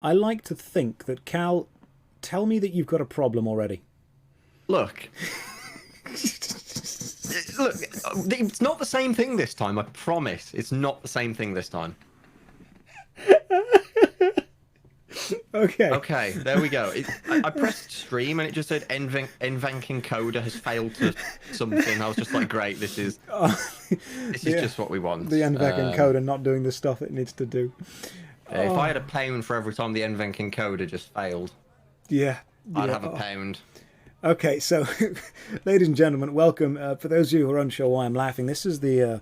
I like to think that Cal, tell me that you've got a problem already. Look, look, it's not the same thing this time. I promise. It's not the same thing this time. Okay. Okay, there we go. I pressed stream and it just said NVENC encoder has failed to something. I was just like, great, this is Yeah. just what we want. The NVEC encoder not doing the stuff it needs to do. If I had a pound for every time the NVENC encoder just failed, Yeah. I'd yeah. have a pound. Okay, so, ladies and gentlemen, welcome. For those of you who are unsure why I'm laughing, this is the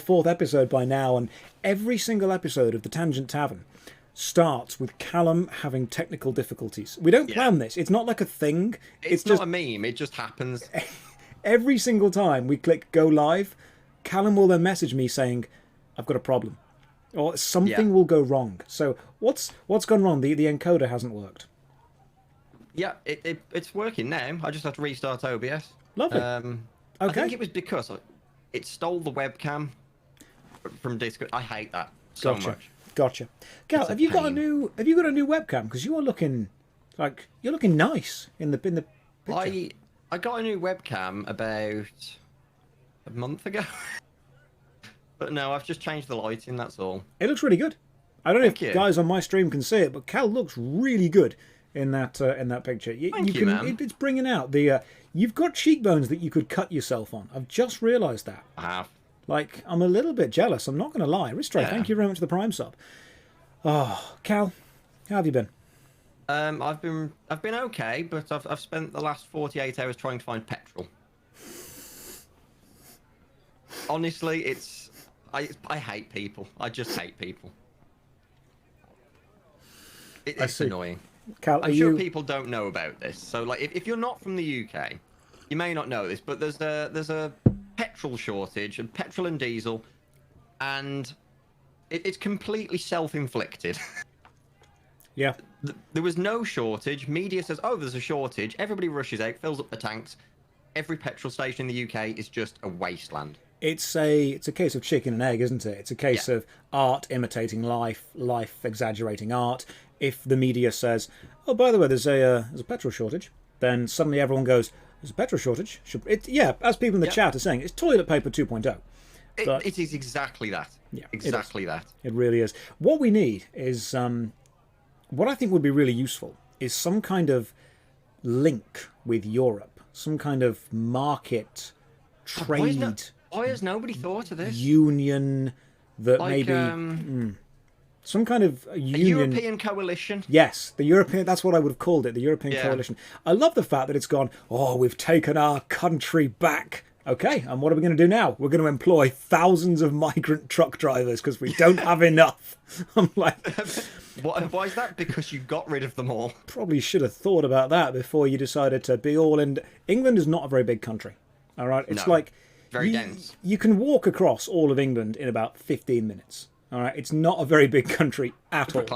fourth episode by now, and every single episode of the Tangent Tavern starts with Callum having technical difficulties. We don't plan this. It's not like a thing. It's just not a meme. It just happens. every single time we click go live, Callum will then message me saying, "I've got a problem," or something will go wrong. So what's gone wrong? The encoder hasn't worked. Yeah, it's working now. I just have to restart OBS. Lovely. I Okay. think it was because it stole the webcam from Discord. I hate that so much. Gotcha. Gal, It's a have you got a pain. new webcam? Because you are looking like you're looking nice in the picture. I got a new webcam about a month ago. But no, I've just changed the lighting, that's all. It looks really good. I don't know Thank if you. guys on my stream can see it, but Cal looks really good in that picture. Thank you, man. It's bringing out the. You've got cheekbones that you could cut yourself on. I've just realised that. I have. Like, I'm a little bit jealous. I'm not going to lie. Ristray, Yeah. thank you very much for the Prime sub. Oh, Cal, how have you been? I've been okay, but I've spent the last 48 hours trying to find petrol. Honestly, I hate people. I just hate people. It's see. annoying. Cal, I'm sure people don't know about this. So, like, if you're not from the UK, you may not know this, but there's a petrol shortage, and petrol and diesel, and it's completely self-inflicted. Yeah. There was no shortage. Media says, "Oh, there's a shortage." Everybody rushes out, fills up the tanks. Every petrol station in the UK is just a wasteland. It's a case of chicken and egg, isn't it? It's a case of art imitating life, life exaggerating art. If the media says, "Oh, by the way, there's a petrol shortage," then suddenly everyone goes, "There's a petrol shortage." As people in the chat are saying, it's toilet paper 2.0. It is exactly that. Yeah, exactly that. It really is. What we need is what I think would be really useful is some kind of link with Europe, some kind of market trade Why has nobody thought of this? union that Like, maybe some kind of a union. European coalition. Yes, the European. That's what I would have called it, the European Yeah. coalition. I love the fact that it's gone. Oh, we've taken our country back. Okay, and what are we going to do now? We're going to employ thousands of migrant truck drivers because we don't have enough. I'm like, Why is that? Because you got rid of them all. probably should have thought about that before you decided to be all in. England is not a very big country. All right, it's No, like very you, dense. You can walk across all of England in about 15 minutes. All right, it's not a very big country at all. The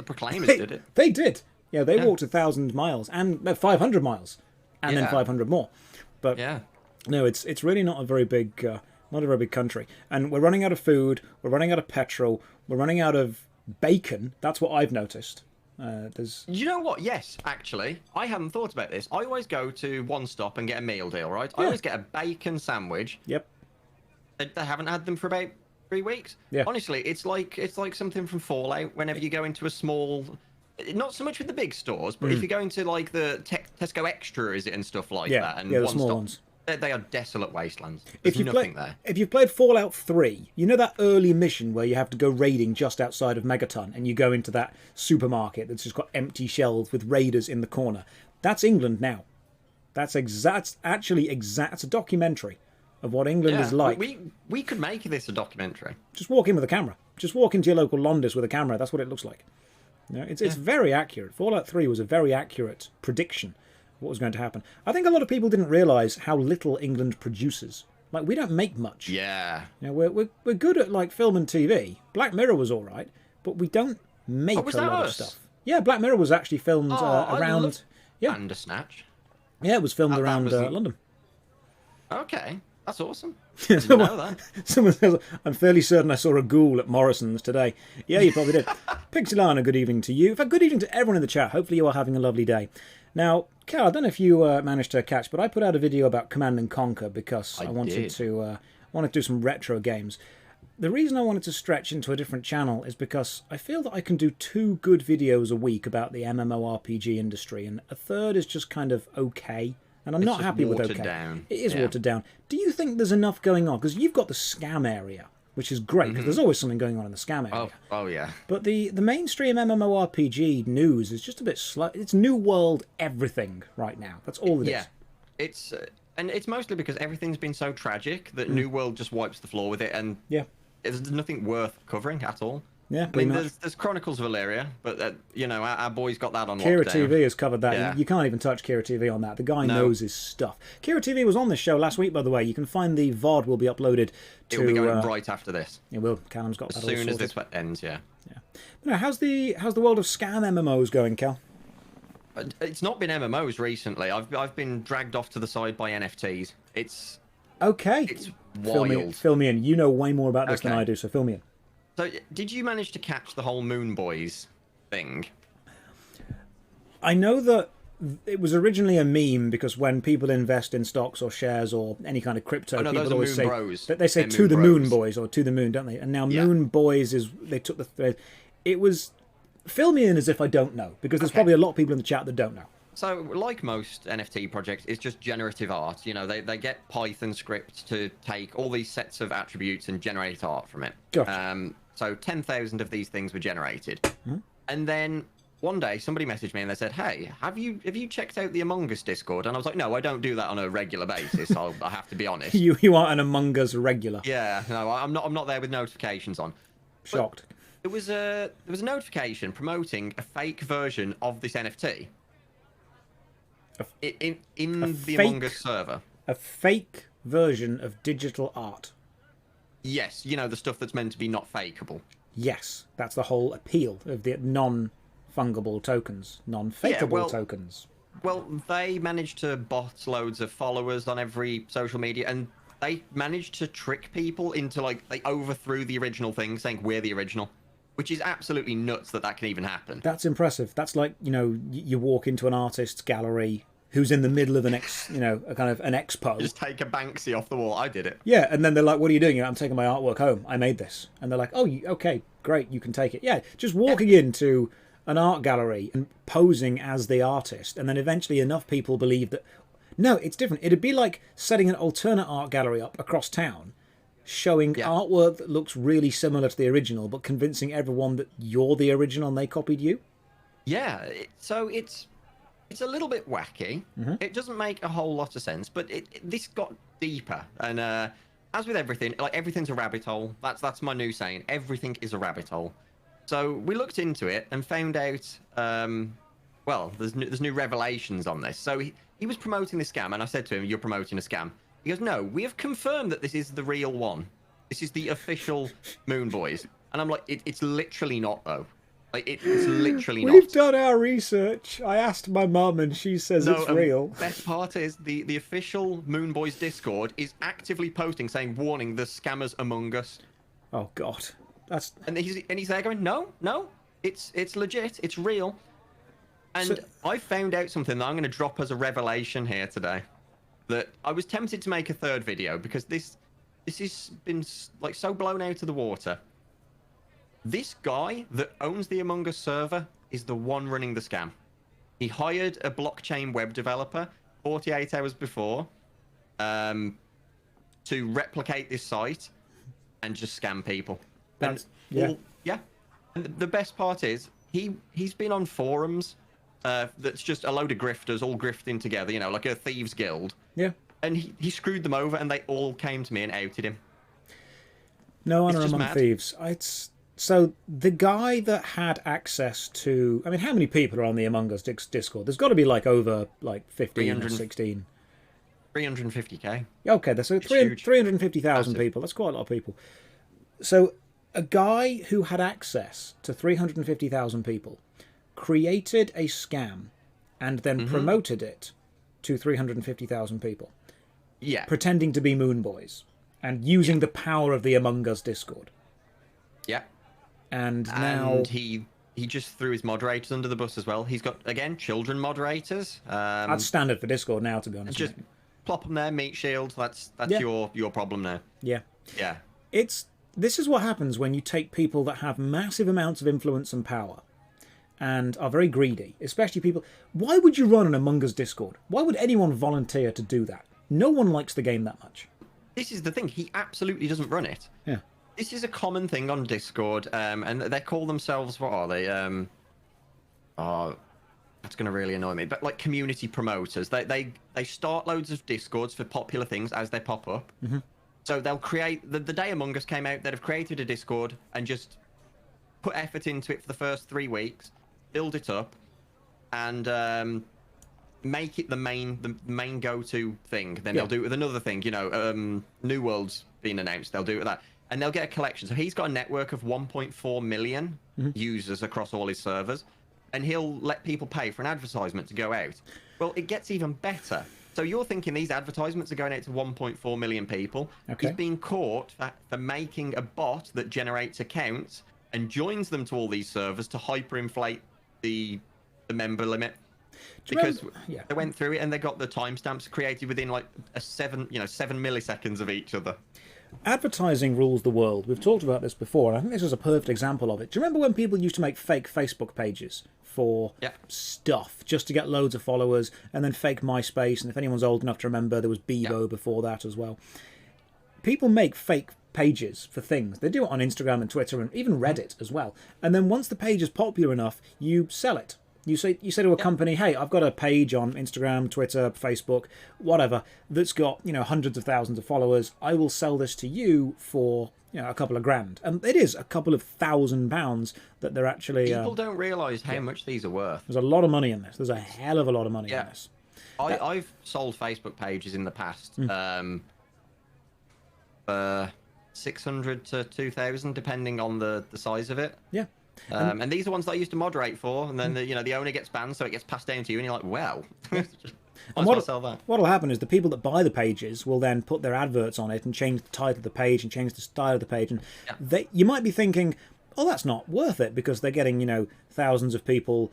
Proclaimers did it. They did. Yeah, they walked 1,000 miles and 500 miles, and then Yeah. 500 more. But Yeah. no, it's really not a very big country. And we're running out of food. We're running out of petrol. We're running out of bacon. That's what I've noticed. There's You know what? Yes, actually, I hadn't thought about this. I always go to One Stop and get a meal deal, right? I always get a bacon sandwich. yep. They haven't had them for about 3 weeks. Yeah. Honestly, it's like something from Fallout. Whenever you go into a small, not so much with the big stores, but if you go into like the Tesco Extra, is it, and stuff like Yeah, that, and yeah, the One small Stop, ones. they are desolate wastelands. There's nothing there. If you've played Fallout 3, you know that early mission where you have to go raiding just outside of Megaton and you go into that supermarket that's just got empty shelves with raiders in the corner. That's England now. That's actually exact. It's a documentary of what England is like. We could make this a documentary. Just walk in with a camera. Just walk into your local Londis with a camera. That's what it looks like. You know, it's very accurate. Fallout 3 was a very accurate prediction of what was going to happen. I think a lot of people didn't realise how little England produces. Like, we don't make much. Yeah. You know, we're good at, like, film and TV. Black Mirror was all right, but we don't make Oh, was a that lot of us? stuff. Yeah, Black Mirror was actually filmed I around... love Yeah, Bandersnatch. yeah, it was filmed that around was the- London. Okay, that's awesome. Didn't know that. Someone says, I'm fairly certain I saw a ghoul at Morrison's today. Yeah, you probably did. Pixelana, good evening to you. In fact, good evening to everyone in the chat. Hopefully you are having a lovely day. Now, Cal, I don't know if you managed to catch, but I put out a video about Command and Conquer because I wanted to do some retro games. The reason I wanted to stretch into a different channel is because I feel that I can do 2 good videos a week about the MMORPG industry, and a third is just kind of okay. And I'm not happy with okay. Down. It is watered down. Do you think there's enough going on? Because you've got the scam area, which is great, because there's always something going on in the scam area. Oh yeah. But the mainstream MMORPG news is just a bit slow. It's New World everything right now. That's all it is. Yeah. It's and it's mostly because everything's been so tragic that New World just wipes the floor with it, and there's nothing worth covering at all. Yeah, I mean, there's Chronicles of Valeria, but you know, our boys got that on Kira lockdown. TV has covered that. Yeah. You can't even touch Kira TV on that. The guy knows his stuff. Kira TV was on this show last week, by the way. You can find the VOD will be uploaded to... It'll be going right after this. It will. Callum's got as that all soon as sorted. this ends, yeah. Now, how's the world of scam MMOs going, Cal? It's not been MMOs recently. I've been dragged off to the side by NFTs. It's okay. It's wild. Fill me in. You know way more about this than I do, so fill me in. So, did you manage to catch the whole Moon Boys thing? I know that it was originally a meme because when people invest in stocks or shares or any kind of crypto, people always say they say to the Moon Boys or to the moon, don't they? And now Moon Boys is they took the thread. It was fill me in as if I don't know because there's probably a lot of people in the chat that don't know. So, like most NFT projects, it's just generative art. You know, they get Python scripts to take all these sets of attributes and generate art from it. Gotcha. So 10,000 of these things were generated. And then one day somebody messaged me and they said, hey, have you checked out the Among Us Discord? And I was like, no, I don't do that on a regular basis. I have to be honest. You are an Among Us regular. Yeah, no, I'm not there with notifications on. Shocked. There was a notification promoting a fake version of this NFT. In the Among Us server. A fake version of digital art. Yes, you know, the stuff that's meant to be not fakeable. Yes, that's the whole appeal of the non-fungible tokens, non-fakeable tokens. Well, they managed to bot loads of followers on every social media, and they managed to trick people into, like, they overthrew the original thing, saying we're the original. Which is absolutely nuts that can even happen. That's impressive. That's like, you know, you walk into an artist's gallery who's in the middle of an expo. You just take a Banksy off the wall. I did it. Yeah, and then they're like, what are you doing? I'm taking my artwork home. I made this. And they're like, oh, okay, great, you can take it. Yeah, just walking into an art gallery and posing as the artist, and then eventually enough people believe that... No, it's different. It'd be like setting an alternate art gallery up across town, showing artwork that looks really similar to the original, but convincing everyone that you're the original and they copied you? Yeah, so it's a little bit wacky. It doesn't make a whole lot of sense, but this got deeper. And as with everything, like everything's a rabbit hole. That's my new saying. Everything is a rabbit hole. So we looked into it and found out, well, there's new revelations on this. So he was promoting this scam, and I said to him, you're promoting a scam. He goes, no, we have confirmed that this is the real one. This is the official Moon Boys. And I'm like, it's literally not, though. Like, it's literally not. We've done our research. I asked my mum and she says it's real. Best part is the official Moon Boys Discord is actively posting saying, warning, there's scammers among us. Oh, God. And he's there going, no, it's legit, it's real. And I found out something that I'm going to drop as a revelation here today. That I was tempted to make a third video because this has been like so blown out of the water. This guy that owns the Among Us server is the one running the scam. He hired a blockchain web developer 48 hours before to replicate this site and just scam people. And the best part is he's been on forums that's just a load of grifters all grifting together, you know, like a thieves guild. Yeah. And he screwed them over, and they all came to me and outed him. No honor among thieves. So the guy that had access to... I mean, how many people are on the Among Us Discord? There's got to be like over like 15 or 16. 350k. Okay, so 350,000 people. That's quite a lot of people. So a guy who had access to 350,000 people created a scam and then promoted it to 350,000 people. Yeah. Pretending to be Moon Boys. and using the power of the Among Us Discord. Yeah. And now And he just threw his moderators under the bus as well. He's got, again, children moderators. That's standard for Discord now, to be honest. Just plop them there, meat shield. That's Yeah. your problem now. Yeah. Yeah. This is what happens when you take people that have massive amounts of influence and power and are very greedy, especially people. Why would you run an Among Us Discord? Why would anyone volunteer to do that? No one likes the game that much. This is the thing. He absolutely doesn't run it. Yeah. This is a common thing on Discord, and they call themselves, what are they? Oh, that's going to really annoy me. But like community promoters, they start loads of Discords for popular things as they pop up. Mm-hmm. So they'll create the day Among Us came out. They'd have created a Discord and just put effort into it for the first 3 weeks, build it up, and make it the main go-to thing. Then Yeah. they'll do it with another thing. You know, New World's been announced. They'll do it with that. And they'll get a collection. So he's got a network of 1.4 million users across all his servers. And he'll let people pay for an advertisement to go out. Well, it gets even better. So you're thinking these advertisements are going out to 1.4 million people. Okay. He's been caught for making a bot that generates accounts and joins them to all these servers to hyperinflate the member limit. Do you Because remember- yeah. they went through it and they got the timestamps created within like 7 milliseconds of each other. Advertising rules the world. We've talked about this before, and I think this is a perfect example of it. Do you remember when people used to make fake Facebook pages for Yeah. stuff just to get loads of followers, and then fake MySpace? And if anyone's old enough to remember, there was Bebo before that as well. People make fake pages for things. They do it on Instagram and Twitter and even Reddit as well. And then once the page is popular enough, you sell it. You say to a company, hey, I've got a page on Instagram, Twitter, Facebook, whatever, that's got, hundreds of thousands of followers. I will sell this to you for, a couple of grand. And it is a couple of £1,000 that they're actually... People don't realise how much these are worth. There's a lot of money in this. There's a hell of a lot of money in this. I've sold Facebook pages in the past for 600 to 2,000, depending on the size of it. Yeah. And these are ones that I used to moderate for, and then the owner gets banned, so it gets passed down to you, and you're like, well, And sell that. what'll happen is the people that buy the pages will then put their adverts on it and change the title of the page and change the style of the page. And you might be thinking, oh, that's not worth it because they're getting, thousands of people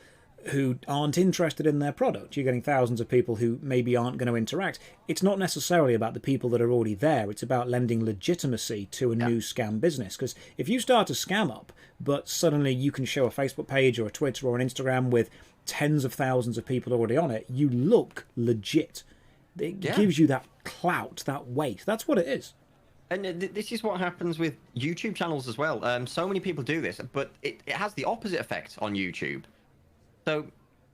who aren't interested in their product. You're getting thousands of people who maybe aren't going to interact. It's not necessarily about the people that are already there. It's about lending legitimacy to a new scam business. Because if you start a scam up, but suddenly you can show a Facebook page or a Twitter or an Instagram with tens of thousands of people already on it, you look legit. It gives you that clout, that weight. That's what it is. And this is what happens with YouTube channels as well. So many people do this, but it has the opposite effect on YouTube. So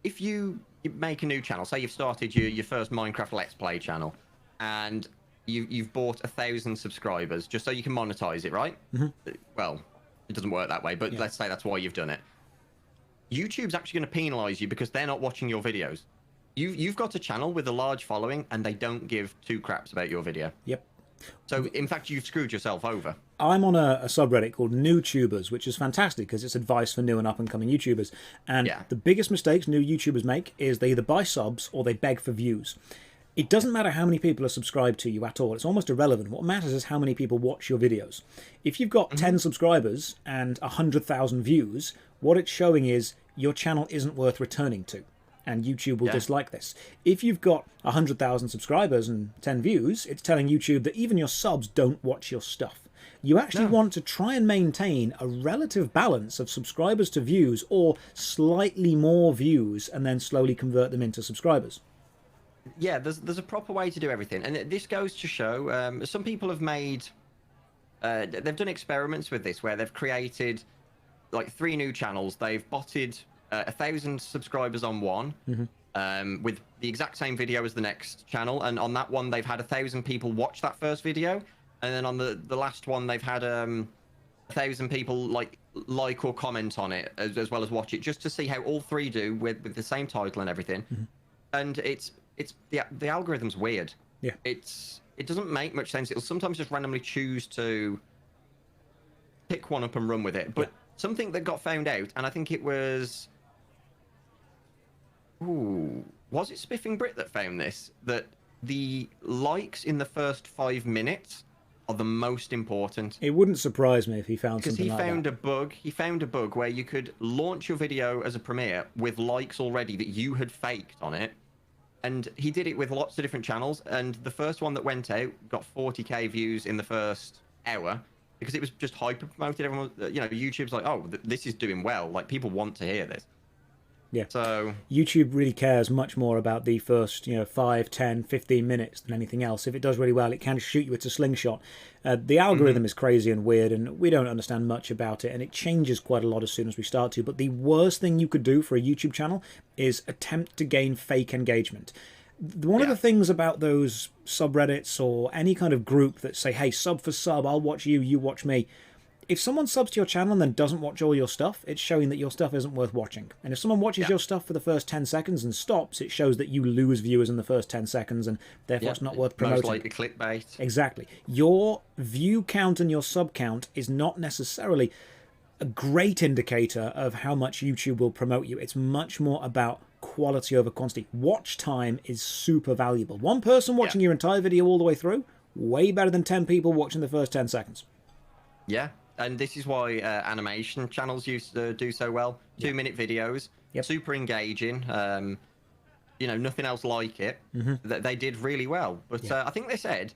if you make a new channel, say you've started your first Minecraft Let's Play channel, and you've bought 1,000 subscribers just so you can monetize it, right? Mm-hmm. Well, it doesn't work that way, but let's say that's why you've done it. YouTube's actually going to penalize you because they're not watching your videos. You've got a channel with a large following, and they don't give two craps about your video. Yep. So, in fact, you've screwed yourself over. I'm on a subreddit called NewTubers, which is fantastic because it's advice for new and up-and-coming YouTubers. And the biggest mistakes new YouTubers make is they either buy subs or they beg for views. It doesn't matter how many people are subscribed to you at all. It's almost irrelevant. What matters is how many people watch your videos. If you've got 10 subscribers and 100,000 views, what it's showing is your channel isn't worth returning to. And YouTube will dislike this. If you've got 100,000 subscribers and 10 views, it's telling YouTube that even your subs don't watch your stuff. You actually want to try and maintain a relative balance of subscribers to views or slightly more views and then slowly convert them into subscribers. Yeah, there's a proper way to do everything. And this goes to show, some people have made, they've done experiments with this where they've created like 3 new channels. They've botted 1,000 subscribers on one with the exact same video as the next channel, and on that one they've had 1,000 people watch that first video, and then on the last one they've had 1,000 people like or comment on it as well as watch it, just to see how all 3 do with the same title and everything. And it's the algorithm's weird. It doesn't make much sense. It'll sometimes just randomly choose to pick one up and run with it. But something that got found out, and I think it was was it Spiffing Brit that found this? That the likes in the first 5 minutes are the most important. It wouldn't surprise me if he found Because something he like found that. a bug. He found a bug where you could launch your video as a premiere with likes already that you had faked on it. And he did it with lots of different channels. And the first one that went out got 40k views in the first hour because it was just hyper promoted. Everyone, YouTube's like, oh, this is doing well. Like, people want to hear this. Yeah. So YouTube really cares much more about the first, 5, 10, 15 minutes than anything else. If it does really well, it can shoot you. It's a slingshot. The algorithm is crazy and weird, and we don't understand much about it, and it changes quite a lot as soon as we start to. But the worst thing you could do for a YouTube channel is attempt to gain fake engagement. One of the things about those subreddits or any kind of group that say, hey, sub for sub, I'll watch you, you watch me. If someone subs to your channel and then doesn't watch all your stuff, it's showing that your stuff isn't worth watching. And if someone watches your stuff for the first 10 seconds and stops, it shows that you lose viewers in the first 10 seconds and therefore it's not worth promoting. Most likely clickbait. Exactly. Your view count and your sub count is not necessarily a great indicator of how much YouTube will promote you. It's much more about quality over quantity. Watch time is super valuable. One person watching your entire video all the way through, way better than 10 people watching the first 10 seconds. Yeah. And this is why animation channels used to do so well. 2-minute videos, super engaging. Nothing else like it. They did really well. But I think they said,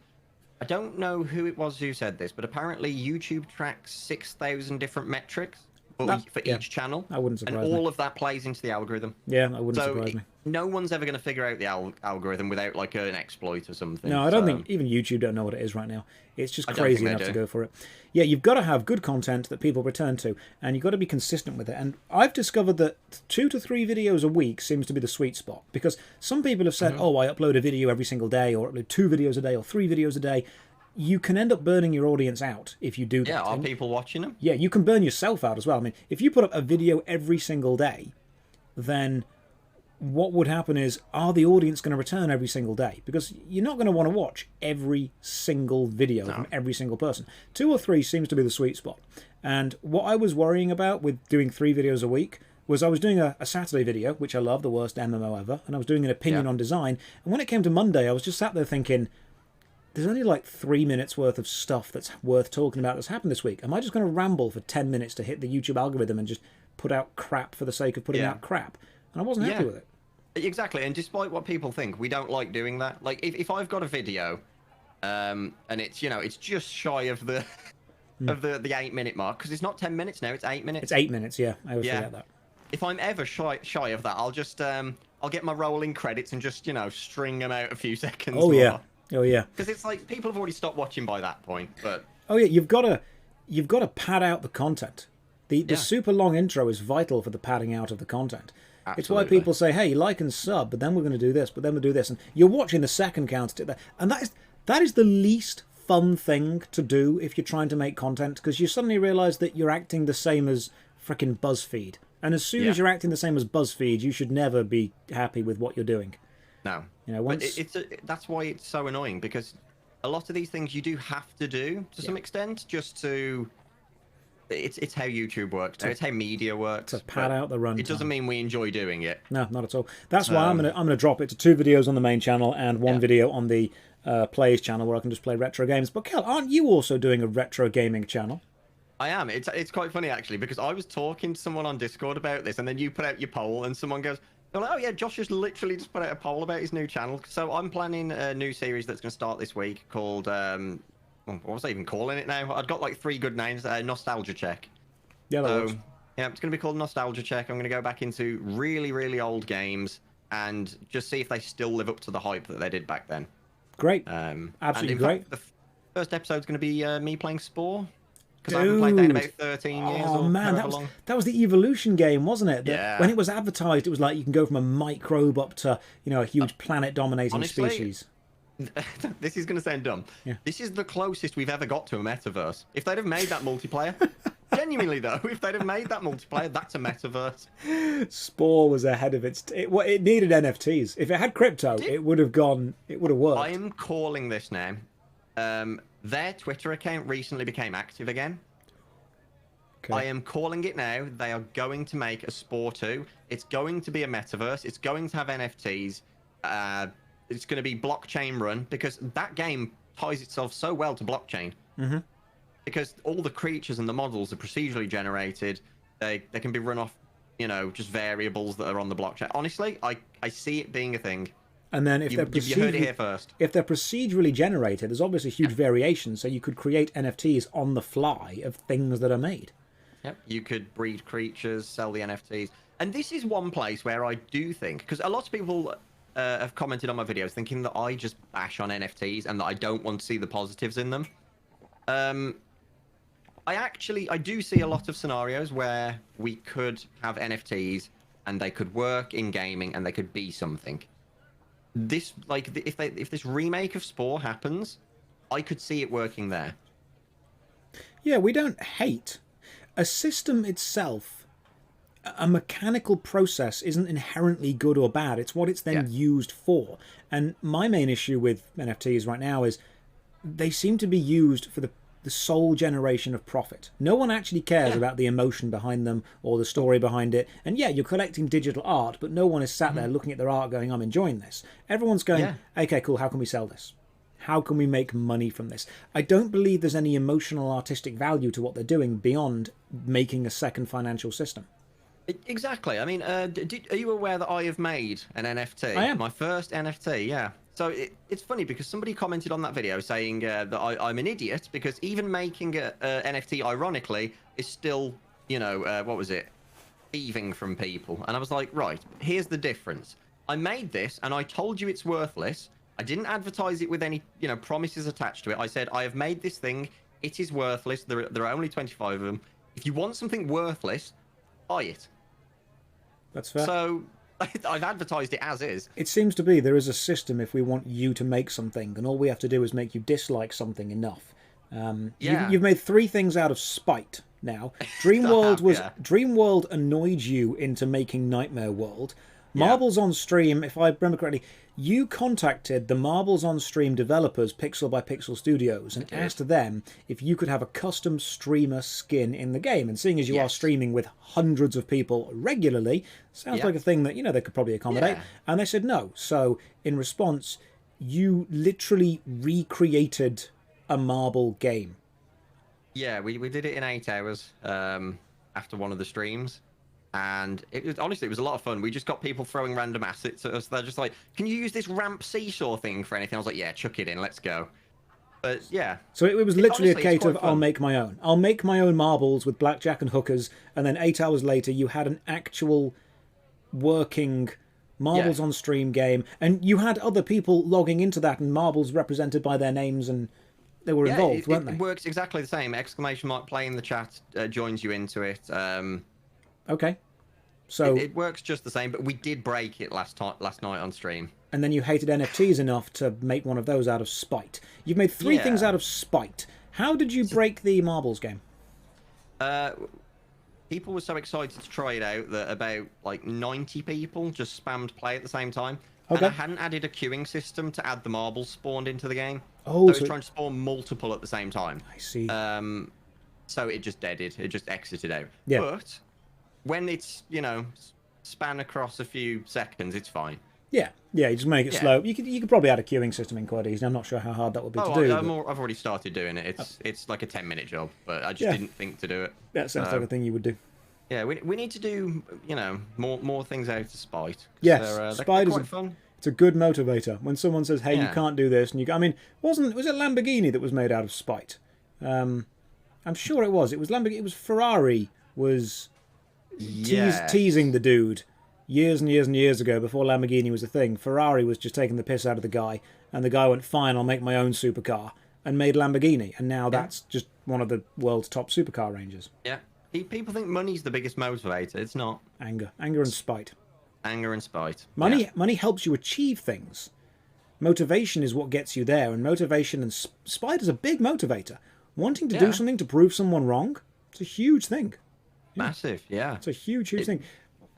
I don't know who it was who said this, but apparently YouTube tracks 6,000 different metrics for each channel. That wouldn't surprise and me. all of that plays into the algorithm. Yeah, that wouldn't surprise me. No one's ever going to figure out the algorithm without like an exploit or something. No, I don't think even YouTube don't know what it is right now. It's just crazy enough to do. go for it. Yeah, you've got to have good content that people return to, and you've got to be consistent with it. And I've discovered that 2 to 3 videos a week seems to be the sweet spot, because some people have said, oh, I upload a video every single day, or upload 2 videos a day, or 3 videos a day. You can end up burning your audience out if you do that. Yeah, are people watching them? Yeah, you can burn yourself out as well. I mean, if you put up a video every single day, then what would happen is, are the audience going to return every single day? Because you're not going to want to watch every single video from every single person. 2 or 3 seems to be the sweet spot. And what I was worrying about with doing 3 videos a week was I was doing a Saturday video, which I love, the worst MMO ever, and I was doing an opinion on design. And when it came to Monday, I was just sat there thinking, there's only like 3 minutes worth of stuff that's worth talking about that's happened this week. Am I just going to ramble for 10 minutes to hit the YouTube algorithm and just put out crap for the sake of putting out crap? And I wasn't happy with it. Exactly, and despite what people think, we don't like doing that. Like, if I've got a video, and it's it's just shy of the of the 8-minute mark, because it's not 10 minutes now, it's 8 minutes. It's 8 minutes, yeah. I always forget that. If I'm ever shy of that, I'll just I'll get my rolling credits and just string them out a few seconds. Oh yeah, oh yeah. Because it's like people have already stopped watching by that point. But oh yeah, you've got to pad out the content. The super long intro is vital for the padding out of the content. Absolutely. It's why people say, hey, like and sub, but then we're going to do this, but then we'll do this. And you're watching the second count. And that is the least fun thing to do if you're trying to make content, because you suddenly realise that you're acting the same as frickin' BuzzFeed. And as soon as you're acting the same as BuzzFeed, you should never be happy with what you're doing. No. Once... that's why it's so annoying, because a lot of these things you do have to do to some extent just to... It's how YouTube works. It's how media works. To pad out the runtime. It doesn't mean we enjoy doing it. No, not at all. That's why I'm gonna drop it to 2 videos on the main channel and 1 video on the Plays channel, where I can just play retro games. But Kel, aren't you also doing a retro gaming channel? I am. It's quite funny actually, because I was talking to someone on Discord about this, and then you put out your poll, and someone goes, they're like, oh yeah, Josh just literally just put out a poll about his new channel. So I'm planning a new series that's going to start this week called what was I even calling it now? I've got like 3 good names. Nostalgia Check. Yeah, that works. Yeah, it's going to be called Nostalgia Check. I'm going to go back into really, really old games and just see if they still live up to the hype that they did back then. Great. Absolutely great. Fact, the first episode's going to be me playing Spore. Because I haven't played that in about 13 years. Oh man, that was the Evolution game, wasn't it? Yeah. When it was advertised, it was like you can go from a microbe up to a huge planet-dominating species. This is going to sound dumb. Yeah. This is the closest we've ever got to a metaverse. If they'd have made that multiplayer, genuinely though, if they'd have made that multiplayer, that's a metaverse. Spore was ahead of it needed NFTs. If it had crypto, it would have worked. I am calling this now. Their Twitter account recently became active again. Okay. I am calling it now. They are going to make a Spore 2. It's going to be a metaverse. It's going to have NFTs. It's going to be blockchain run, because that game ties itself so well to blockchain. Mm-hmm. Because all the creatures and the models are procedurally generated. They can be run off, just variables that are on the blockchain. Honestly, I see it being a thing. And then if You heard it here first. If they're procedurally generated, there's obviously huge variation. So you could create NFTs on the fly of things that are made. Yep. You could breed creatures, sell the NFTs. And this is one place where I do think, because a lot of people have commented on my videos thinking that I just bash on NFTs and that I don't want to see the positives in them. I do see a lot of scenarios where we could have NFTs and they could work in gaming and they could be something. This, if this remake of Spore happens, I could see it working there. Yeah, we don't hate. A system itself, a mechanical process isn't inherently good or bad. It's what it's then used for. And my main issue with NFTs right now is they seem to be used for the sole generation of profit. No one actually cares about the emotion behind them or the story behind it. And yeah, you're collecting digital art, but no one is sat there looking at their art going, I'm enjoying this. Everyone's going, okay, cool, how can we sell this? How can we make money from this? I don't believe there's any emotional artistic value to what they're doing beyond making a second financial system. Exactly. I mean, are you aware that I have made an NFT? I am. My first NFT, yeah. So it's funny because somebody commented on that video saying that I'm an idiot because even making a NFT, ironically, is still, what was it? Thieving from people. And I was like, right, here's the difference. I made this and I told you it's worthless. I didn't advertise it with any, promises attached to it. I said, I have made this thing. It is worthless. There are only 25 of them. If you want something worthless, buy it. That's fair. So I've advertised it as is. It seems to be there is a system if we want you to make something, and all we have to do is make you dislike something enough. You've made 3 things out of spite now. Dreamworld annoyed you into making Nightmare World. Marbles on Stream, if I remember correctly, you contacted the Marbles on Stream developers, Pixel by Pixel Studios, and asked them if you could have a custom streamer skin in the game. And seeing as you are streaming with hundreds of people regularly, sounds like a thing that, they could probably accommodate. And they said no. So, in response, you literally recreated a Marble game. Yeah, we did it in 8 hours after one of the streams. And it was a lot of fun. We just got people throwing random assets at us. They're just like, can you use this ramp seesaw thing for anything? I was like, yeah, chuck it in, let's go. But yeah. So it was literally a case of, I'll make my own. I'll make my own marbles with blackjack and hookers. And then 8 hours later, you had an actual working Marbles on Stream game. And you had other people logging into that and marbles represented by their names and they were involved, weren't they? It works exactly the same. Exclamation mark play in the chat joins you into it. Okay. So it works just the same, but we did break it last night on stream. And then you hated NFTs enough to make one of those out of spite. You've made 3 things out of spite. How did you break the Marbles game? People were so excited to try it out that about 90 people just spammed play at the same time. Okay. And I hadn't added a queuing system to add the marbles spawned into the game. Oh, so it was trying to spawn multiple at the same time. I see. So it just deaded. It just exited out. Yeah. But when it's, span across a few seconds, it's fine. Yeah, you just make it slow. You could probably add a queuing system in quite easy. I'm not sure how hard that would be to do. I've already started doing it. It's like a 10-minute job, but I just didn't think to do it. That sounds like a thing you would do. Yeah, we need to do more things out of spite. Yes, spite is quite fun. It's a good motivator. When someone says, "Hey, you can't do this," and was it Lamborghini that was made out of spite? I'm sure it was. It was Lamborghini. It was Ferrari was teasing the dude. Years and years and years ago, before Lamborghini was a thing, Ferrari was just taking the piss out of the guy, and the guy went, fine, I'll make my own supercar, and made Lamborghini, and now that's just one of the world's top supercar ranges. Yeah. People think money's the biggest motivator. It's not. Anger and spite. Anger and spite. Money helps you achieve things. Motivation is what gets you there, and motivation and spite is a big motivator. Wanting to do something to prove someone wrong, it's a huge thing. Massive, yeah. It's a huge thing.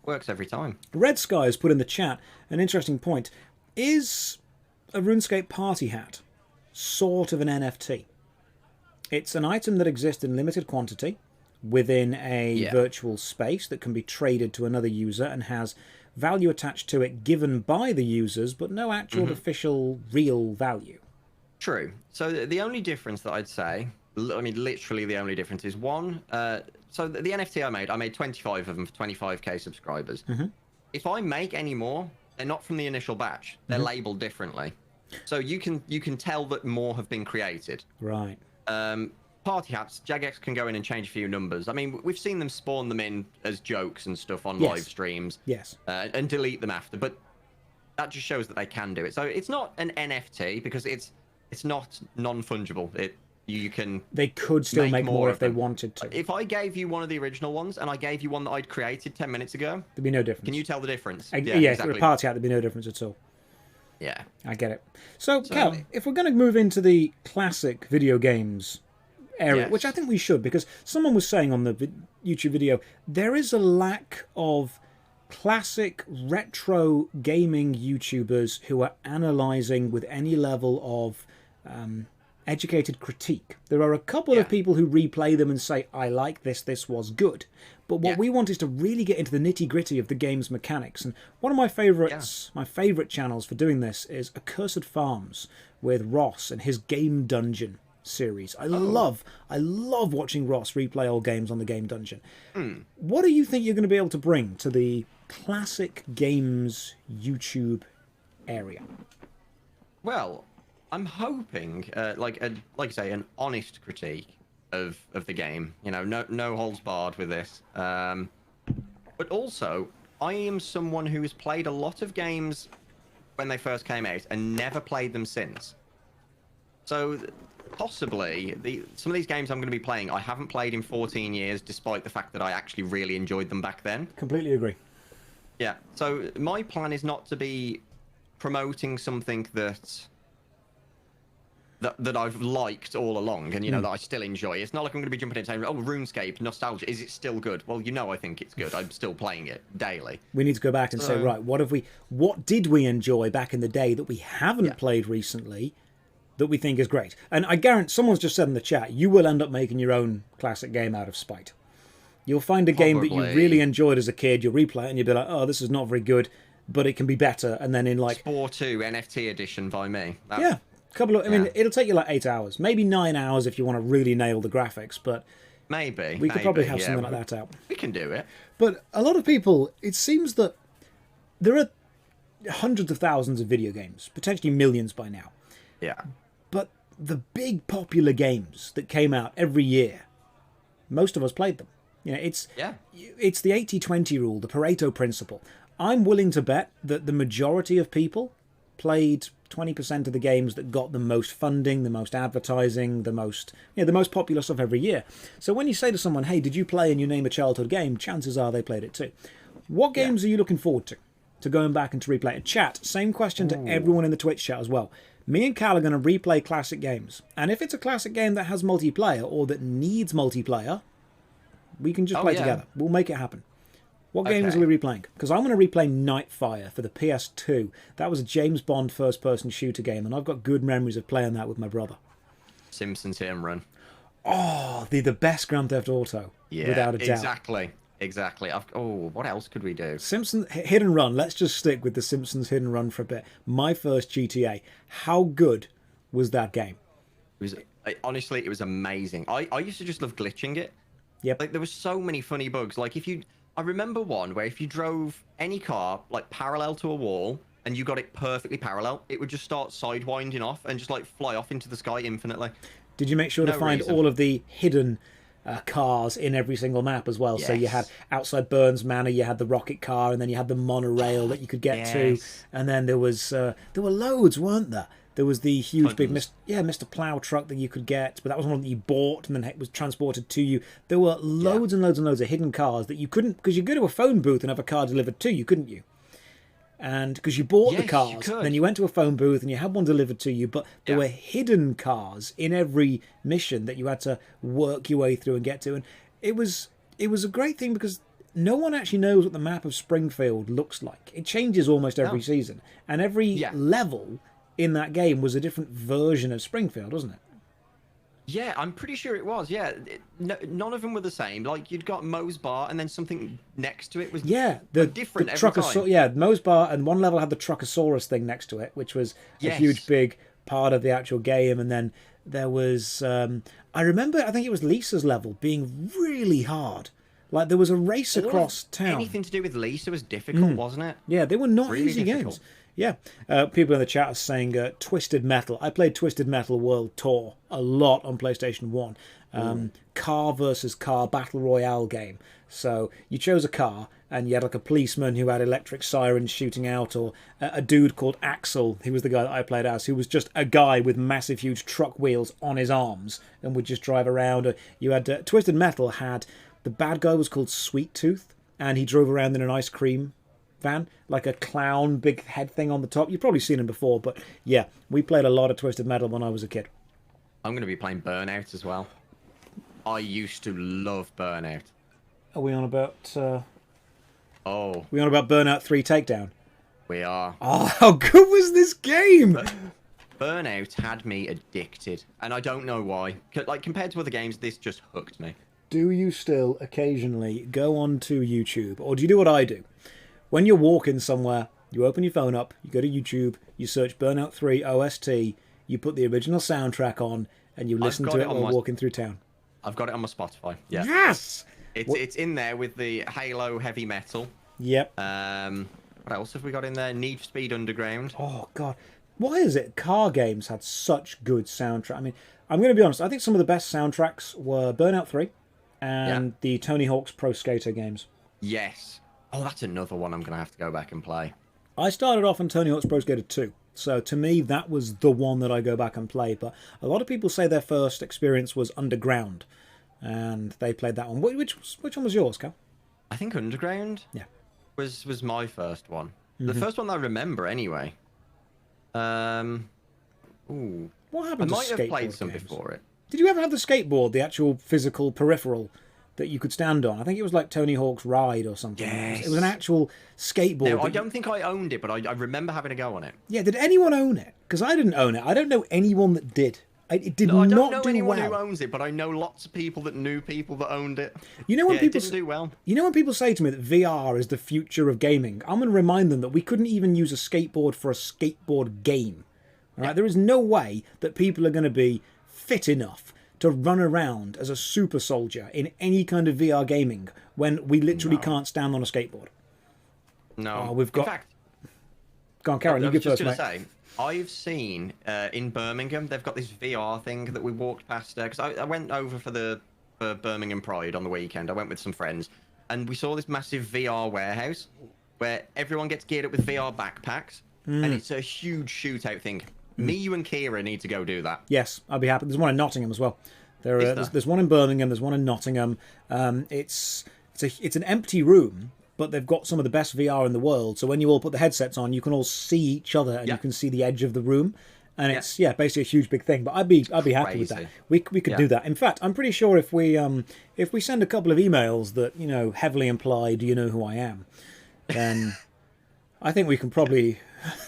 Works every time. Red Sky has put in the chat an interesting point. Is a RuneScape party hat sort of an NFT? It's an item that exists in limited quantity within a virtual space that can be traded to another user and has value attached to it given by the users, but no actual official real value. true. So the only difference that I'd say, I mean, literally the only difference is one. So the NFT I made 25 of them for 25k subscribers. If I make any more, they're not from the initial batch. They're labeled differently. So you can tell that more have been created. Right. Party hats, Jagex can go in and change a few numbers. I mean, we've seen them spawn them in as jokes and stuff on live streams. Yes. And delete them after, but that just shows that they can do it. So it's not an NFT because it's not non-fungible. You can. They could still make more if they wanted to. If I gave you one of the original ones and I gave you one that I'd created 10 minutes ago, there'd be no difference. Can you tell the difference? Yeah, exactly. For a party hat, there'd be no difference at all. Yeah. I get it. So Cal, if we're going to move into the classic video games area, which I think we should, because someone was saying on the YouTube video, there is a lack of classic retro gaming YouTubers who are analysing with any level of educated critique. There are a couple of people who replay them and say, I like this was good. But what we want is to really get into the nitty-gritty of the game's mechanics. And one of my favourites, my favourite channels for doing this is Accursed Farms with Ross and his Game Dungeon series. I love watching Ross replay old games on the Game Dungeon. What do you think you're going to be able to bring to the classic games YouTube area? Well, I'm hoping, like you say, an honest critique of the game. You know, no holds barred with this. But also, I am someone who has played a lot of games when they first came out and never played them since. So possibly some of these games I'm going to be playing, I haven't played in 14 years, despite the fact that I actually really enjoyed them back then. Completely agree. Yeah. So my plan is not to be promoting something that I've liked all along and, that I still enjoy. It's not like I'm going to be jumping in and saying, oh, RuneScape, nostalgia, is it still good? Well, I think it's good. I'm still playing it daily. We need to go back and say, right, what did we enjoy back in the day that we haven't played recently that we think is great? And I guarantee, someone's just said in the chat, you will end up making your own classic game out of spite. You'll find a game that you really enjoyed as a kid, you'll replay it and you'll be like, oh, this is not very good, but it can be better. And then in like... Spore 2 NFT edition by me. I mean, it'll take you like 8 hours, maybe 9 hours if you want to really nail the graphics, but we could probably have something like that out. We can do it. But a lot of people, it seems that there are hundreds of thousands of video games, potentially millions by now. Yeah. But the big popular games that came out every year, most of us played them. It's the 80-20 rule, the Pareto principle. I'm willing to bet that the majority of people played 20% of the games that got the most funding, the most advertising, the most popular stuff every year. So when you say to someone, hey, did you play and you name a childhood game, chances are they played it too. What games are you looking forward to going back and to replay it? Chat, same question to everyone in the Twitch chat as well. Me and Cal are going to replay classic games. And if it's a classic game that has multiplayer or that needs multiplayer, we can just play together. We'll make it happen. What games are we replaying? Because I'm going to replay Nightfire for the PS2. That was a James Bond first-person shooter game, and I've got good memories of playing that with my brother. Simpsons Hit and Run. Oh, the best Grand Theft Auto, without a doubt. Exactly. What else could we do? Simpsons Hit and Run. Let's just stick with the Simpsons Hit and Run for a bit. My first GTA. How good was that game? Honestly, it was amazing. I used to just love glitching it. Yep. Like, there were so many funny bugs. Like, I remember one where if you drove any car like parallel to a wall and you got it perfectly parallel, it would just start sidewinding off and just like fly off into the sky infinitely. Did you make sure to find all of the hidden cars in every single map as well? Yes. So you had outside Burns Manor, you had the rocket car, and then you had the monorail that you could get to, and then there were loads, weren't there? There was the huge big Mr. Plow truck that you could get, but that was one that you bought and then it was transported to you. There were loads and loads and loads of hidden cars that you couldn't, because you go to a phone booth and have a car delivered to you, couldn't you? And because you bought the cars, then you went to a phone booth and you had one delivered to you, but there were hidden cars in every mission that you had to work your way through and get to. And it was a great thing because no one actually knows what the map of Springfield looks like. It changes almost every season, and every level in that game was a different version of Springfield, wasn't it? Yeah, I'm pretty sure it was. Yeah, none of them were the same. Like, you'd got Moe's Bar, and then something next to it was different every time. Yeah, Moe's Bar, and one level had the Truckosaurus thing next to it, which was a huge, big part of the actual game. And then there was, I remember, I think it was Lisa's level being really hard. Like there was a race across town. Anything to do with Lisa was difficult, wasn't it? Yeah, they were not Really easy difficult. games. Yeah, people in the chat are saying Twisted Metal. I played Twisted Metal World Tour a lot on PlayStation 1. Car versus car battle royale game. So you chose a car and you had like a policeman who had electric sirens shooting out, or a dude called Axel, he was the guy that I played as, who was just a guy with massive huge truck wheels on his arms and would just drive around. You had Twisted Metal had, the bad guy was called Sweet Tooth, and he drove around in an ice cream van, like a clown, big head thing on the top. You've probably seen him before, but yeah, we played a lot of Twisted Metal when I was a kid. I'm going to be playing Burnout as well. I used to love Burnout. Are we on about Oh, we on about Burnout 3 Takedown? we are. Oh, how good was this game? Burnout had me addicted, and I don't know why. Like, compared to other games, this just hooked me. Do you still occasionally go on to YouTube, or do you do what I do? When you're walking somewhere, you open your phone up, you go to YouTube, you search Burnout 3 OST, you put the original soundtrack on, and you listen to it while walking through town. I've got it on my Spotify. Yeah. Yes! It's in there with the Halo heavy metal. Yep. What else have we got in there? Need for Speed Underground. Oh, God. Why is it car games had such good soundtrack? I mean, I'm going to be honest, I think some of the best soundtracks were Burnout 3 and the Tony Hawk's Pro Skater games. Yes. Oh, that's another one I'm going to have to go back and play. I started off on Tony Hawk's Pro Skater 2, so to me that was the one that I go back and play. But a lot of people say their first experience was Underground, and they played that one. Which one was yours, Cal? I think Underground was my first one. The first one that I remember, anyway. Ooh. What I happened to might have played skateboard some games? before it. Did you ever have the skateboard, the actual physical peripheral that you could stand on? I think it was like Tony Hawk's Ride or something. Yes. It was an actual skateboard. No, I don't think I owned it, but I remember having a go on it. Yeah, did anyone own it? Because I didn't own it. I don't know anyone that did. It did No, I don't not know do anyone well. who owns it, but I know lots of people that knew people that owned it. You know when Yeah, it people didn't do well. You know when people say to me that VR is the future of gaming, I'm going to remind them that we couldn't even use a skateboard for a skateboard game. All right, there is no way that people are going to be fit enough to run around as a super soldier in any kind of VR gaming when we literally can't stand on a skateboard. No, Oh, we've got- In fact, Go on, Karen, I you was go just first, going mate. to say, I've seen in Birmingham, they've got this VR thing that we walked past there, because I went over for Birmingham Pride on the weekend. I went with some friends, and we saw this massive VR warehouse where everyone gets geared up with VR backpacks, and it's a huge shootout thing. Me, you, and Kira need to go do that. Yes, I'd be happy. There's one in Nottingham as well. Is there? There's one in Birmingham. There's one in Nottingham. It's an empty room, but they've got some of the best VR in the world. So when you all put the headsets on, you can all see each other and you can see the edge of the room. And it's basically a huge big thing. But I'd be happy with that. We could do that. In fact, I'm pretty sure if we send a couple of emails that heavily imply, "Do you know who I am?" then I think we can probably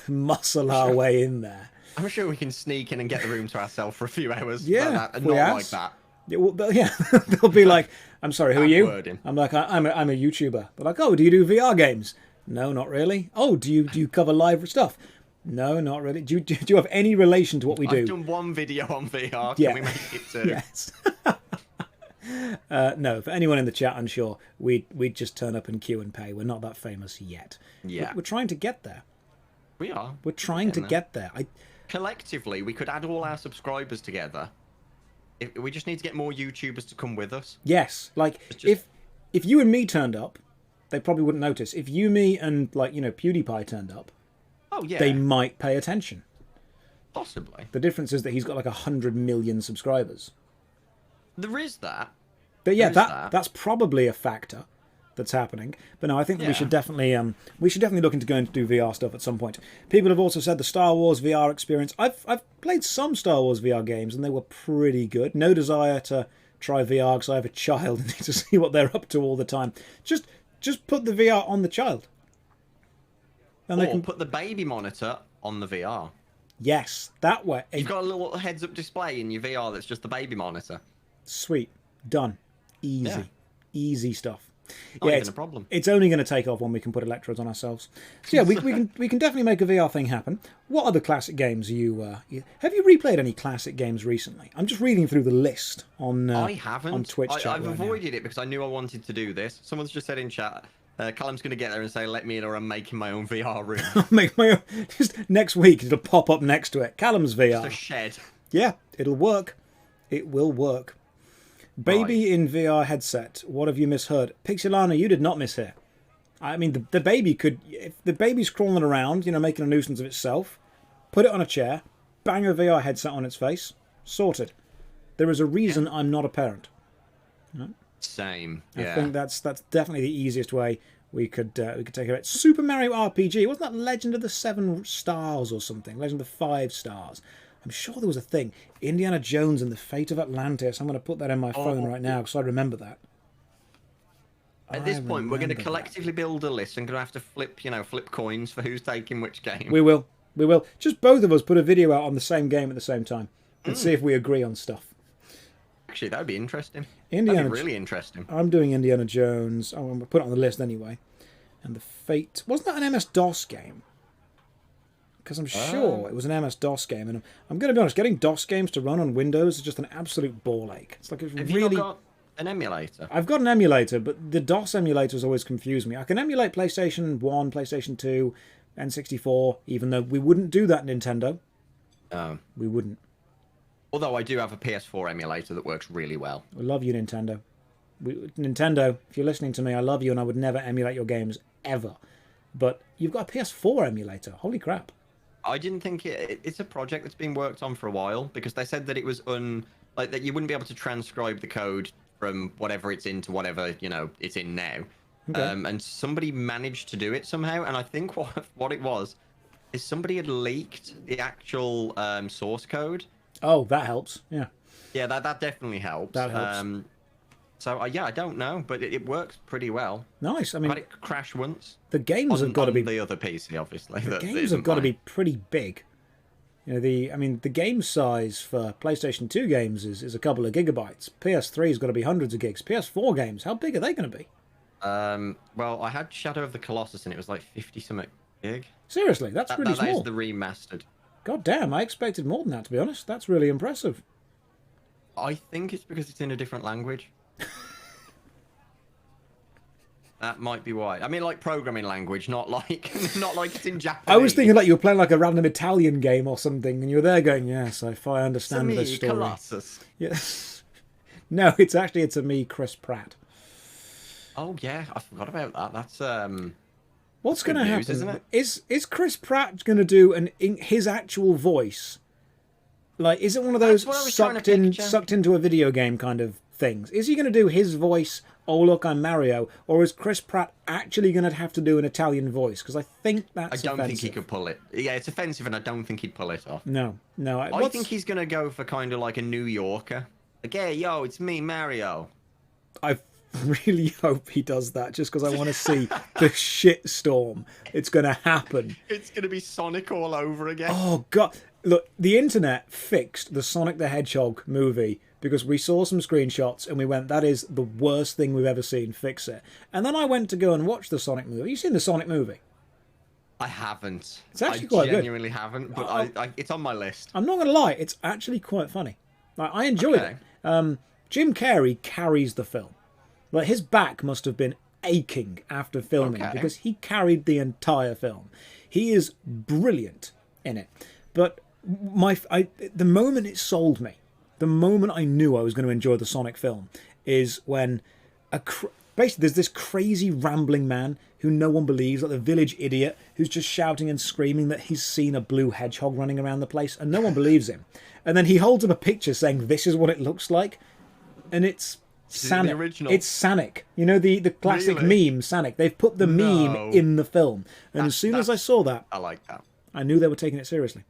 muscle our way in there. I'm sure we can sneak in and get the room to ourselves for a few hours. Yeah, like that, and if we not like ask. that. Yeah, well, they'll be like, "I'm sorry, who are you?" wording. I'm like, "I'm a YouTuber." They're like, "Oh, do you do VR games?" No, not really. "Oh, do you cover live stuff?" No, not really. Do you have any relation to what we do? I've done one video on VR. Yeah. Can we make it two? Yes. No, for anyone in the chat unsure, we'd just turn up and queue and pay. We're not that famous yet. Yeah. We're trying to get there. We are. We're trying to there. get there. Collectively, we could add all our subscribers together. We just need to get more YouTubers to come with us. Yes, like if you and me turned up, they probably wouldn't notice. If you, me, and PewDiePie turned up, Oh yeah, they might pay attention. possibly. The difference is that he's got like 100 million subscribers. There is that. But yeah, There is that. that's probably a factor that's happening. But no, I think that we Yeah. should definitely look into going to do VR stuff at some point. People have also said the Star Wars VR experience. I've played some Star Wars VR games and they were pretty good. No desire to try VR because I have a child and need to see what they're up to all the time. Just put the VR on the child. And Or they can put the baby monitor on the VR. yes, that way. You've got a little heads-up display in your VR that's just the baby monitor. Sweet. Done. Easy. Yeah. Easy stuff. Not Yeah, even a problem. it's only going to take off when we can put electrodes on ourselves. So yeah, we can definitely make a VR thing happen. What other classic games have you replayed any classic games recently? I'm just reading through the list on I haven't. on Twitch chat I've right now. avoided it because I knew I wanted to do this. Someone's just said in chat, Callum's going to get there and say, "Let me in, or I'm making my own VR room." I'll make my own. Just next week it'll pop up next to it. Callum's VR. Just a shed. Yeah, it'll work. It will work. Baby in VR headset. What have you misheard? Pixelana, you did not mishear. I mean, the baby could... If the baby's crawling around, making a nuisance of itself, put it on a chair, bang a VR headset on its face, sorted. There is a reason I'm not a parent. Same. I Yeah. think that's definitely the easiest way we could take it. Super Mario RPG. Wasn't that Legend of the 7 Stars or something? Legend of the 5 Stars. I'm sure there was a thing. Indiana Jones and the Fate of Atlantis. I'm going to put that in my phone right now because I remember that. At this point, we're going to collectively build a list and going to have to flip coins for who's taking which game. We will. Just both of us put a video out on the same game at the same time and see if we agree on stuff. Actually, that would be interesting. Indiana, That'd be really interesting. I'm doing Indiana Jones. I'm going to put it on the list anyway. And the Fate... Wasn't that an MS-DOS game? Because I'm sure it was an MS-DOS game. And I'm going to be honest, getting DOS games to run on Windows is just an absolute ball ache. It's like it's Have really... you not got an emulator? I've got an emulator, but the DOS emulators always confuse me. I can emulate PlayStation 1, PlayStation 2, N64, even though we wouldn't do that in Nintendo. We wouldn't. Although I do have a PS4 emulator that works really well. I love you, Nintendo. Nintendo, if you're listening to me, I love you and I would never emulate your games, ever. But you've got a PS4 emulator. Holy crap. I didn't think it's a project that's been worked on for a while because they said that it was that you wouldn't be able to transcribe the code from whatever it's in to whatever it's in now. Okay. And somebody managed to do it somehow, and I think what it was is somebody had leaked the actual source code. Oh, that helps. Yeah. Yeah, that definitely helps. That helps. So yeah, I don't know, but it works pretty well. Nice. I I've mean, had it crash once. the games have got to be the other PC, obviously. the games have got to be pretty big. The game size for PlayStation 2 games is a couple of gigabytes. PS3's got to be hundreds of gigs. PS4 games, how big are they going to be? Well, I had Shadow of the Colossus and it was like 50 something gig. Seriously, that's really That is small. the remastered. God damn, I expected more than that, to be honest. That's really impressive. I think it's because it's in a different language. That might be why. I mean, like programming language, not like it's in Japanese. I was thinking like you were playing like a random Italian game or something, and you were there going, "Yes, if I understand this story." Colossus. Yes. No, it's a me, Chris Pratt. Oh yeah, I forgot about that. That's What's going to news, happen? isn't it? Is Chris Pratt going to do his actual voice? Like, is it one of those That's what I was trying to picture. sucked into a video game kind of things? Is he going to do his voice? Oh look, I'm Mario. Or is Chris Pratt actually going to have to do an Italian voice? Because I think that's I don't offensive. think he could pull it. Yeah, it's offensive, and I don't think he'd pull it off. No. I think he's gonna go for kind of like a New Yorker. Like, hey, yo, it's me, Mario. I really hope he does that, just because I want to see the shitstorm. It's going to happen. It's gonna be Sonic all over again. Oh god! Look, the internet fixed the Sonic the Hedgehog movie because we saw some screenshots and we went, "That is the worst thing we've ever seen. Fix it." And then I went to go and watch the Sonic movie. Have you seen the Sonic movie? I haven't. It's actually quite good. I genuinely haven't, but I it's on my list. I'm not going to lie, it's actually quite funny. Like, I enjoyed it. Jim Carrey carries the film. Like, his back must have been aching after filming because he carried the entire film. He is brilliant in it. But the moment it sold me, the moment I knew I was going to enjoy the Sonic film, is when basically there's this crazy rambling man who no one believes, like the village idiot who's just shouting and screaming that he's seen a blue hedgehog running around the place, and no one believes him. And then he holds up a picture saying, "This is what it looks like," and it's Sonic. The original? It's Sonic. You know, the classic meme, Sonic. They've put the meme in the film. And as soon as I saw that, I like that. I knew they were taking it seriously.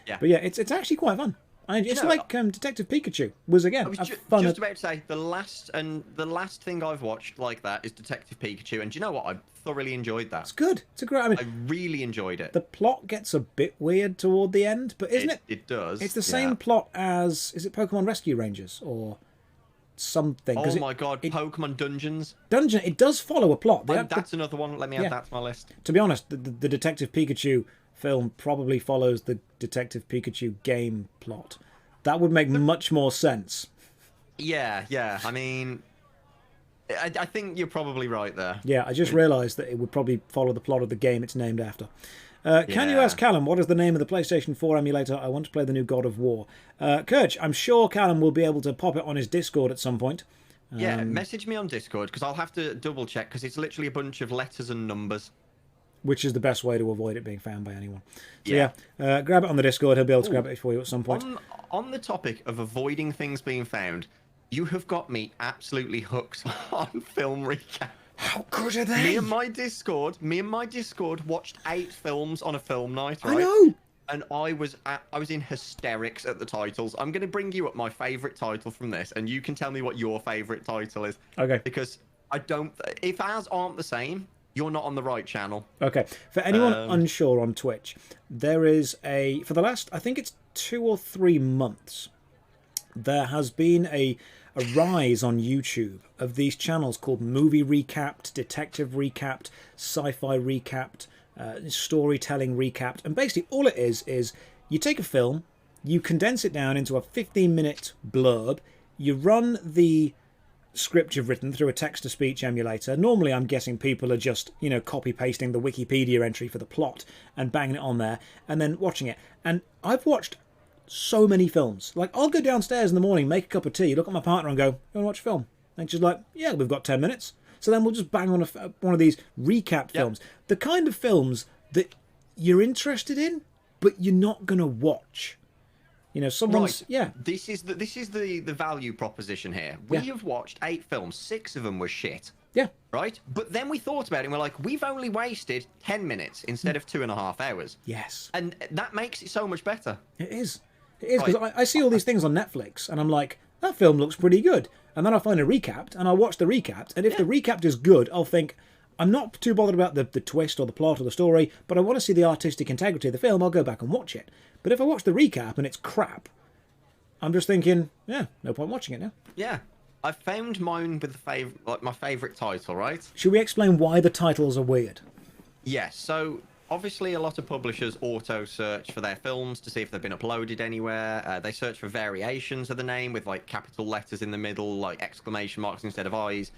Yeah. But yeah, it's actually quite fun. It's like Detective Pikachu was, again, I was a just fun... about to say the last thing I've watched like that is Detective Pikachu, and do you know what? I thoroughly enjoyed that. It's good. It's a great... I really enjoyed it. The plot gets a bit weird toward the end, but isn't it? It does. It's the same plot as... Is it Pokemon Rescue Rangers? Or something. Oh my god, it, Pokemon Dungeons. Dungeon. It does follow a plot. That's another one. Let me add that to my list. To be honest, the Detective Pikachu film probably follows the Detective Pikachu game plot. That would make much more sense. Yeah. I mean, I think you're probably right there. Yeah, I just realised that it would probably follow the plot of the game it's named after. Can you ask Callum what is the name of the PlayStation 4 emulator? I want to play the new God of War. Kirch, I'm sure Callum will be able to pop it on his Discord at some point. Yeah, message me on Discord, because I'll have to double check, because it's literally a bunch of letters and numbers. Which is the best way to avoid it being found by anyone. So yeah, grab it on the Discord. He'll be able to grab it for you at some point. On the topic of avoiding things being found, you have got me absolutely hooked on film recap. How good are they? Me and my Discord watched 8 films on a film night, right? I know. And I was in hysterics at the titles. I'm going to bring you up my favourite title from this, and you can tell me what your favourite title is. Okay. Because if ours aren't the same, you're not on the right channel. Okay. For anyone unsure on Twitch, there is for the last, I think it's 2 or 3 months, there has been a rise on YouTube of these channels called Movie Recapped, Detective Recapped, Sci-Fi Recapped, Storytelling Recapped. And basically all it is you take a film, you condense it down into a 15-minute blurb, you run the script you've written through a text-to-speech emulator. Normally I'm guessing people are just, copy-pasting the Wikipedia entry for the plot and banging it on there and then watching it. And I've watched so many films. Like, I'll go downstairs in the morning, make a cup of tea, look at my partner and go, "You want to watch a film?" And she's like, "Yeah, we've got 10 minutes." So then we'll just bang on one of these recap films. The kind of films that you're interested in, but you're not going to watch. Someone's... Right. Yeah. This is the value proposition here. We have watched 8 films. 6 of them were shit. Yeah. Right? But then we thought about it and we're like, we've only wasted 10 minutes instead of 2.5 hours. Yes. And that makes it so much better. It is. It is, because I see all these things on Netflix, and I'm like, that film looks pretty good. And then I find a recapped, and I'll watch the recapped, and if the recapped is good, I'll think, I'm not too bothered about the twist or the plot or the story, but I want to see the artistic integrity of the film, I'll go back and watch it. But if I watch the recap and it's crap, I'm just thinking, yeah, no point watching it now. Yeah. I found mine with my favourite title, right? Should we explain why the titles are weird? Yes, so obviously a lot of publishers auto-search for their films to see if they've been uploaded anywhere. They search for variations of the name with like capital letters in the middle, like exclamation marks instead of eyes.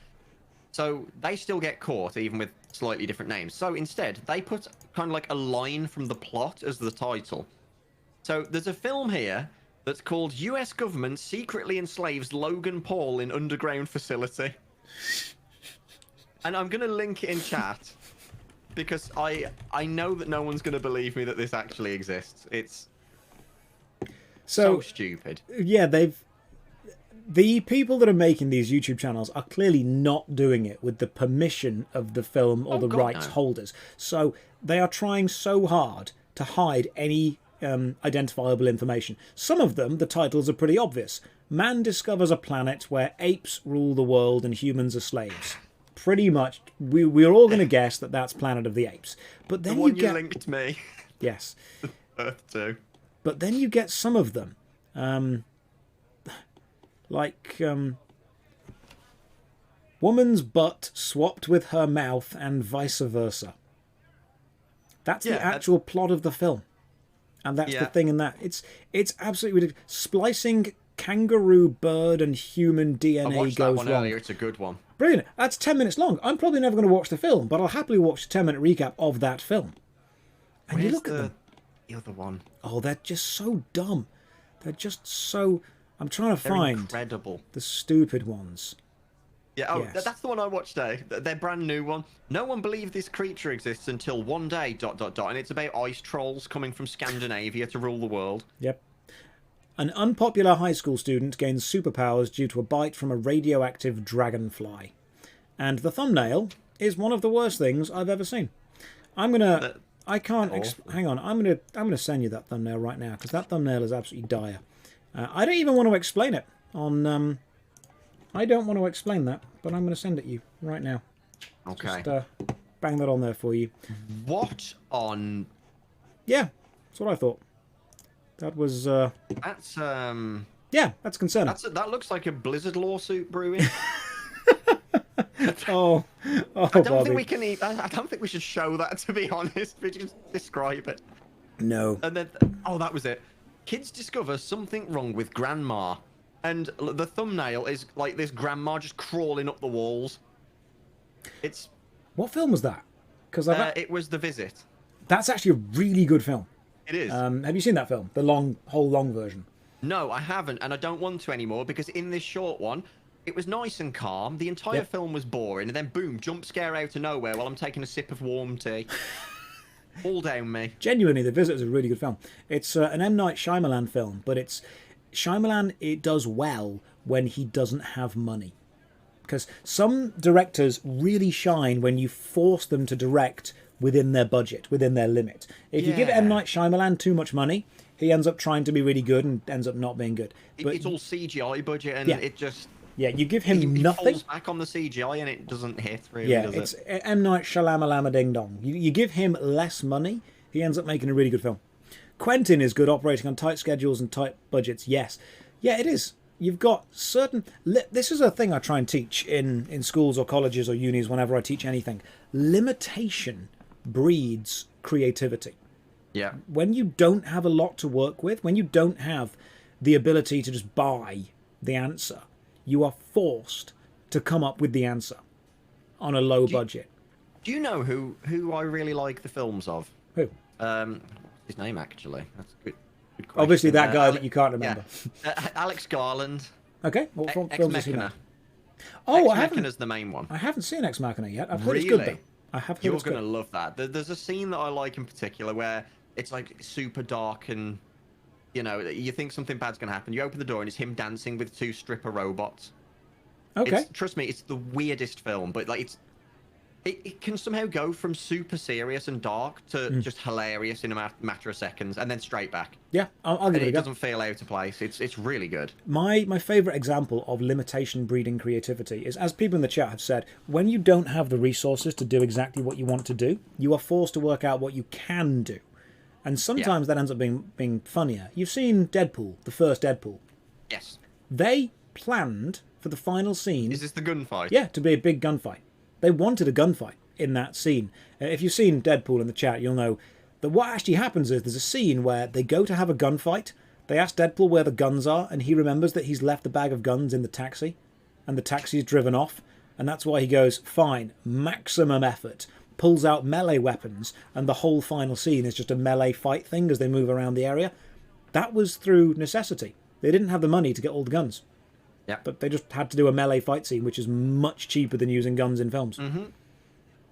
So they still get caught even with slightly different names. So instead, they put kind of like a line from the plot as the title. So there's a film here that's called US Government Secretly Enslaves Logan Paul in Underground Facility. And I'm going to link it in chat. Because I know that no one's going to believe me that this actually exists. It's so stupid. Yeah, the people that are making these YouTube channels are clearly not doing it with the permission of the film or the rights holders. So they are trying so hard to hide any identifiable information. Some of them, the titles are pretty obvious. Man discovers a planet where apes rule the world and humans are slaves. Pretty much, we're all going to guess that that's Planet of the Apes. But then you linked me. Yes. Earth 2. But then you get some of them, woman's butt swapped with her mouth and vice versa. That's the actual plot of the film, and that's the thing in that it's absolutely ridiculous. Splicing kangaroo, bird, and human DNA I watched goes that one wrong. earlier. It's a good one. Brilliant. That's 10 minutes long. I'm probably never going to watch the film, but I'll happily watch a 10-minute recap of that film. And Where's you look at them. The other one. Oh, they're just so dumb. They're just so... I'm trying to find incredible. The stupid ones. Yeah, Yes. That's the one I watched today. Their brand new one. No one believed this creature exists until one day, ... And it's about ice trolls coming from Scandinavia to rule the world. Yep. An unpopular high school student gains superpowers due to a bite from a radioactive dragonfly. And the thumbnail is one of the worst things I've ever seen. I'm gonna... I can't... hang on. I'm gonna send you that thumbnail right now, because that thumbnail is absolutely dire. I don't even want to explain it on... I don't want to explain that, but I'm going to send it you right now. Okay. Just bang that on there for you. What on... Yeah, that's what I thought. That was... That's Yeah, that's concerning. That looks like a Blizzard lawsuit brewing. Oh, I don't Bobby. think we can eat. I don't think we should show that. To be honest, we just describe it. No. And then, oh, that was it. Kids discover something wrong with grandma, and the thumbnail is like this grandma just crawling up the walls. It's What film was that? Because it was The Visit. that's actually a really good film. It is. Have you seen that film? The whole long version. No, I haven't, and I don't want to anymore because in this short one, it was nice and calm. The entire Yep. film was boring, and then boom, jump scare out of nowhere while I'm taking a sip of warm tea. All down me. Genuinely, The Visit is a really good film. It's an M. Night Shyamalan film, but it's Shyamalan. It does well when he doesn't have money, because some directors really shine when you force them to direct within their budget, within their limit. If you give Yeah. M. Night Shyamalan too much money, he ends up trying to be really good and ends up not being good. But It's all CGI budget, and Yeah. it just yeah, you give him he nothing. falls back on the CGI, and it doesn't hit really, Yeah, does it's it? M. Night Shyamalan Ding Dong. You give him less money, he ends up making a really good film. Quentin is good operating on tight schedules and tight budgets, yes. Yeah, it is. You've got certain... This is a thing I try and teach in schools or colleges or unis whenever I teach anything. Limitation breeds creativity. Yeah. When you don't have a lot to work with, when you don't have the ability to just buy the answer, you are forced to come up with the answer on a low budget. Do you know who I really like the films of? Who? What's his name actually? That's a good question. Obviously that guy Ale- that you can't remember. Yeah. Alex Garland. Okay, what Ex films has he made? Machina. Oh, Ex Machina's the main one. I haven't seen Ex Machina yet. I've heard it's good though. Really? I have heard You're it's gonna good. love that. There's a scene that I like in particular where it's like super dark and you think something bad's gonna happen. You open the door and it's him dancing with two stripper robots. Okay. Trust me, it's the weirdest film, but like it can somehow go from super serious and dark to just hilarious in a matter of seconds, and then straight back. Yeah, I'll And give it a it go. doesn't feel out of place. It's really good. My favourite example of limitation breeding creativity is, as people in the chat have said, when you don't have the resources to do exactly what you want to do, you are forced to work out what you can do. And sometimes that ends up being funnier. You've seen Deadpool, the first Deadpool. Yes. They planned for the final scene... Is this the gunfight? Yeah, to be a big gunfight. They wanted a gunfight in that scene. If you've seen Deadpool in the chat, you'll know that what actually happens is there's a scene where they go to have a gunfight. They ask Deadpool where the guns are, and he remembers that he's left the bag of guns in the taxi, and the taxi's driven off, and that's why he goes, fine, maximum effort, pulls out melee weapons, and the whole final scene is just a melee fight thing as they move around the area. That was through necessity. They didn't have the money to get all the guns. Yeah. But they just had to do a melee fight scene, which is much cheaper than using guns in films.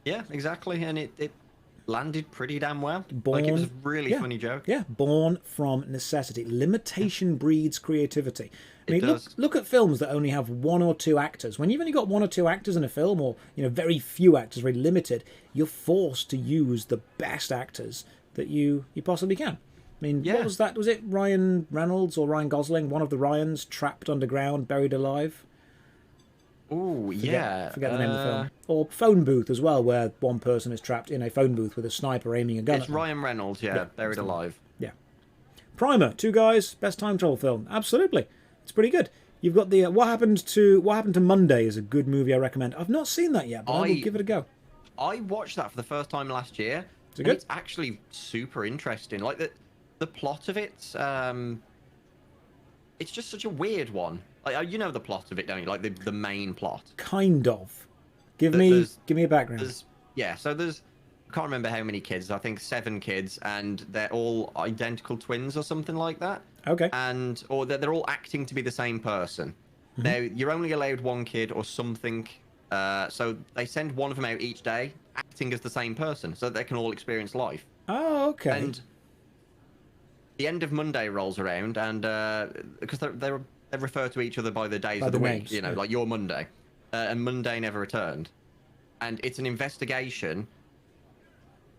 Yeah, exactly. And it landed pretty damn well. Born, Like, it was a really funny joke. Yeah, born from necessity. Limitation breeds creativity. I mean, It does. look at films that only have one or two actors. When you've only got one or two actors in a film, or very few actors, very limited, you're forced to use the best actors that you possibly can. I mean, Yeah. what was that? Was it Ryan Reynolds or Ryan Gosling? One of the Ryans trapped underground, buried alive. Oh, yeah. Forget the name of the film. Or Phone Booth as well, where one person is trapped in a phone booth with a sniper aiming a gun. It's at them. Ryan Reynolds, yeah, buried alive. Yeah. Primer, two guys, best time travel film. Absolutely, it's pretty good. You've got the What Happened to Monday is a good movie I recommend. I've not seen that yet, but I will give it a go. I watched that for the first time last year. Is it good? It's actually super interesting. Like the plot of it, it's just such a weird one. Like, you know the plot of it, don't you? Like the main plot. Kind of. Give There's- me a background. There's I can't remember how many kids. I think 7 kids, and they're all identical twins or something like that. Okay. Or they're all acting to be the same person. Now you're only allowed one kid or something. So they send one of them out each day, acting as the same person, so that they can all experience life. Oh, okay. And the end of Monday rolls around, and because they refer to each other by the days By of the the week, names, yeah. like your Monday, and Monday never returned, and it's an investigation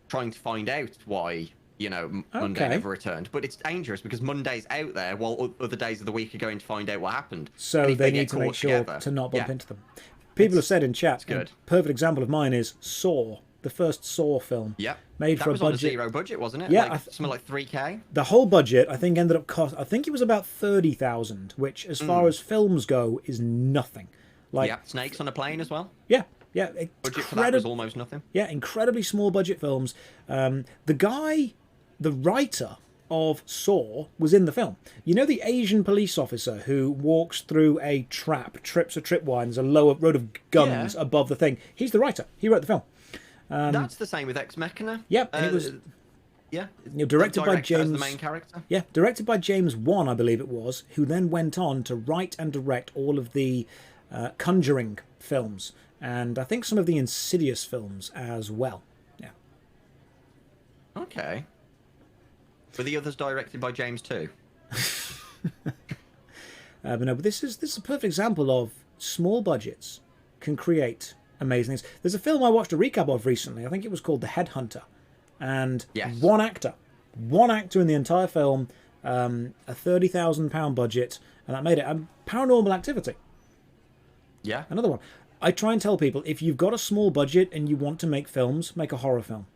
trying to find out why Monday Okay. never returned. But it's dangerous because Monday's out there while other days of the week are going to find out what happened. So And if they get need to make caught sure together- to not bump Yeah. into them. People have said in chat, good. a perfect example of mine is Saw. the first Saw film. Yep. Made That for was a on a budget. zero budget, wasn't it? Yeah, Like, something like 3K. The whole budget, I think, ended up cost. I think it was about 30,000, which, as far as films go, is nothing. Like, Yeah. Snakes on a plane as well. yeah. Budget for that was almost nothing. Yeah, incredibly small budget films. The writer of Saw was in the film. You know the Asian police officer who walks through a trap, trips a tripwire, and there's a lower road of guns above the thing? He's the writer. He wrote the film. That's the same with Ex Machina. Yeah, and it was Yeah. directed The by director as James. the main character. Yeah, directed by James Wan, I believe it was, who then went on to write and direct all of the Conjuring films, and I think some of the Insidious films as well. Yeah. Okay. Were the others directed by James too? But no, but this is a perfect example of small budgets can create amazing things. There's a film I watched a recap of recently. I think it was called The Headhunter, and Yes. one actor in the entire film, a £30,000 budget, and that made it a Paranormal Activity. Yeah. Another one. I try and tell people, if you've got a small budget and you want to make films, make a horror film,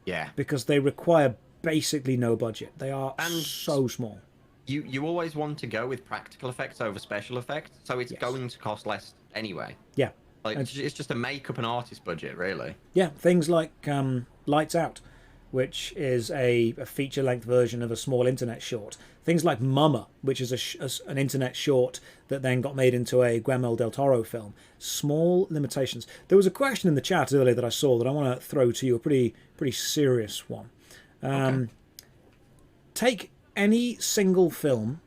Yeah. because they require basically no budget. They are And so small. You always want to go with practical effects over special effects, so it's Yes. going to cost less anyway. Yeah. Like it's just a makeup and artist budget, really. Yeah, things like Lights Out, which is a feature-length version of a small internet short. Things like Mama, which is an internet short that then got made into a Guillermo del Toro film. Small limitations. There was a question in the chat earlier that I saw that I want to throw to you, a pretty serious one. Okay. Take any single film,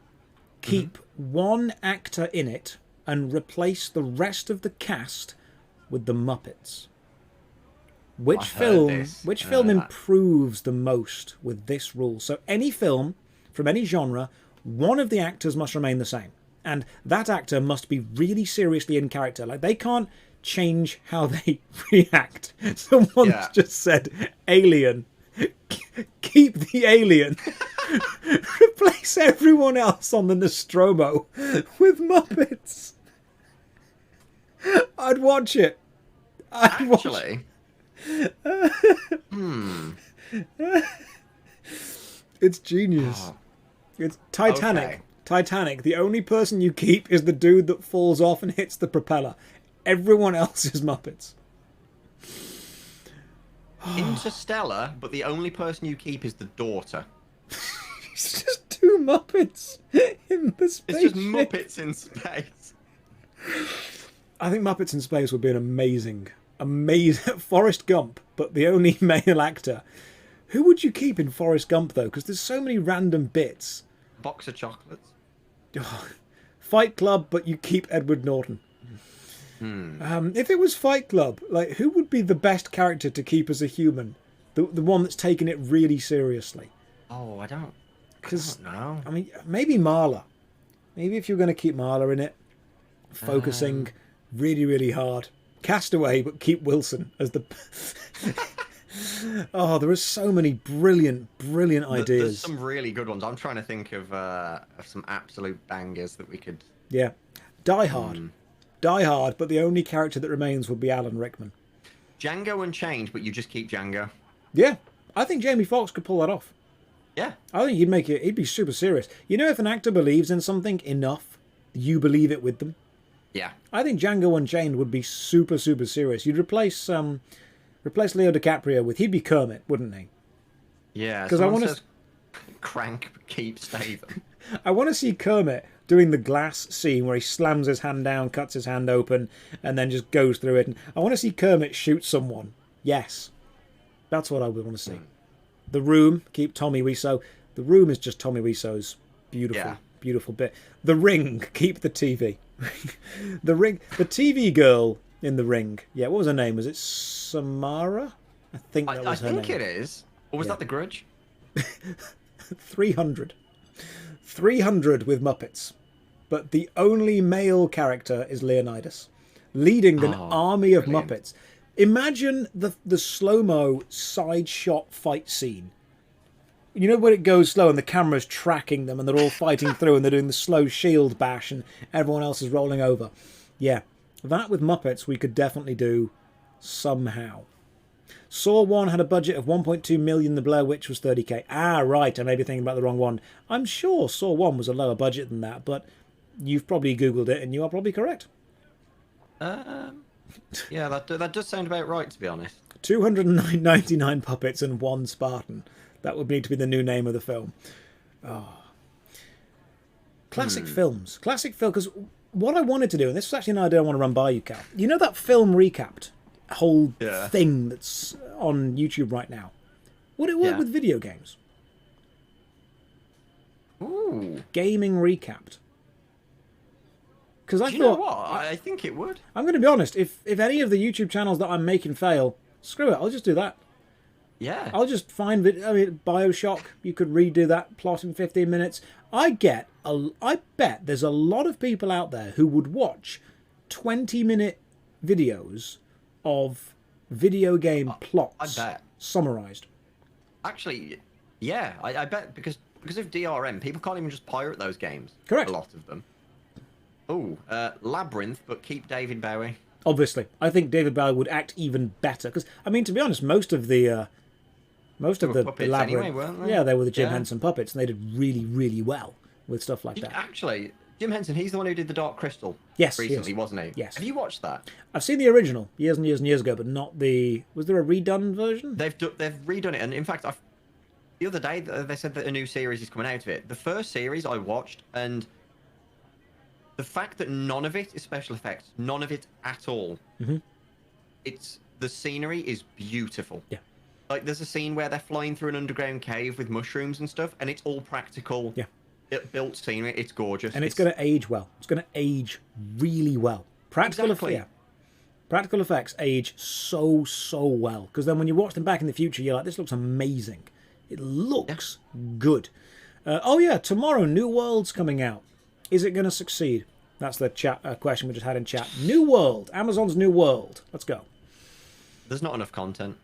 keep one actor in it, and replace the rest of the cast with the Muppets. Which film improves the most with this rule? So any film from any genre, one of the actors must remain the same, and that actor must be really seriously in character. Like, they can't change how they react. Someone's just said Alien. Keep the alien. Replace everyone else on the Nostromo with Muppets. I'd watch it. Actually, It's genius. It's Titanic. Okay. Titanic. The only person you keep is the dude that falls off and hits the propeller. Everyone else is Muppets. Interstellar, but the only person you keep is the daughter. It's just two Muppets in the space. It's just Muppets in space. I think Muppets in Space would be an amazing Forrest Gump, but the only male actor. Who would you keep in Forrest Gump, though? Because there's so many random bits. Box of chocolates. Fight Club, but you keep Edward Norton. If it was Fight Club, like, who would be the best character to keep as a human? The one that's taken it really seriously. Oh, I don't know. I mean, maybe Marla. Maybe if you're going to keep Marla in it, focusing really, really hard. Castaway, but keep Wilson as the... Oh, there are so many brilliant ideas. There's some really good ones. I'm trying to think of some absolute bangers that we could... Yeah. Die Hard. Die Hard, but the only character that remains would be Alan Rickman. Django Unchained, but you just keep Django. Yeah. I think Jamie Foxx could pull that off. Yeah. I think he'd be super serious. You know, if an actor believes in something enough, you believe it with them. Yeah. I think Django Unchained would be super, super serious. You'd replace Leo DiCaprio with... He'd be Kermit, wouldn't he? Yeah, because I want to crank, keep Statham. I want to see Kermit doing the glass scene where he slams his hand down, cuts his hand open, and then just goes through it. And I want to see Kermit shoot someone. Yes, that's what I would want to see. The Room, keep Tommy Wiseau. The Room is just Tommy Wiseau's beautiful bit. The Ring, keep the TV. The Ring, the TV girl in The Ring. Yeah, what was her name? Was it Samara? I think that was her name. I think it is. Or was that The Grudge? 300. 300 with Muppets. But the only male character is Leonidas, leading an army of Muppets. Imagine the slow-mo side shot fight scene. You know when it goes slow and the camera's tracking them and they're all fighting through and they're doing the slow shield bash and everyone else is rolling over. Yeah, that with Muppets we could definitely do somehow. Saw 1 had a budget of 1.2 million, The Blair Witch was 30k. Ah, right, I may be thinking about the wrong one. I'm sure Saw 1 was a lower budget than that, but you've probably Googled it and you are probably correct. Yeah, that does sound about right, to be honest. 299 puppets and 1 Spartan. That would need to be the new name of the film. Classic films. Classic film, because what I wanted to do, and this was actually an idea I want to run by you, Cal. You know that film Recapped? Whole thing that's on YouTube right now. Would it work with video games? Ooh. Gaming Recapped. Because I Do thought... you know what? I think it would. I'm going to be honest. If any of the YouTube channels that I'm making fail, screw it. I'll just do that. Yeah. I'll just find... Bioshock, you could redo that plot in 15 minutes. I bet there's a lot of people out there who would watch 20-minute videos of video game plots I bet. summarized. Actually, yeah, I bet because of DRM, people can't even just pirate those games. Correct. A lot of them. Oh, Labyrinth, but keep David Bowie. Obviously, I think David Bowie would act even better because, I mean, to be honest, most of the puppets Labyrinth, anyway, weren't they? yeah, they were the Jim Yeah. Henson puppets, and they did really, really well with stuff like that. Actually, Jim Henson, he's the one who did the Dark Crystal. Yes, he recently, is. wasn't he? Yes. Have you watched that? I've seen the original years and years and years ago, but not the. Was there a redone version? They've redone it, and in fact, the other day they said that a new series is coming out of it. The first series I watched, and the fact that none of it is special effects, none of it at all. Mm-hmm. The scenery is beautiful. Yeah. Like there's a scene where they're flying through an underground cave with mushrooms and stuff, and it's all practical. Yeah. Built scenery. It's gorgeous. And it's going to age well. It's going to age really well. Exactly. Practical effects age so well because then when you watch them back in the future, you're like, this looks amazing. It looks good. Tomorrow New World's coming out. Is it going to succeed? That's the chat question we just had in chat. New World, Amazon's New World. Let's go. There's not enough content.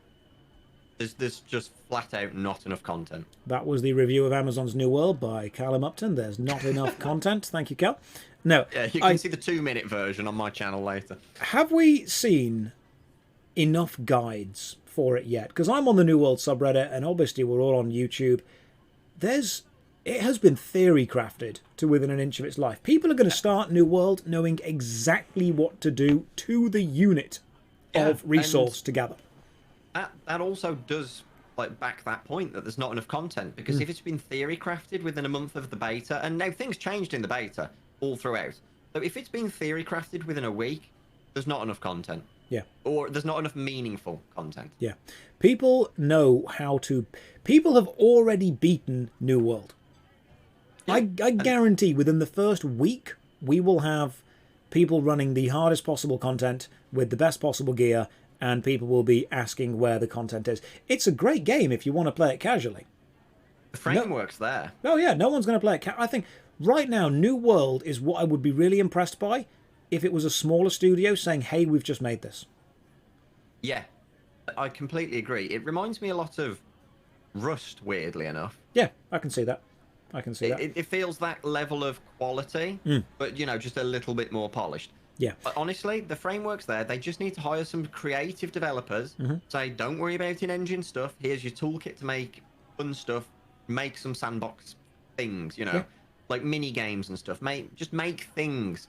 There's just flat out not enough content. That was the review of Amazon's New World by Callum Upton. There's not enough content. Thank you, Cal. No. Yeah, you can see the 2-minute version on my channel later. Have we seen enough guides for it yet? Because I'm on the New World subreddit, and obviously we're all on YouTube. It has been theory crafted to within an inch of its life. People are going to start New World knowing exactly what to do to the unit of resource to gather. That also does back that point that there's not enough content, because if it's been theory crafted within a month of the beta, and now things changed in the beta all throughout, so if it's been theory crafted within a week, there's not enough content. Yeah. Or there's not enough meaningful content. Yeah. People know how to... People have already beaten New World. Yeah. I guarantee within the first week, we will have people running the hardest possible content with the best possible gear, and people will be asking where the content is. It's a great game if you want to play it casually. The framework's there. Oh, yeah. No one's going to play it. I think right now, New World is what I would be really impressed by if it was a smaller studio saying, hey, we've just made this. Yeah. I completely agree. It reminds me a lot of Rust, weirdly enough. Yeah, I can see that. It feels that level of quality, but, just a little bit more polished. Yeah. But honestly, the framework's there. They just need to hire some creative developers. Say, don't worry about in-engine stuff. Here's your toolkit to make fun stuff. Make some sandbox things, like mini games and stuff. Just make things.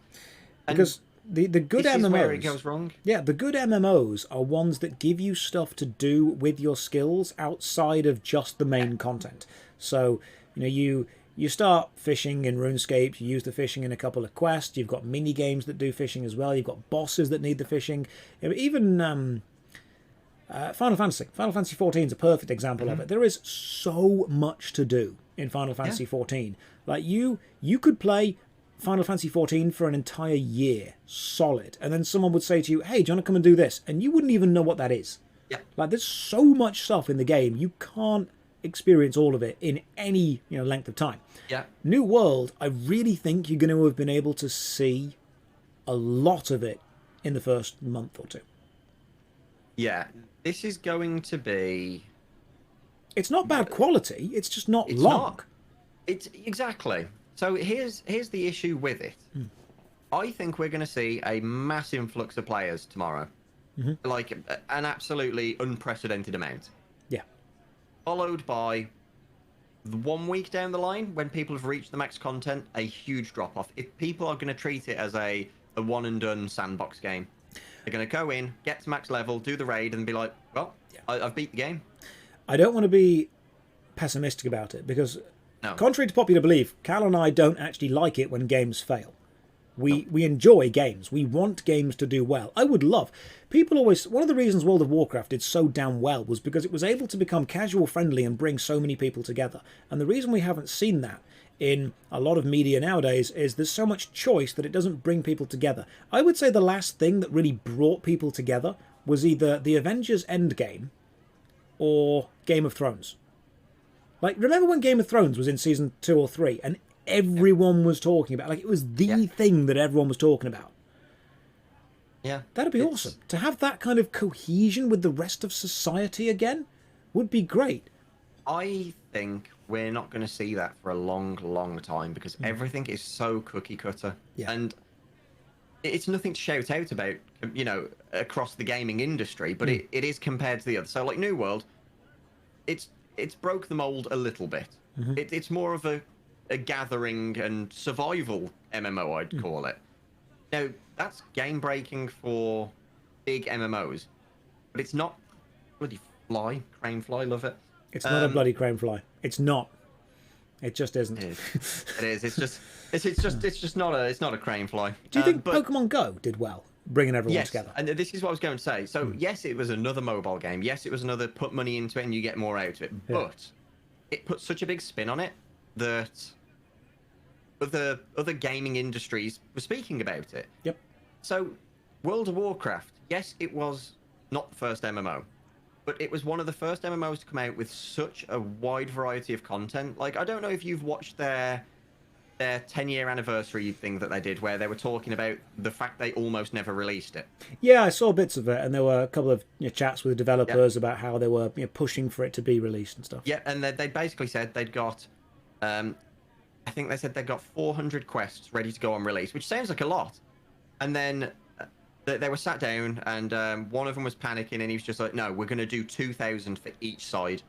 Because the good this MMOs, is where it goes wrong. Yeah, the good MMOs are ones that give you stuff to do with your skills outside of just the main content. So, you start fishing in RuneScape, you use the fishing in a couple of quests, you've got mini games that do fishing as well, you've got bosses that need the fishing. Even Final Fantasy 14 is a perfect example of it. There is so much to do in Final Fantasy 14. Like you could play Final Fantasy 14 for an entire year, solid, and then someone would say to you, hey, do you want to come and do this? And you wouldn't even know what that is. Yeah. Like there's so much stuff in the game, you can't experience all of it in any length of time. Yeah. New World, I really think you're going to have been able to see a lot of it in the first month or two. Yeah, this is going to be... It's not bad quality, it's just not long. It's exactly. So here's the issue with it. I think we're going to see a massive influx of players tomorrow. like an absolutely unprecedented amount. Yeah. Followed by 1 week down the line, when people have reached the max content, a huge drop off. If people are going to treat it as a one and done sandbox game, they're going to go in, get to max level, do the raid, and be like, well, I've beat the game. I don't want to be pessimistic about it because, No. contrary to popular belief, Cal and I don't actually like it when games fail. We enjoy games. We want games to do well. I would love... People always... One of the reasons World of Warcraft did so damn well was because it was able to become casual friendly and bring so many people together. And the reason we haven't seen that in a lot of media nowadays is there's so much choice that it doesn't bring people together. I would say the last thing that really brought people together was either the Avengers Endgame or Game of Thrones. Like, remember when Game of Thrones was in season 2 or 3 and everyone was talking about, like, it was the thing that everyone was talking about. Yeah. That'd be awesome. To have that kind of cohesion with the rest of society again would be great. I think we're not going to see that for a long, long time because everything is so cookie cutter. Yeah. And it's nothing to shout out about, you know, across the gaming industry, but it is compared to the other. So, like New World, it's broke the mold a little bit. It's more of a gathering and survival MMO, I'd call it. Now, that's game breaking for big MMOs, but it's not bloody crane fly, love it. It's not a bloody crane fly. It's not. It just isn't. It is. It's just not a crane fly. Do you think Pokemon Go did well, bringing everyone together? And this is what I was going to say. So yes, it was another mobile game. Yes, it was another put money into it and you get more out of it. Yeah. But it put such a big spin on it that other gaming industries were speaking about it. Yep. So World of Warcraft, yes, it was not the first MMO, but it was one of the first MMOs to come out with such a wide variety of content. Like, I don't know if you've watched their 10-year anniversary thing that they did, where they were talking about the fact they almost never released it. Yeah, I saw bits of it, and there were a couple of chats with developers about how they were pushing for it to be released and stuff. Yeah, and they basically said they'd got, I think they said they got 400 quests ready to go on release, which sounds like a lot. And then they were sat down, and one of them was panicking, and he was just like, no, we're going to do 2,000 for each side,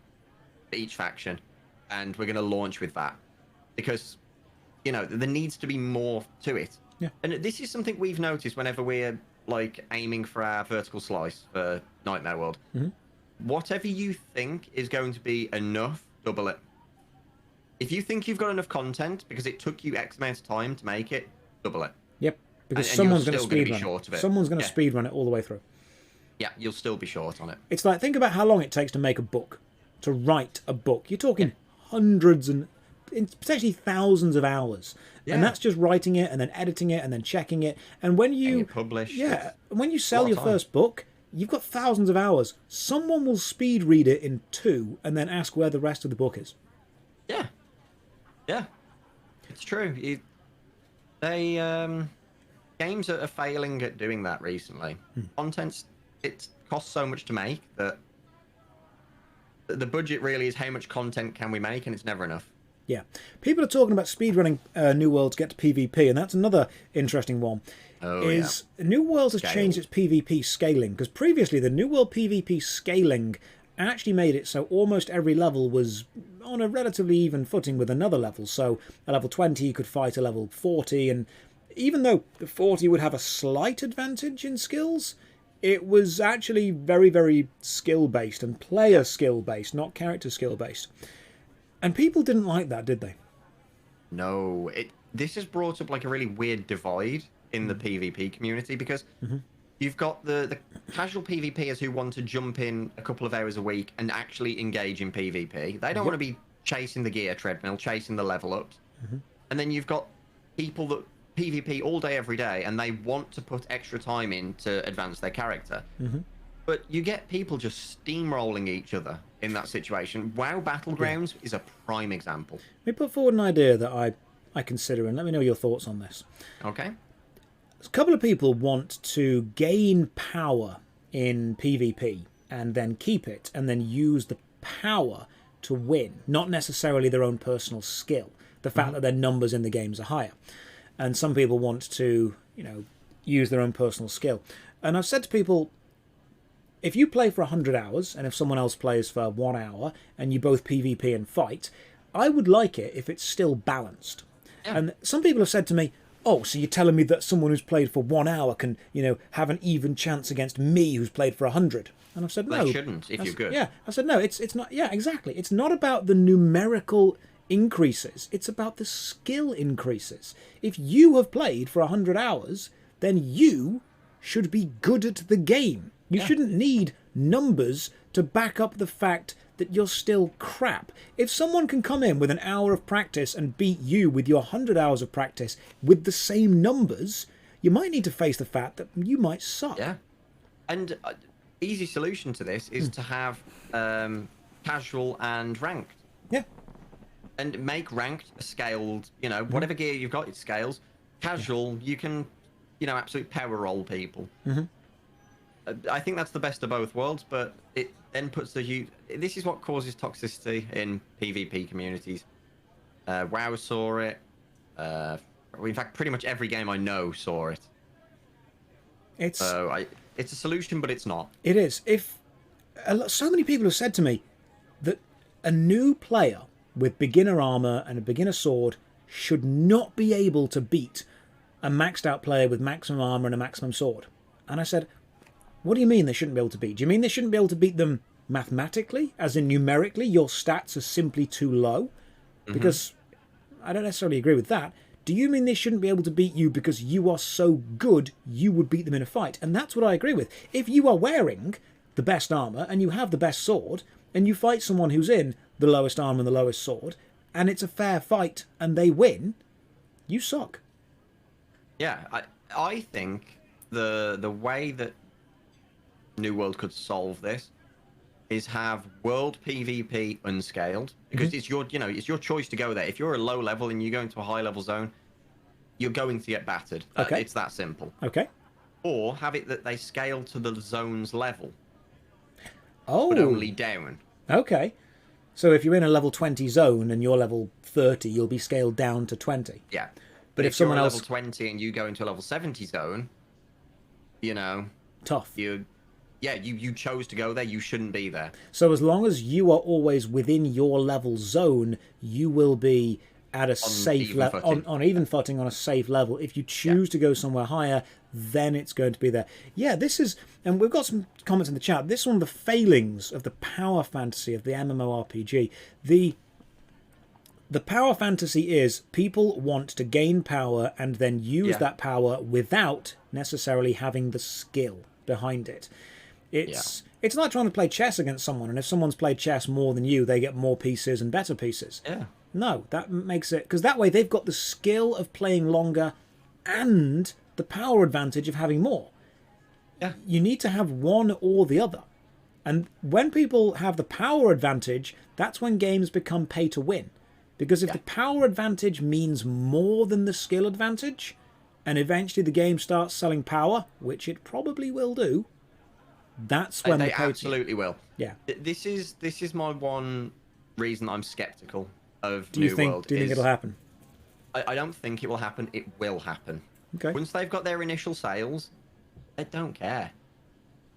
for each faction, and we're going to launch with that. Because, you know, there needs to be more to it. Yeah. And this is something we've noticed whenever we're, like, aiming for our vertical slice for Nightmare World. Whatever you think is going to be enough, double it. If you think you've got enough content because it took you X amount of time to make it, double it. Yep. Because And someone's you're going to still gonna speed be short of run it. it. Someone's going to Yeah. speed run it all the way through. Yeah, you'll still be short on it. It's like, think about how long it takes to make a book, to write a book. You're talking hundreds and potentially thousands of hours. Yeah. And that's just writing it and then editing it and then checking it. And when you publish. Yeah, and when you lot sell of your time. first book, you've got thousands of hours. Someone will speed read it in 2 and then ask where the rest of the book is. Yeah. Yeah. It's true. Games are failing at doing that recently. It costs so much to make that the budget really is how much content can we make, and it's never enough. Yeah. People are talking about speedrunning New World to get to PvP, and that's another interesting one. New World has changed its PvP scaling, because previously the New World PvP scaling actually made it so almost every level was on a relatively even footing with another level. So at level 20 you could fight a level 40, and even though the 40 would have a slight advantage in skills, it was actually very, very skill-based and player skill-based, not character skill-based. And people didn't like that, did they? No. This has brought up like a really weird divide in the PvP community, because you've got the casual PvPers who want to jump in a couple of hours a week and actually engage in PvP. They don't want to be chasing the gear treadmill, chasing the level ups. And then you've got people that PvP all day, every day, and they want to put extra time in to advance their character. But you get people just steamrolling each other in that situation. WoW Battlegrounds is a prime example. Let me put forward an idea that I consider, and let me know your thoughts on this. Okay. A couple of people want to gain power in PvP and then keep it and then use the power to win, not necessarily their own personal skill. The fact that their numbers in the games are higher. And some people want to, use their own personal skill. And I've said to people, if you play for 100 hours and if someone else plays for 1 hour and you both PvP and fight, I would like it if it's still balanced. Yeah. And some people have said to me, oh, so you're telling me that someone who's played for 1 hour can, have an even chance against me who's played for 100? And I've said, no. They shouldn't, if you're good. Yeah, I said, no, it's not. Yeah, exactly. It's not about the numerical increases. It's about the skill increases. If you have played for 100 hours, then you should be good at the game. You shouldn't need numbers to back up the fact that you're still crap. If someone can come in with an hour of practice and beat you with your 100 hours of practice with the same numbers, you might need to face the fact that you might suck. Yeah. And easy solution to this is to have casual and ranked. Yeah. And make ranked a scaled, whatever gear you've got, it scales. Casual, you can, absolute power roll people. I think that's the best of both worlds, but it then puts the huge... This is what causes toxicity in PvP communities. WoW saw it. In fact, pretty much every game I know saw it. It's a solution, but it's not. It is. So many people have said to me that a new player with beginner armor and a beginner sword should not be able to beat a maxed out player with maximum armor and a maximum sword. And I said, what do you mean they shouldn't be able to beat? Do you mean they shouldn't be able to beat them mathematically, as in numerically? Your stats are simply too low? Because I don't necessarily agree with that. Do you mean they shouldn't be able to beat you because you are so good you would beat them in a fight? And that's what I agree with. If you are wearing the best armor and you have the best sword and you fight someone who's in the lowest armor and the lowest sword and it's a fair fight and they win, you suck. Yeah, I think the way that New World could solve this is have world PvP unscaled, because it's your choice to go there. If you're a low level and you go into a high level zone, you're going to get battered. Okay. It's that simple. Okay. Or have it that they scale to the zone's level, Oh. but only down. Okay. So if you're in a level 20 zone and you're level 30, you'll be scaled down to 20. Yeah. But if you're someone a else... level 20 and you go into a level 70 zone, Tough. You chose to go there. You shouldn't be there. So as long as you are always within your level zone, you will be at a safe level, on even footing, on a safe level. If you choose to go somewhere higher, then it's going to be there. Yeah, this is, and we've got some comments in the chat. This is one of the failings of the power fantasy of the MMORPG. The power fantasy is people want to gain power and then use that power without necessarily having the skill behind it. It's like trying to play chess against someone, and if someone's played chess more than you, they get more pieces and better pieces. Yeah. No, that makes it... Because that way they've got the skill of playing longer and the power advantage of having more. Yeah. You need to have one or the other. And when people have the power advantage, that's when games become pay to win. Because if the power advantage means more than the skill advantage, and eventually the game starts selling power, which it probably will do, that's when they absolutely will. Yeah. This is my one reason I'm skeptical of Do you New think World. it'll happen? I don't think it will happen. It will happen. Okay. Once they've got their initial sales, they don't care.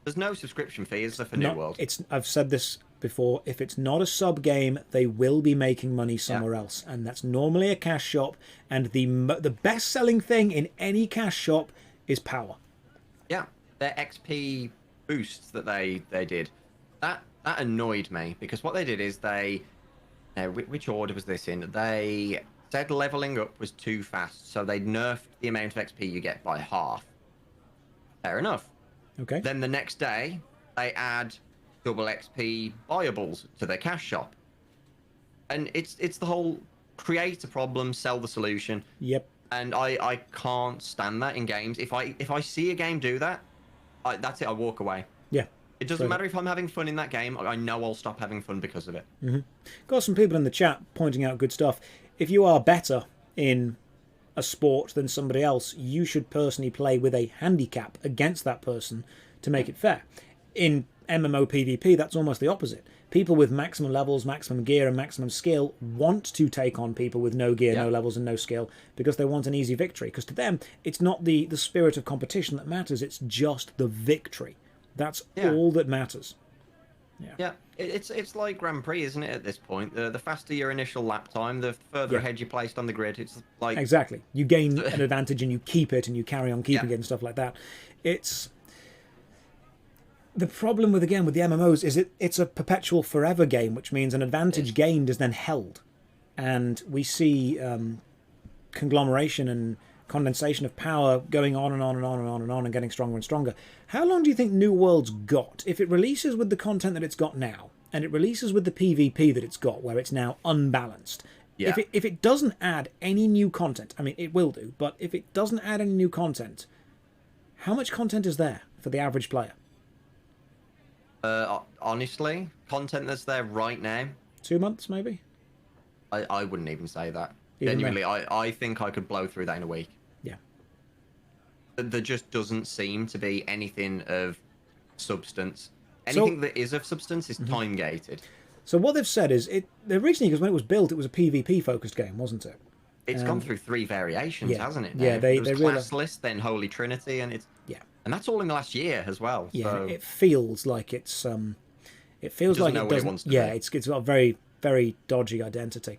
There's no subscription fee, is there, for New World? I've said this before. If it's not a sub game, they will be making money somewhere else, and that's normally a cash shop. And the best selling thing in any cash shop is power. Yeah, their XP boosts that they did, that annoyed me, because what they did is which order was this in? They said leveling up was too fast, so they nerfed the amount of XP you get by half. Fair enough. Okay. Then the next day, they add double XP buyables to their cash shop. And it's the whole create a problem, sell the solution. Yep. And I can't stand that in games. If I see a game do that, that's it, I walk away. Yeah. It doesn't matter if I'm having fun in that game, I know I'll stop having fun because of it. Mm-hmm. Got some people in the chat pointing out good stuff. If you are better in a sport than somebody else, you should personally play with a handicap against that person to make it fair. In MMO PvP, that's almost the opposite. People with maximum levels, maximum gear, and maximum skill want to take on people with no gear, no levels, and no skill because they want an easy victory. Because to them, it's not the spirit of competition that matters, it's just the victory. That's Yeah. all that matters. Yeah, it's like Grand Prix, isn't it? At this point, the faster your initial lap time, the further Yeah. ahead you're placed on the grid. It's like Exactly. You gain an advantage and you keep it and you carry on keeping Yeah. it and stuff like that. It's the problem with the MMOs is it's a perpetual forever game, which means an advantage gained is then held, and we see conglomeration and condensation of power going on and on and on and on and on and getting stronger and stronger. How long do you think New World's got? If it releases with the content that it's got now, and it releases with the PvP that it's got, where it's now unbalanced, Yeah. if it doesn't add any new content, I mean, it will do, but if it doesn't add any new content, how much content is there for the average player? Honestly, content that's there right now, 2 months, maybe? I wouldn't even say that. Even Genuinely, I think I could blow through that in a week. Yeah. There just doesn't seem to be anything of substance. Anything that is of substance is time gated. So what they've said is, originally, because when it was built, it was a PvP-focused game, wasn't it? It's gone through 3 variations, yeah. hasn't it? Yeah, now? they There was really- Classless, then Holy Trinity, and Yeah. that's all in the last year as well. Yeah, So it feels like it's it feels Doesn't like know it what it doesn't. wants to Yeah, be. it's got a very very dodgy identity.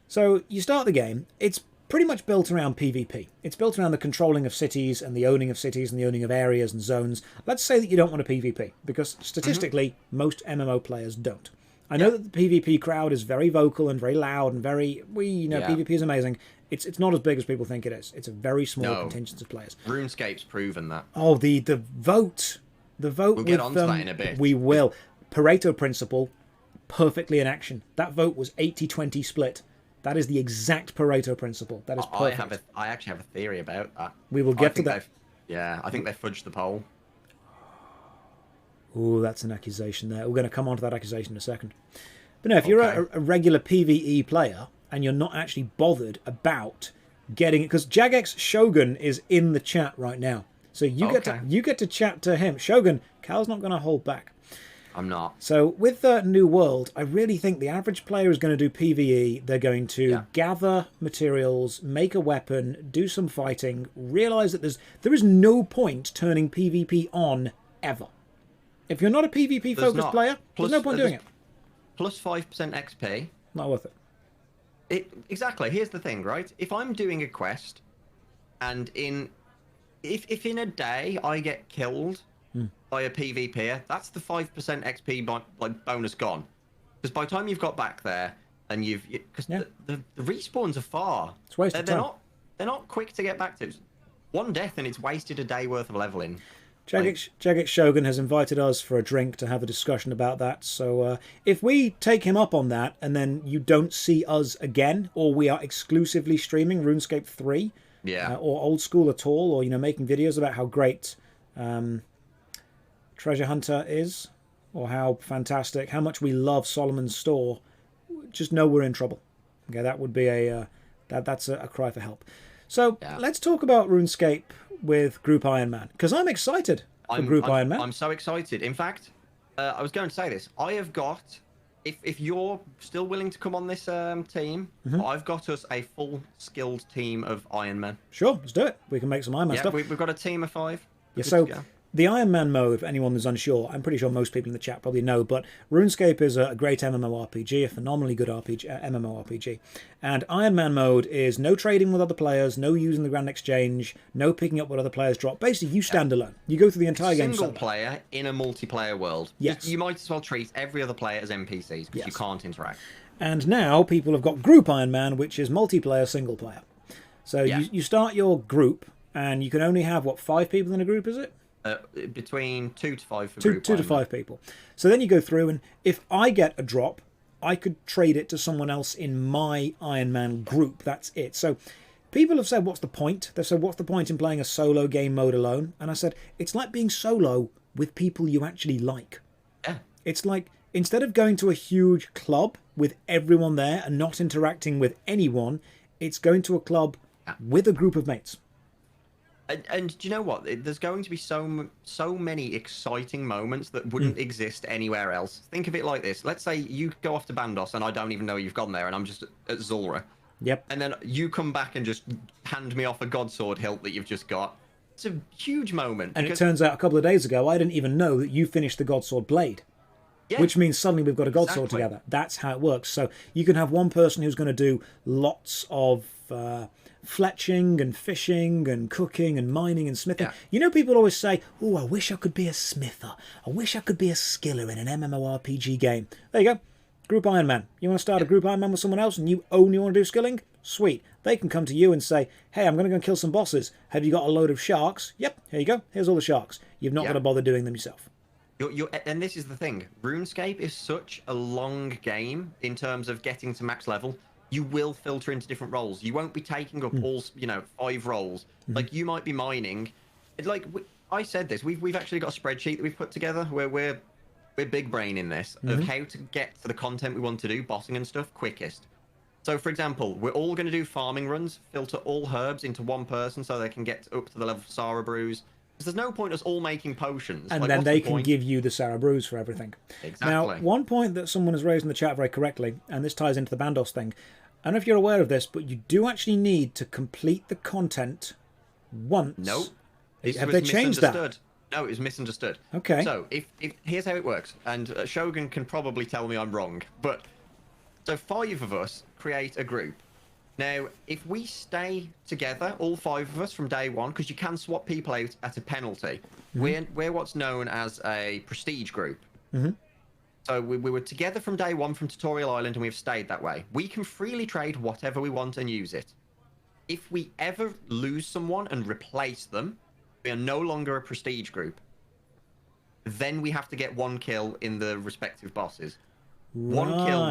So you start the game. It's pretty much built around PvP. It's built around the controlling of cities and the owning of cities and the owning of areas and zones. Let's say that you don't want a PvP because statistically most MMO players don't. I know that the PvP crowd is very vocal and very loud and very Yeah. PvP is amazing. It's not as big as people think it is. It's a very small No. contingent of players. RuneScape's proven that. Oh, the vote. The vote We'll with get onto that in a bit. We will. Pareto principle, perfectly in action. That vote was 80-20 split. That is the exact Pareto principle. That is perfect. I actually have a theory about that. We will get to that. Yeah, I think they fudged the poll. Ooh, that's an accusation there. We're going to come on to that accusation in a second. But no, if you're a regular PvE player and you're not actually bothered about getting it, because Jagex Shogun is in the chat right now, so you get to chat to him. Shogun, Cal's not going to hold back. I'm not. So with New World, I really think the average player is going to do PvE. They're going to gather materials, make a weapon, do some fighting, realize that there is no point turning PvP on ever. If you're not a PvP focused player, there's no point doing it. Plus 5% XP. Not worth it. Exactly. Here's the thing, right? If I'm doing a quest, and if in a day I get killed by a PvPer, that's the 5% XP bonus gone. Because by the time you've got back there, and because the respawns are far. It's wasted time. They're not quick to get back to. One death and it's wasted a day worth of leveling. Jagex Shogun has invited us for a drink to have a discussion about that. So if we take him up on that and then you don't see us again, or we are exclusively streaming RuneScape 3, or old school at all, or making videos about how great Treasure Hunter is, or how fantastic, how much we love Solomon's Store, just know we're in trouble. Okay, that would be that's a cry for help. So let's talk about RuneScape with Group Iron Man, because I'm excited for Group Iron Man. I'm so excited. In fact, I was going to say this. I have got, if you're still willing to come on this team, I've got us a full skilled team of Iron Men. Sure, let's do it. We can make some Iron Man stuff. We've got a team of 5. Yeah, so the Iron Man mode, for anyone who's unsure, I'm pretty sure most people in the chat probably know, but RuneScape is a great MMORPG, a phenomenally good MMORPG. And Iron Man mode is no trading with other players, no using the Grand Exchange, no picking up what other players drop. Basically, you stand alone. You go through the entire game single solo. player in a multiplayer world. Yes. You might as well treat every other player as NPCs, because you can't interact. And now people have got Group Iron Man, which is multiplayer, single player. So you start your group, and you can only have, 5 people in a group, is it? Between 2 to 5 for two to 5 people. So then you go through, and if I get a drop, I could trade it to someone else in my Iron Man group. That's it. So people have said, what's the point? They've said, what's the point in playing a solo game mode alone? And I said, it's like being solo with people you actually like. Yeah. It's like, instead of going to a huge club with everyone there and not interacting with anyone, it's going to a club with a group of mates. And do you know what? There's going to be so many exciting moments that wouldn't exist anywhere else. Think of it like this. Let's say you go off to Bandos and I don't even know you've gone there and I'm just at Zulrah. Yep. And then you come back and just hand me off a Godsword hilt that you've just got. It's a huge moment. And it turns out a couple of days ago, I didn't even know that you finished the Godsword Blade. Yeah, Which means suddenly we've got a Godsword together. That's how it works. So you can have one person who's going to do lots of fletching and fishing and cooking and mining and smithing. Yeah. You know, people always say, "Oh, I wish I could be a smither. I wish I could be a skiller in an MMORPG game." There you go. Group Iron Man. You want to start a Group Iron Man with someone else and you only want to do skilling? Sweet. They can come to you and say, "Hey, I'm going to go and kill some bosses. Have you got a load of sharks?" Yep, here you go. Here's all the sharks. You've not got to bother doing them yourself. And this is the thing. RuneScape is such a long game in terms of getting to max level. You will filter into different roles. You won't be taking up all, 5 roles. Like, you might be mining. I said this. We've actually got a spreadsheet that we've put together where we're big brain in this of how to get to the content we want to do, bossing and stuff, quickest. So, for example, we're all going to do farming runs, filter all herbs into one person so they can get up to the level of Sara Brews. Because there's no point us all making potions. And then they can give you the Sara Brews for everything. Exactly. Now, one point that someone has raised in the chat very correctly, and this ties into the Bandos thing. I don't know if you're aware of this, but you do actually need to complete the content once. No. Have they changed that? No, it was misunderstood. Okay. So, if here's how it works, and Shogun can probably tell me I'm wrong, but so 5 of us create a group. Now, if we stay together, all 5 of us from day one, because you can swap people out at a penalty, we're what's known as a prestige group. So we were together from day one from Tutorial Island, and we've stayed that way. We can freely trade whatever we want and use it. If we ever lose someone and replace them, we are no longer a prestige group. Then we have to get 1 kill in the respective bosses. Right. 1 kill,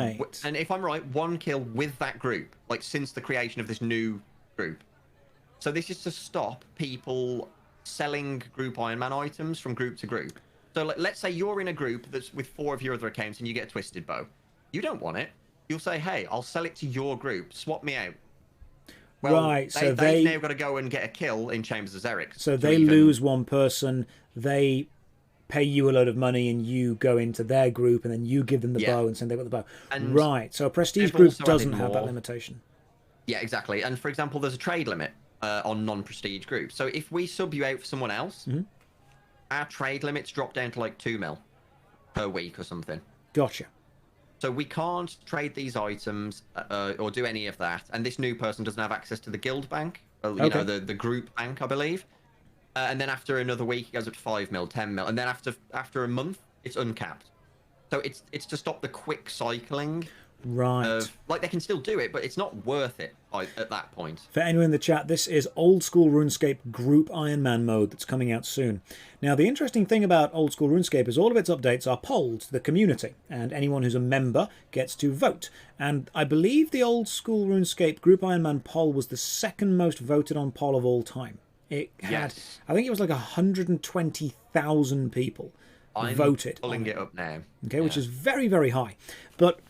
and if I'm right, 1 kill with that group, like since the creation of this new group. So this is to stop people selling Group Iron Man items from group to group. So let's say you're in a group that's with 4 of your other accounts and you get a Twisted Bow. You don't want it. You'll say, "Hey, I'll sell it to your group. Swap me out." Well, right, so they've now got to go and get a kill in Chambers of Xeric. So they lose one person, they pay you a load of money, and you go into their group, and then you give them the bow and send them with the bow. And right, so a prestige group doesn't have that limitation. Yeah, exactly. And for example, there's a trade limit on non-prestige groups. So if we sub you out for someone else, our trade limits drop down to like 2 mil per week or something. Gotcha. So we can't trade these items or do any of that. And this new person doesn't have access to the guild bank, the group bank, I believe. And then after another week, it goes up to 5 mil, 10 mil. And then after a month, it's uncapped. So it's to stop the quick cycling. Right. Like, they can still do it, but it's not worth it at that point. For anyone in the chat, this is old school RuneScape Group Iron Man mode that's coming out soon. Now, the interesting thing about old school RuneScape is all of its updates are polled to the community, and anyone who's a member gets to vote. And I believe the old school RuneScape Group Iron Man poll was the 2nd most voted on poll of all time. It had, I think it was like 120,000 people voted. I'm pulling it up now. Okay, which is very, very high. But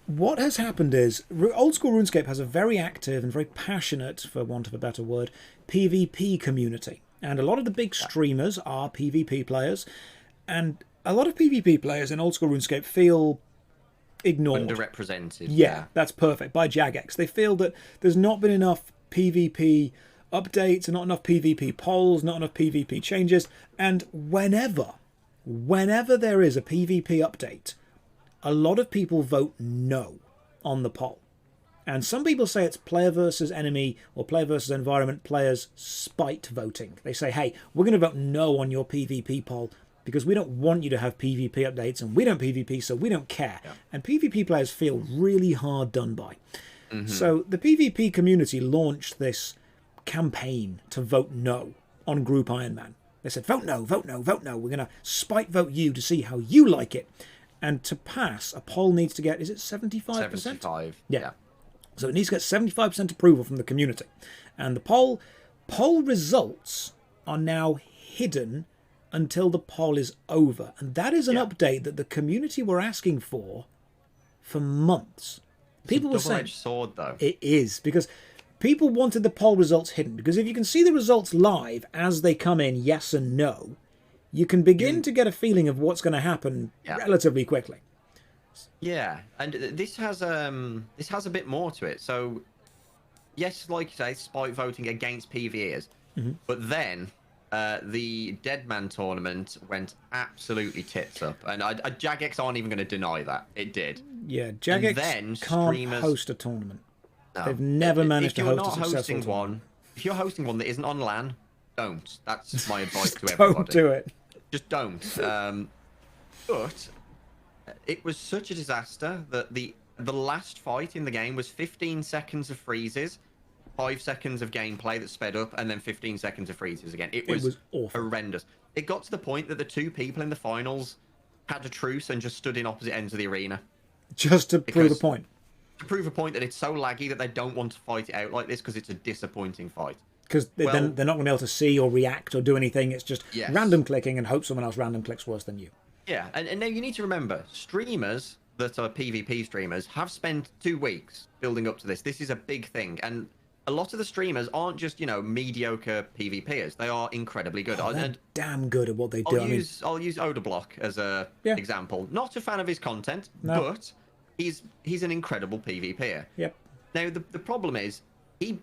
what has happened is, old school RuneScape has a very active and very passionate, for want of a better word, PvP community. And a lot of the big streamers are PvP players. And a lot of PvP players in old school RuneScape feel ignored. Underrepresented. Yeah, that's perfect. By Jagex. They feel that there's not been enough PvP updates, and not enough PvP polls, not enough PvP changes. And whenever there is a PvP update, a lot of people vote no on the poll. And some people say it's player versus enemy or player versus environment players spite voting. They say, "Hey, we're going to vote no on your PvP poll because we don't want you to have PvP updates, and we don't PvP, so we don't care." Yeah. And PvP players feel really hard done by. So the PvP community launched this campaign to vote no on Group Iron Man. They said, "Vote no, vote no, vote no. We're going to spite vote you to see how you like it." And to pass, a poll needs to get, is it 75%? 75, yeah. So it needs to get 75% approval from the community. And the poll results are now hidden until the poll is over. And that is an update that the community were asking for months. People were saying, double-edged sword, though. It is, because people wanted the poll results hidden. Because if you can see the results live as they come in, yes and no, you can begin to get a feeling of what's going to happen relatively quickly. Yeah, and this has a bit more to it. So, yes, like you say, spite voting against PvEers, but then the Deadman tournament went absolutely tits up, and Jagex aren't even going to deny that it did. Yeah, And Jagex then can't streamers- host a tournament. No. They've never managed to If you're host a not successful hosting tournament. one, if you're hosting one that isn't on LAN, don't. That's my advice to Don't everybody. do it. Just don't. But it was such a disaster that the last fight in the game was 15 seconds of freezes, 5 seconds of gameplay that sped up, and then 15 seconds of freezes again. It was awful. horrendous. It got to the point that the two people in the finals had a truce and just stood in opposite ends of the arena Just to prove a Because- point. to prove a point that it's so laggy that they don't want to fight it out like this because it's a disappointing fight. Because Well- then they're not going to be able to see or react or do anything. It's just Yes. random clicking and hope someone else random clicks worse than you. Yeah, and now you need to remember, streamers that are PvP streamers have spent 2 weeks building up to this. This is a big thing, and a lot of the streamers aren't just, mediocre PvPers. They are incredibly good. Oh, they're And damn good at what they do. I'll I mean, use Odablock as a Yeah. example. Not a fan of his content, No. but he's an incredible PvPer. yep. Now the problem is,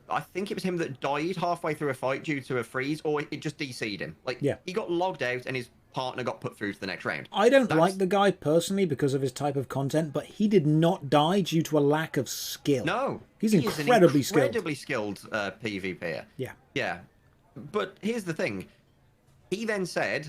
I think it was him that died halfway through a fight due to a freeze, or it just DC'd him. Like, Yeah. he got logged out and his partner got put through to the next round. I don't That's- like the guy personally because of his type of content, but he did not die due to a lack of skill. No, He's he is incredibly an skilled. incredibly skilled PvPer. Yeah. Yeah, but here's the thing. He then said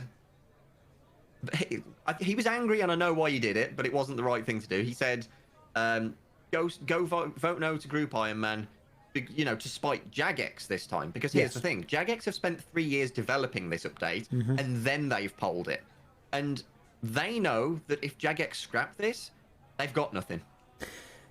he was angry, and I know why he did it, but it wasn't the right thing to do. He said, "Go vote no to Group Iron Man." To spite Jagex this time, because here's Yes. the thing: Jagex have spent 3 years developing this update, and then they've polled it, and they know that if Jagex scrap this, they've got nothing.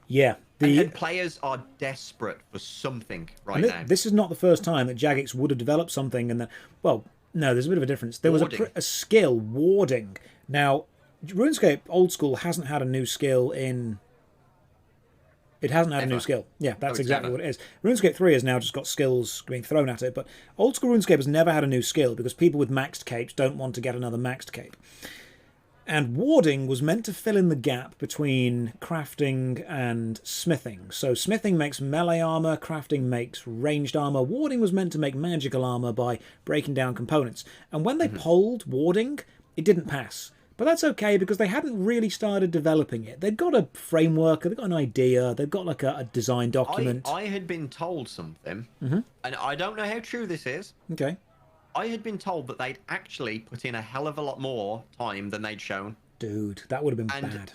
Yeah. And players are desperate for something right now. This is not the first time that Jagex would have developed something and then, well, no, there's a bit of a difference. There was Warding. a skill, warding. Now, RuneScape Old School hasn't had a new skill in... It hasn't had a new Ever. skill. Yeah, that's it's exactly never. what it is. RuneScape 3 has now just got skills being thrown at it, but Old School RuneScape has never had a new skill because people with maxed capes don't want to get another maxed cape. And warding was meant to fill in the gap between crafting and smithing. So smithing makes melee armor, crafting makes ranged armor. Warding was meant to make magical armor by breaking down components. And when they polled warding, it didn't pass. But that's okay because they hadn't really started developing it. They'd got a framework, they've got an idea, they've got like a design document. I had been told something, Mm-hmm. and I don't know how true this is. Okay. I had been told that they'd actually put in a hell of a lot more time than they'd shown, Dude, that would have been And- bad.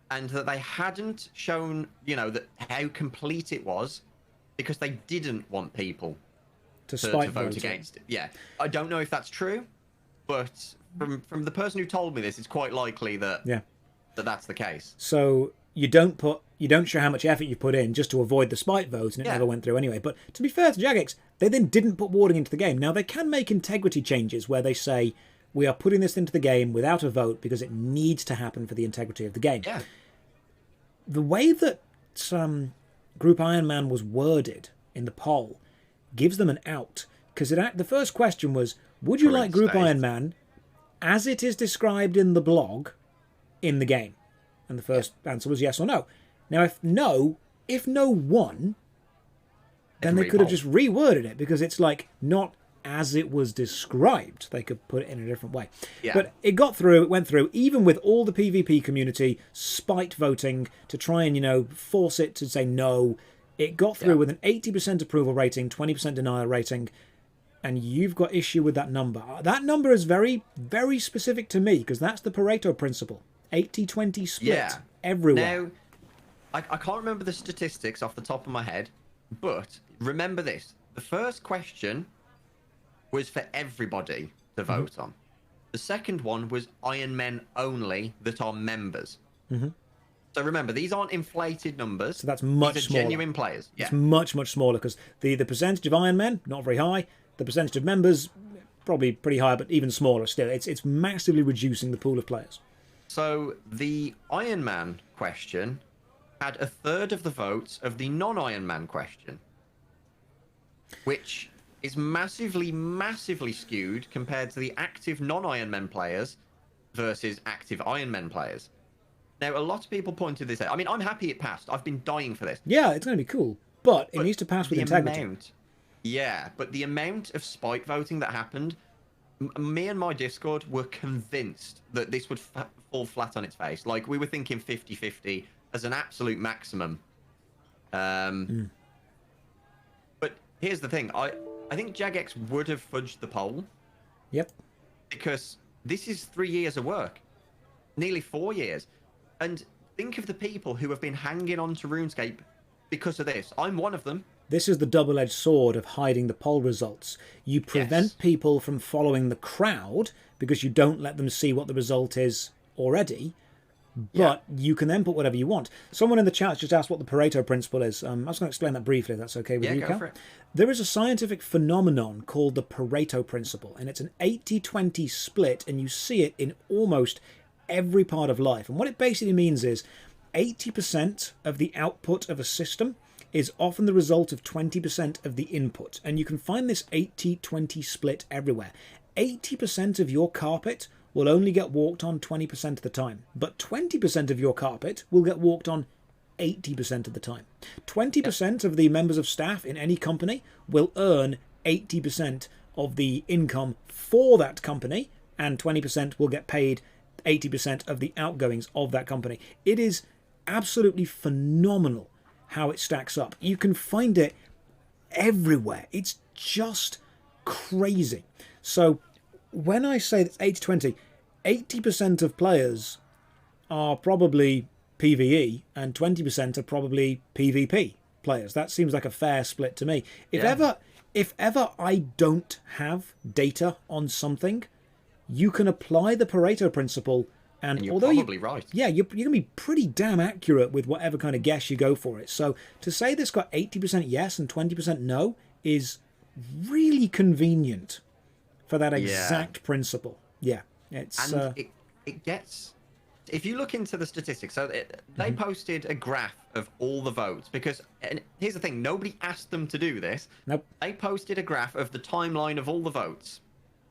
and that they hadn't shown, that how complete it was, because they didn't want people To to spite vote vote it. against it. Yeah, I don't know if that's true, but from the person who told me this, it's quite likely that Yeah. that's the case. So you don't show how much effort you put in just to avoid the spite vote, and it Yeah. never went through anyway. But to be fair to Jagex, they then didn't put warding into the game. Now they can make integrity changes where they say we are putting this into the game without a vote because it needs to happen for the integrity of the game. Yeah, The way that Group Iron Man was worded in the poll gives them an out because the first question was, would you Current like Group state. Iron Man as it is described in the blog in the game? And the first answer was yes or no. Now, if no won, then they could have repoll. just reworded it because it's like not as it was described. They could put it in a different way. Yeah. But it got through, it went through, even with all the PvP community spite voting to try and, force it to say no. It got through Yeah. with an 80% approval rating, 20% denial rating, and you've got issue with that number. That number is very, very specific to me because that's the Pareto principle. 80-20 split Yeah. everywhere. Now, I can't remember the statistics off the top of my head, but remember this. The first question was for everybody to Mm-hmm. vote on. The second one was Iron Men only that are members. Mm-hmm. So remember, these aren't inflated numbers. So that's much these are smaller. genuine players. Yeah. It's much, much smaller because the percentage of Iron Men, not very high. The percentage of members, probably pretty high, but even smaller still. It's massively reducing the pool of players. So the Iron Man question had a third of the votes of the non-Iron Man question, which is massively, massively skewed compared to the active non-Iron Man players versus active Iron Man players. Now, a lot of people pointed this out. I mean, I'm happy it passed. I've been dying for this. Yeah, it's going to be cool, but it needs to pass with The integrity. amount, yeah, but the amount of spite voting that happened Me and my Discord were convinced that this would fall flat on its face. Like, we were thinking 50-50 as an absolute maximum. But here's the thing. I think Jagex would have fudged the poll. Yep. Because this is 3 years of work. Nearly 4 years. And think of the people who have been hanging on to RuneScape because of this. I'm one of them. This is the double-edged sword of hiding the poll results. You prevent people from following the crowd because you don't let them see what the result is already, but you can then put whatever you want. Someone in the chat just asked what the Pareto principle is. I was going to explain that briefly, if that's okay with you, go Cal. for it. There is a scientific phenomenon called the Pareto principle, and it's an 80-20 split, and you see it in almost every part of life. And what it basically means is 80% of the output of a system is often the result of 20% of the input. And you can find this 80-20 split everywhere. 80% of your carpet will only get walked on 20% of the time, but 20% of your carpet will get walked on 80% of the time. 20% of the members of staff in any company will earn 80% of the income for that company, and 20% will get paid 80% of the outgoings of that company. It is absolutely phenomenal how it stacks up. You can find it everywhere. It's just crazy. So when I say that 80-20, 80% of players are probably PvE and 20% are probably PvP players. That seems like a fair split to me. If ever I don't have data on something, you can apply the Pareto principle. And you're although probably right. Yeah, you're going to be pretty damn accurate with whatever kind of guess you go for it. So to say this got 80% yes and 20% no is really convenient for that exact principle. Yeah, it's... And it gets... If you look into the statistics, so they posted a graph of all the votes, because, and here's the thing, nobody asked them to do this. Nope. They posted a graph of the timeline of all the votes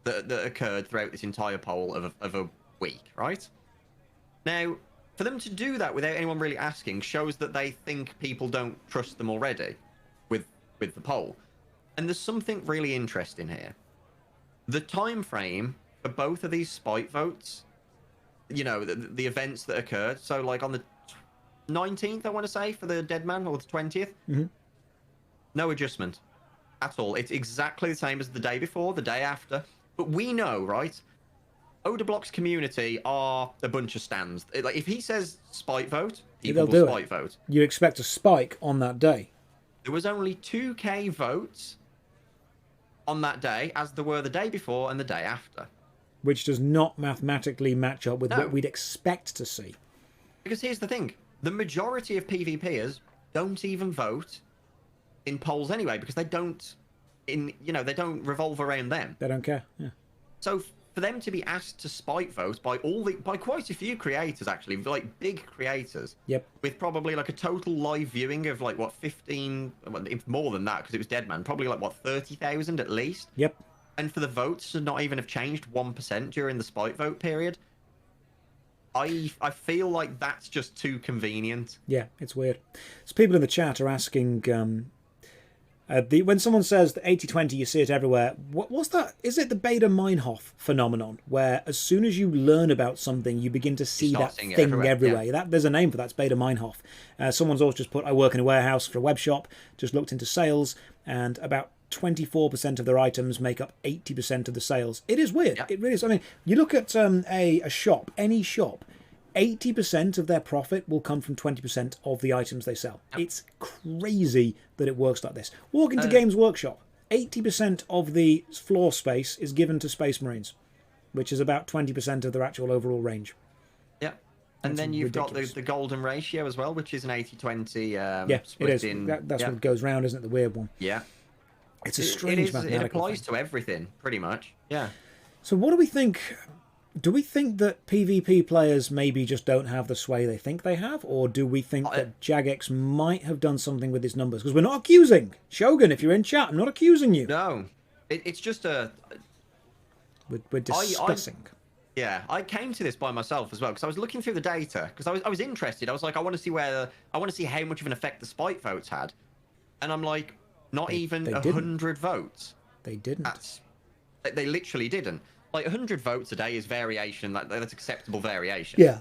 that occurred throughout this entire poll of a week, right? Now, for them to do that without anyone really asking shows that they think people don't trust them already with the poll. And there's something really interesting here. The time frame for both of these spite votes, you know, the events that occurred, so like on the 19th, I want to say, for the dead man, or the 20th, no adjustment at all. It's exactly the same as the day before, the day after. But we know, right? Odablock's community are a bunch of stands. Like, if he says spite vote, people will spite vote. You expect a spike on that day. There was only 2k votes on that day, as there were the day before and the day after. Which does not mathematically match up with what we'd expect to see. Because here's the thing. The majority of PvPers don't even vote in polls anyway, because they don't, they don't revolve around them. They don't care, yeah. So for them to be asked to spite vote by quite a few creators, actually, like big creators, with probably like a total live viewing of like what 15, if more than that, because it was Deadman, probably like what 30,000 at least. Yep. And for the votes to not even have changed 1% during the spite vote period, I feel like that's just too convenient. Yeah, it's weird. So people in the chat are asking. When someone says the 80-20, you see it everywhere. What's that? Is it the Baader-Meinhof phenomenon, where as soon as you learn about something, you begin to see that thing everywhere? Yeah. There's a name for that. It's Baader-Meinhof. Someone's also just put, I work in a warehouse for a web shop, just looked into sales, and about 24% of their items make up 80% of the sales. It is weird. It really is. I mean, you look at a shop, any shop, 80% of their profit will come from 20% of the items they sell. It's crazy that it works like this. Walk into Games Workshop, 80% of the floor space is given to Space Marines, which is about 20% of their actual overall range. Yeah. And then you've got the golden ratio as well, which is an 80-20 yeah, split it is. That's what goes round, isn't it? The weird one. Yeah. It's a strange mathematical It applies thing. to everything, pretty much. Yeah. So what do we think? Do we think that PvP players maybe just don't have the sway they think they have? Or do we think that Jagex might have done something with his numbers? Because we're not accusing. Shogun, if you're in chat, I'm not accusing you. No. It's just a... We're discussing. I came to this by myself as well, because I was looking through the data, because I was interested. I was like, I want to see how much of an effect the spite votes had. And I'm like, not even 100 votes. They didn't. They literally didn't. like 100 votes a day is variation. That's acceptable variation. Yeah.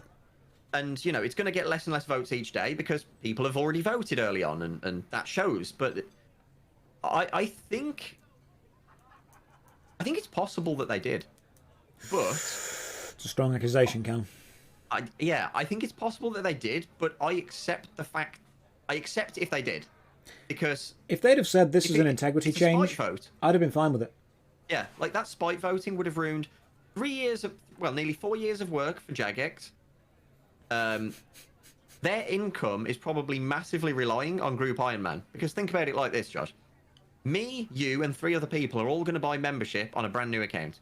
And it's going to get less and less votes each day because people have already voted early on, and that shows. But I think it's possible that they did, but It's a strong accusation, Cam. I think it's possible that they did, but I accept the fact. I accept if they did, because If they'd have said this is an integrity it's a spite change, vote. I'd have been fine with it. Yeah, like that spite voting would have ruined 3 years of, well, nearly 4 years of work for Jagex. Their income is probably massively relying on Group Iron Man, because think about it like this, Josh. Me, you, and 3 other people are all going to buy membership on a brand new account.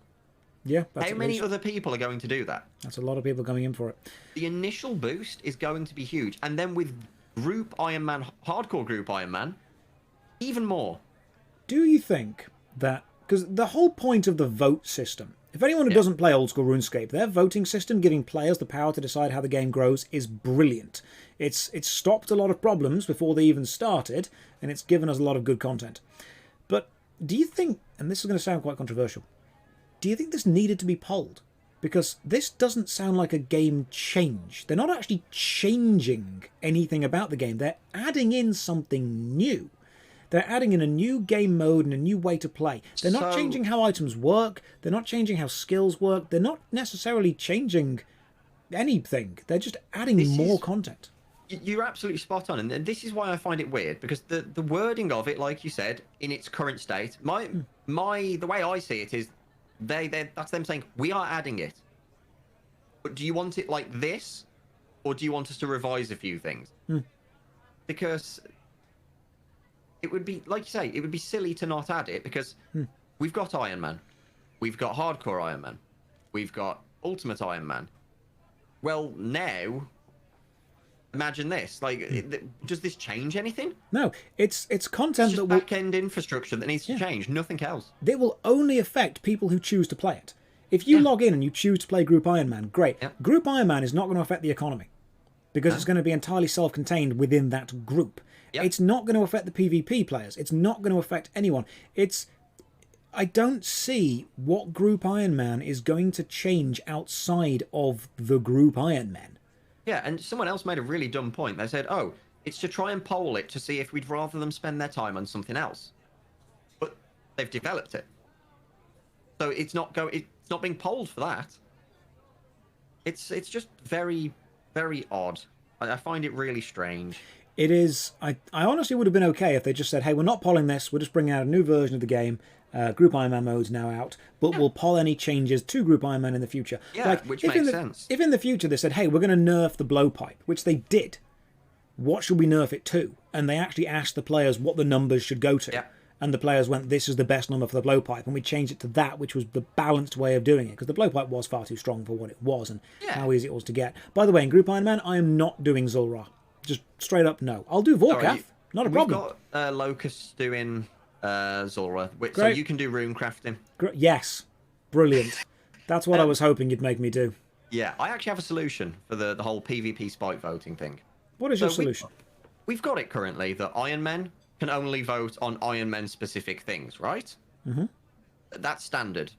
Yeah, that's How many other people are going to do that? That's a lot of people coming in for it. The initial boost is going to be huge, and then with Group Iron Man, Hardcore Group Iron Man, even more. Do you think that... Because the whole point of the vote system... If anyone who doesn't play old school RuneScape, their voting system giving players the power to decide how the game grows is brilliant. It's stopped a lot of problems before they even started, and it's given us a lot of good content. But do you think, and this is going to sound quite controversial, do you think this needed to be polled? Because this doesn't sound like a game change. They're not actually changing anything about the game. They're adding in something new. They're adding in a new game mode and a new way to play. They're not changing how items work. They're not changing how skills work. They're not necessarily changing anything. They're just adding more content. You're absolutely spot on, and this is why I find it weird, because the wording of it, like you said, in its current state, the way I see it is that's them saying we are adding it. But do you want it like this, or do you want us to revise a few things? Because it would be, like you say, it would be silly to not add it, because we've got Iron Man, we've got Hardcore Iron Man, we've got Ultimate Iron Man. Well, now, imagine this. Like, does this change anything? No, it's content It's just that will... back-end infrastructure that needs to change, nothing else. It will only affect people who choose to play it. If you log in and you choose to play Group Iron Man, great. Yeah. Group Iron Man is not going to affect the economy, because it's going to be entirely self-contained within that group. Yeah. It's not going to affect the PvP players. It's not going to affect anyone. I don't see what Group Iron Man is going to change outside of the Group Iron Man. Yeah, and someone else made a really dumb point. They said, oh, it's to try and poll it to see if we'd rather them spend their time on something else. But they've developed it. So it's not being polled for that. It's just very, very odd. I find it really strange. It is... I honestly would have been okay if they just said, hey, we're not polling this, we're just bringing out a new version of the game. Group Iron Man mode's now out, but we'll poll any changes to Group Iron Man in the future. Yeah, which if makes sense. If in the future they said, hey, we're going to nerf the blowpipe, which they did, what should we nerf it to? And they actually asked the players what the numbers should go to. Yeah. And the players went, this is the best number for the blowpipe. And we changed it to that, which was the balanced way of doing it. Because the blowpipe was far too strong for what it was and how easy it was to get. By the way, in Group Iron Man, I am not doing Zul'Ra. Just straight up no. I'll do Vorkath. Not a problem. We've got Locust doing Zul'Ra, so Great. you can do rune crafting. Yes. Brilliant. That's what I was hoping you'd make me do. Yeah, I actually have a solution for the whole PvP spike voting thing. What is your solution? We've got it currently that Iron Men can only vote on Iron Men specific things, right? Mm-hmm. That's standard.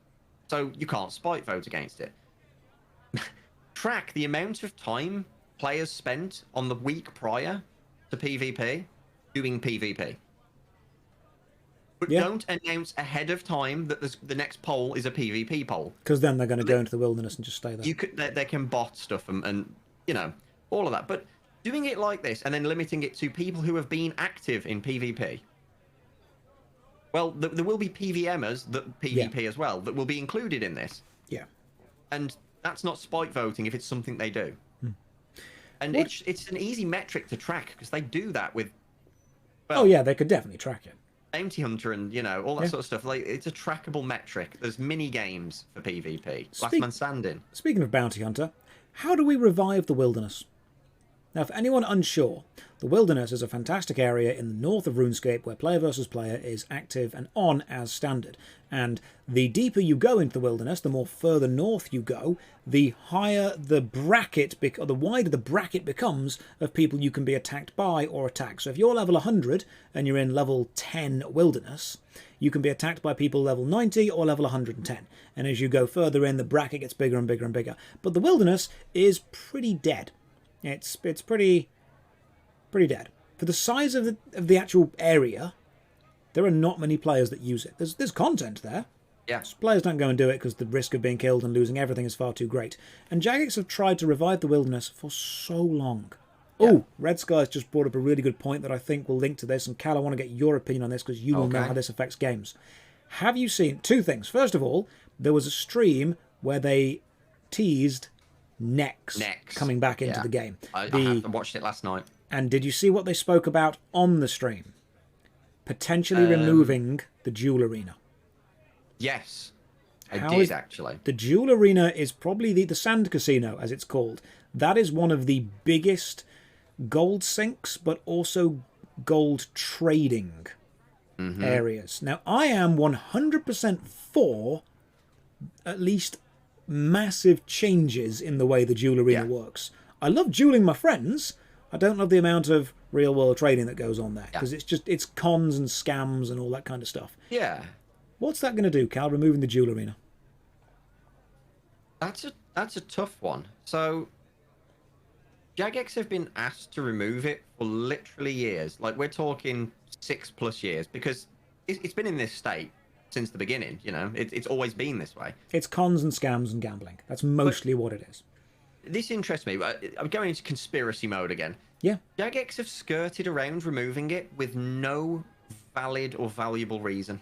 So you can't spike vote against it. Track the amount of time players spent on the week prior to PvP doing PvP. But don't announce ahead of time that the next poll is a PvP poll. Because then they're going to go into the wilderness and just stay there. They can bot stuff and all of that. But doing it like this and then limiting it to people who have been active in PvP. Well, there will be PVMers that PvP as well that will be included in this. Yeah. And that's not spike voting if it's something they do. And it's an easy metric to track because they do that with. Well, oh yeah, they could definitely track it. Bounty Hunter and all that sort of stuff. Like it's a trackable metric. There's mini games for PvP. Last Man Standing. Speaking of Bounty Hunter, how do we revive the wilderness? Now, for anyone unsure, the Wilderness is a fantastic area in the north of RuneScape where player versus player is active and on as standard. And the deeper you go into the Wilderness, the more further north you go, the higher the bracket, or the wider the bracket becomes of people you can be attacked by or attack. So if you're level 100 and you're in level 10 Wilderness, you can be attacked by people level 90 or level 110. And as you go further in, the bracket gets bigger and bigger and bigger. But the Wilderness is pretty dead. It's pretty dead. For the size of the actual area, there are not many players that use it. There's content there. Yeah. Players don't go and do it because the risk of being killed and losing everything is far too great. And Jagex have tried to revive the Wilderness for so long. Yeah. Oh, Red Skies just brought up a really good point that I think will link to this. And Cal, I want to get your opinion on this because you will know how this affects games. Have you seen two things? First of all, there was a stream where they teased Nex coming back into the game. I watched it last night. And did you see what they spoke about on the stream? Potentially removing the Duel Arena. Yes, I did actually. The Duel Arena is probably the Sand Casino, as it's called. That is one of the biggest gold sinks, but also gold trading areas. Now, I am 100% for at least massive changes in the way the Duel Arena works. I love dueling my friends. I don't love the amount of real-world trading that goes on there because it's cons and scams and all that kind of stuff. Yeah. What's that going to do, Cal, removing the Duel Arena? That's a tough one. So, Jagex have been asked to remove it for literally years. Like, we're talking 6+ years because it's been in this state since the beginning. You know, it's always been this way. It's cons and scams and gambling. That's mostly what it is. This interests me. I'm going into conspiracy mode again. Yeah. Jagex have skirted around removing it with no valid or valuable reason.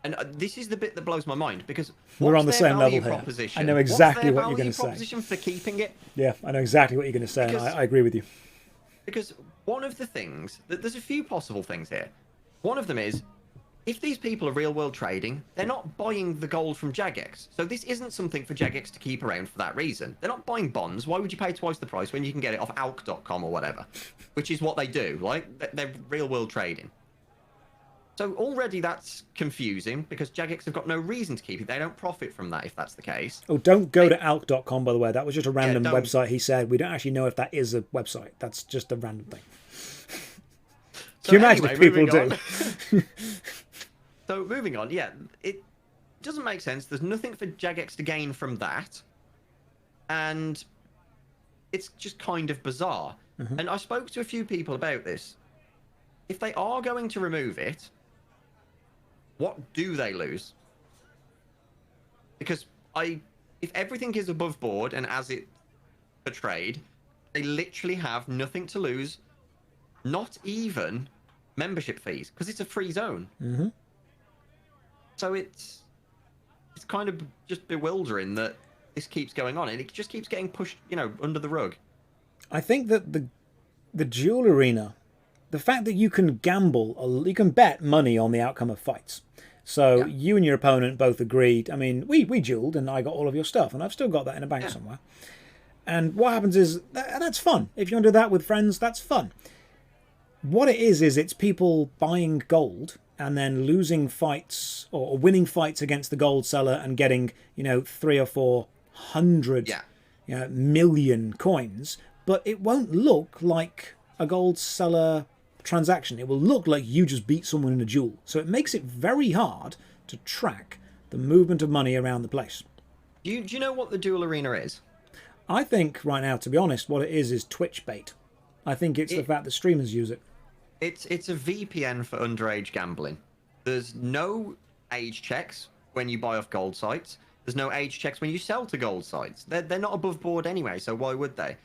And this is the bit that blows my mind because we're on the same level here. I know exactly what you're going to say. Proposition for keeping it? Yeah, I know exactly what you're going to say. And I agree with you. Because one of the things, there's a few possible things here. One of them is, if these people are real-world trading, they're not buying the gold from Jagex. So this isn't something for Jagex to keep around for that reason. They're not buying bonds. Why would you pay twice the price when you can get it off alk.com or whatever? Which is what they do, right? They're real-world trading. So already that's confusing because Jagex have got no reason to keep it. They don't profit from that if that's the case. Oh, don't go to alk.com, by the way. That was just a random website he said. We don't actually know if that is a website. That's just a random thing. So Can you imagine if people do? So moving on, it doesn't make sense. There's nothing for Jagex to gain from that. And it's just kind of bizarre. And I spoke to a few people about this. If they are going to remove it, what do they lose? Because if everything is above board and as it portrayed, they literally have nothing to lose, not even membership fees, because it's a free zone. So it's kind of just bewildering that this keeps going on and it just keeps getting pushed, under the rug. I think that the Duel Arena, the fact that you can gamble, you can bet money on the outcome of fights. So you and your opponent both agreed. I mean, we dueled and I got all of your stuff and I've still got that in a bank somewhere. And what happens is, that's fun. If you want to do that with friends, that's fun. What it is it's people buying gold and then losing fights or winning fights against the gold seller and getting, 300 or 400 million coins. But it won't look like a gold seller transaction. It will look like you just beat someone in a duel. So it makes it very hard to track the movement of money around the place. Do you know what the Duel Arena is? I think right now, to be honest, what it is Twitch bait. I think it's the fact that streamers use it. It's a VPN for underage gambling. There's no age checks when you buy off gold sites. There's no age checks when you sell to gold sites. They're not above board anyway, so why would they?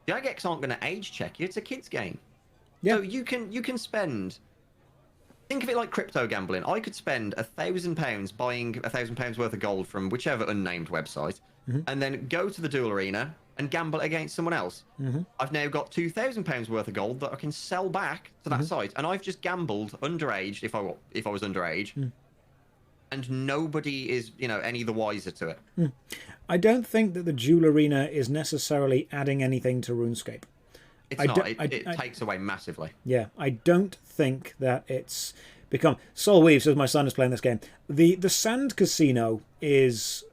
Jagex aren't going to age check you. It's a kid's game. Yeah. So you can spend. Think of it like crypto gambling. I could spend £1,000 buying £1,000 worth of gold from whichever unnamed website, and then go to the Duel Arena and gamble against someone else. I've now got £2,000 worth of gold that I can sell back to that site, and I've just gambled underage if I was underage, and nobody is any the wiser to it. I don't think that the Duel Arena is necessarily adding anything to RuneScape. It's not. It takes away massively. Yeah, I don't think that it's become. Sol Weave says my son is playing this game. The Sand Casino is,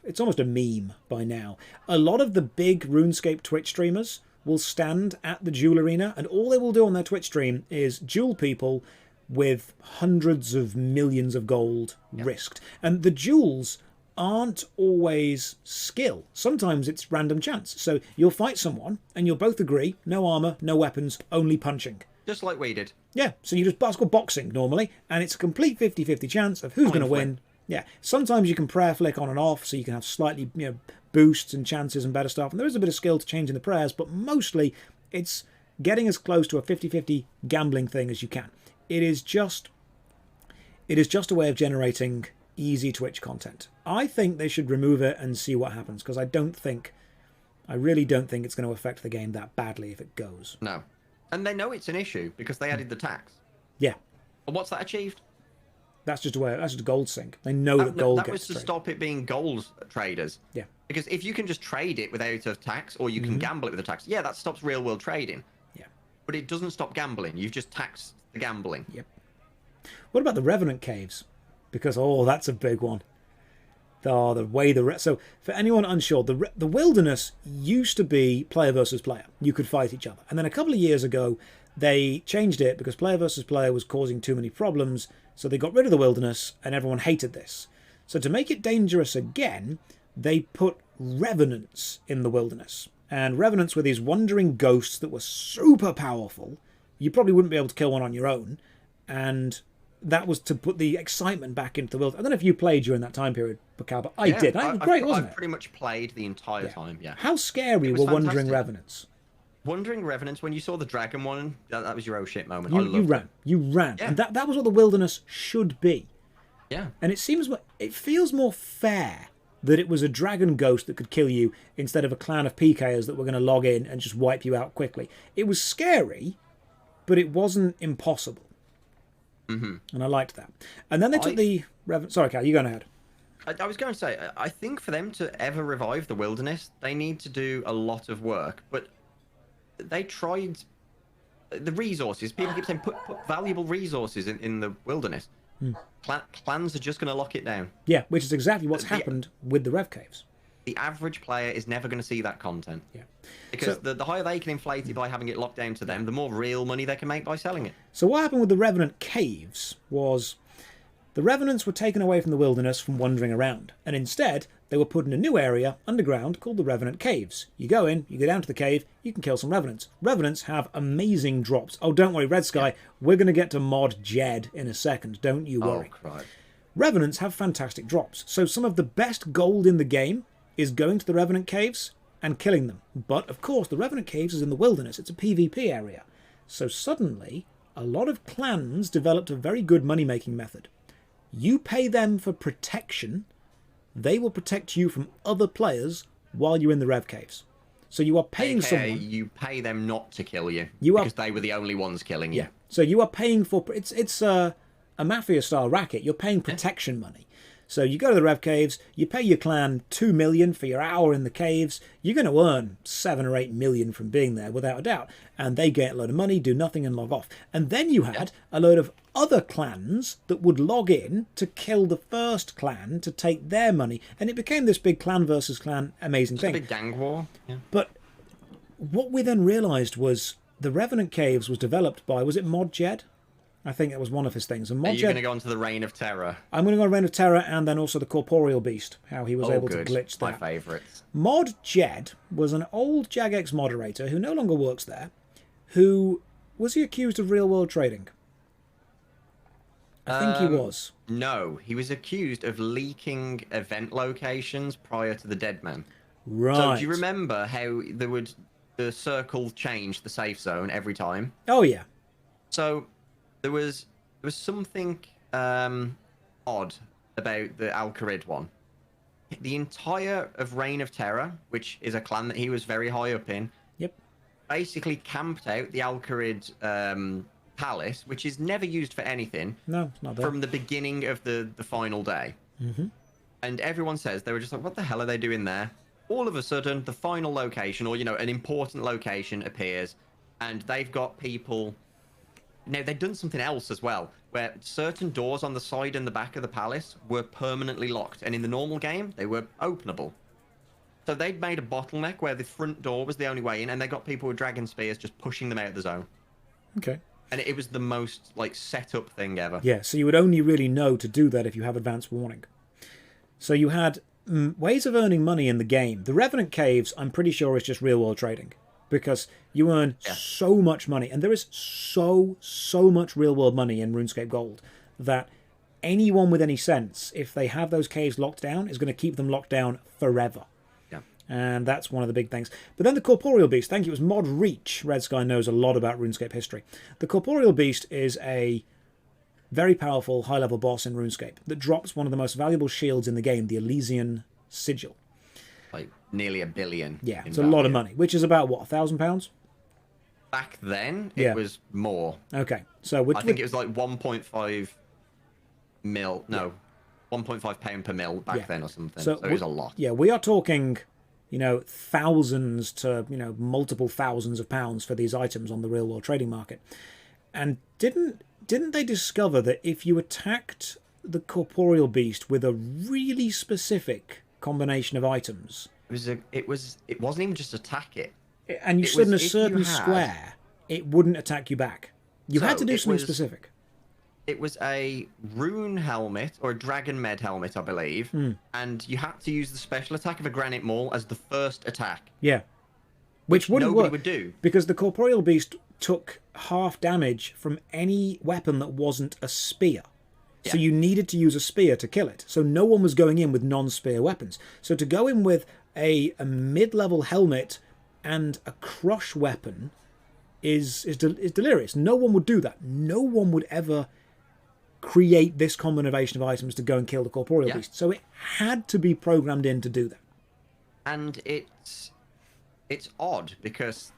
it's almost a meme by now. A lot of the big RuneScape Twitch streamers will stand at the Duel Arena, and all they will do on their Twitch stream is duel people with hundreds of millions of gold risked. And the duels aren't always skill. Sometimes it's random chance. So you'll fight someone and you'll both agree, no armor, no weapons, only punching. Just like we did. Yeah, so you just basketball boxing normally, and it's a complete 50-50 chance of who's going to win. Yeah, sometimes you can prayer flick on and off, so you can have slightly, boosts and chances and better stuff. And there is a bit of skill to changing the prayers, but mostly it's getting as close to a 50-50 gambling thing as you can. It is just a way of generating easy Twitch content. I think they should remove it and see what happens, because I really don't think it's going to affect the game that badly if it goes. No. And they know it's an issue because they added the tax. Yeah. But what's that achieved? That's just a gold sink. They know that gold gets That was to traded. stop it being gold traders. Yeah. Because if you can just trade it without a tax, or you can gamble it with a tax, yeah, that stops real world trading. Yeah. But it doesn't stop gambling. You've just taxed the gambling. Yep. What about the Revenant Caves? Because, that's a big one. So for anyone unsure, the Wilderness used to be player versus player. You could fight each other. And then a couple of years ago, they changed it because player versus player was causing too many problems. So they got rid of the Wilderness and everyone hated this. So to make it dangerous again, they put Revenants in the Wilderness. And Revenants were these wandering ghosts that were super powerful. You probably wouldn't be able to kill one on your own. And that was to put the excitement back into the world. I don't know if you played during that time period, Pakal, but I did. Great, wasn't it? I pretty much played the entire time, yeah. How scary were Wandering Revenants? Wandering Revenants, when you saw the dragon one, that was your oh shit moment. You ran. Yeah. And that was what the Wilderness should be. Yeah. And it feels more fair that it was a dragon ghost that could kill you instead of a clan of PKers that were going to log in and just wipe you out quickly. It was scary, but it wasn't impossible. Mm-hmm. And I liked that. And then they took the Revenant... Sorry, Cal, you go ahead. I was going to say, I think for them to ever revive the Wilderness, they need to do a lot of work. But they tried... The resources, people keep saying, put valuable resources in the Wilderness. Clans are just going to lock it down. Yeah, which is exactly what's happened with the Rev Caves. The average player is never going to see that content. Yeah. Because the higher they can inflate it by having it locked down to them, the more real money they can make by selling it. So what happened with the Revenant Caves was the Revenants were taken away from the Wilderness from wandering around, and instead they were put in a new area underground called the Revenant Caves. You go in, you go down to the cave, you can kill some Revenants. Revenants have amazing drops. Oh, don't worry, Red Sky, we're going to get to Mod Jed in a second, don't you worry. Oh, Christ. Revenants have fantastic drops, so some of the best gold in the game is going to the Revenant Caves and killing them. But, of course, the Revenant Caves is in the Wilderness. It's a PvP area. So suddenly, a lot of clans developed a very good money-making method. You pay them for protection. They will protect you from other players while you're in the Rev Caves. So you are paying someone... You pay them not to kill you because they were the only ones killing you. Yeah. So you are paying for... It's a Mafia-style racket. You're paying protection money. So you go to the Rev Caves, you pay your clan 2 million for your hour in the caves, you're going to earn 7 or 8 million from being there, without a doubt. And they get a load of money, do nothing and log off. And then you had a load of other clans that would log in to kill the first clan to take their money. And it became this big clan versus clan amazing thing. A big gang war. Yeah. But what we then realised was the Revenant Caves was developed by, was it Mod Jed? I think that was one of his things. And Mod Are you going to go on to the Reign of Terror? I'm going to go on Reign of Terror and then also the Corporeal Beast, how he was able to glitch that. My favourites. Mod Jed was an old Jagex moderator who no longer works there, who... Was he accused of real-world trading? I think he was. No, he was accused of leaking event locations prior to the Deadman. Right. So do you remember how the circle changed the safe zone every time? Oh, yeah. So... There was something odd about the Al Kharid one. The entire of Reign of Terror, which is a clan that he was very high up in, basically camped out the Al Kharid palace, which is never used for anything. No, it's not there. From the beginning of the final day. Mm-hmm. And everyone says, they were just like, what the hell are they doing there? all of a sudden, the final location, or an important location appears, and they've got people. Now, they've done something else as well, where certain doors on the side and the back of the palace were permanently locked, and in the normal game, they were openable. So they'd made a bottleneck where the front door was the only way in, and they got people with dragon spears just pushing them out of the zone. Okay. And it was the most, set up thing ever. Yeah, so you would only really know to do that if you have advance warning. So you had ways of earning money in the game. The Revenant Caves, I'm pretty sure, is just real-world trading. Because you earn so much money, and there is so much real-world money in RuneScape Gold, that anyone with any sense, if they have those caves locked down, is going to keep them locked down forever. And that's one of the big things. But then the Corporeal Beast, thank you, it was Mod Reach. Red Sky knows a lot about RuneScape history. The Corporeal Beast is a very powerful high-level boss in RuneScape that drops one of the most valuable shields in the game, the Elysian Sigil. Like nearly $1 billion. Yeah, it's a lot of money, which is about, what, £1,000? Back then, it was more. Okay, so... I think it was like 1.5 mil, no, 1.5 pound per mil back then or something. So it was a lot. Yeah, we are talking... thousands to, multiple thousands of pounds for these items on the real-world trading market. And didn't they discover that if you attacked the Corporeal Beast with a really specific combination of items... It wasn't even just attack it. And you stood in a certain square, it wouldn't attack you back. You had to do something specific. It was a rune helmet, or a dragon med helmet, I believe, and you had to use the special attack of a granite maul as the first attack. Yeah. Which wouldn't nobody work, would do. Because the Corporeal Beast took half damage from any weapon that wasn't a spear. Yeah. So you needed to use a spear to kill it. So no one was going in with non-spear weapons. So to go in with a mid-level helmet and a crush weapon is delirious. No one would do that. No one would ever create this combination of items to go and kill the Corporeal Beast. So it had to be programmed in to do that. And it's odd because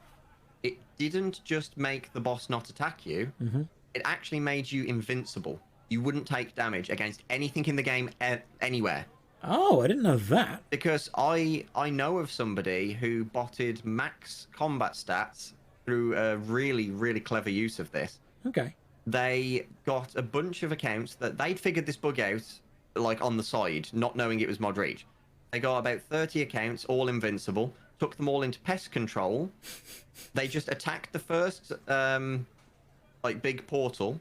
it didn't just make the boss not attack you. Mm-hmm. It actually made you invincible. You wouldn't take damage against anything in the game anywhere. Oh, I didn't know that. Because I know of somebody who botted max combat stats through a really, really clever use of this. Okay. They got a bunch of accounts that they'd figured this bug out, on the side, not knowing it was Mod Reach. They got about 30 accounts, all invincible, took them all into pest control. They just attacked the first, big portal.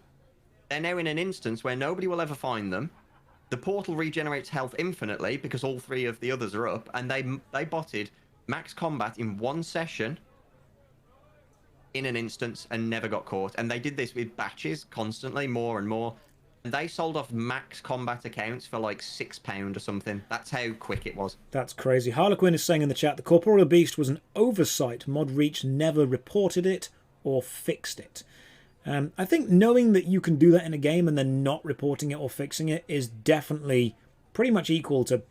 They're now in an instance where nobody will ever find them. The portal regenerates health infinitely because all 3 of the others are up, and they botted max combat in one session in an instance and never got caught. And they did this with batches constantly, more and more. And they sold off max combat accounts for £6 or something. That's how quick it was. That's crazy. Harlequin is saying in the chat, the Corporeal Beast was an oversight. Mod Reach never reported it or fixed it. I think knowing that you can do that in a game and then not reporting it or fixing it is definitely pretty much equal to,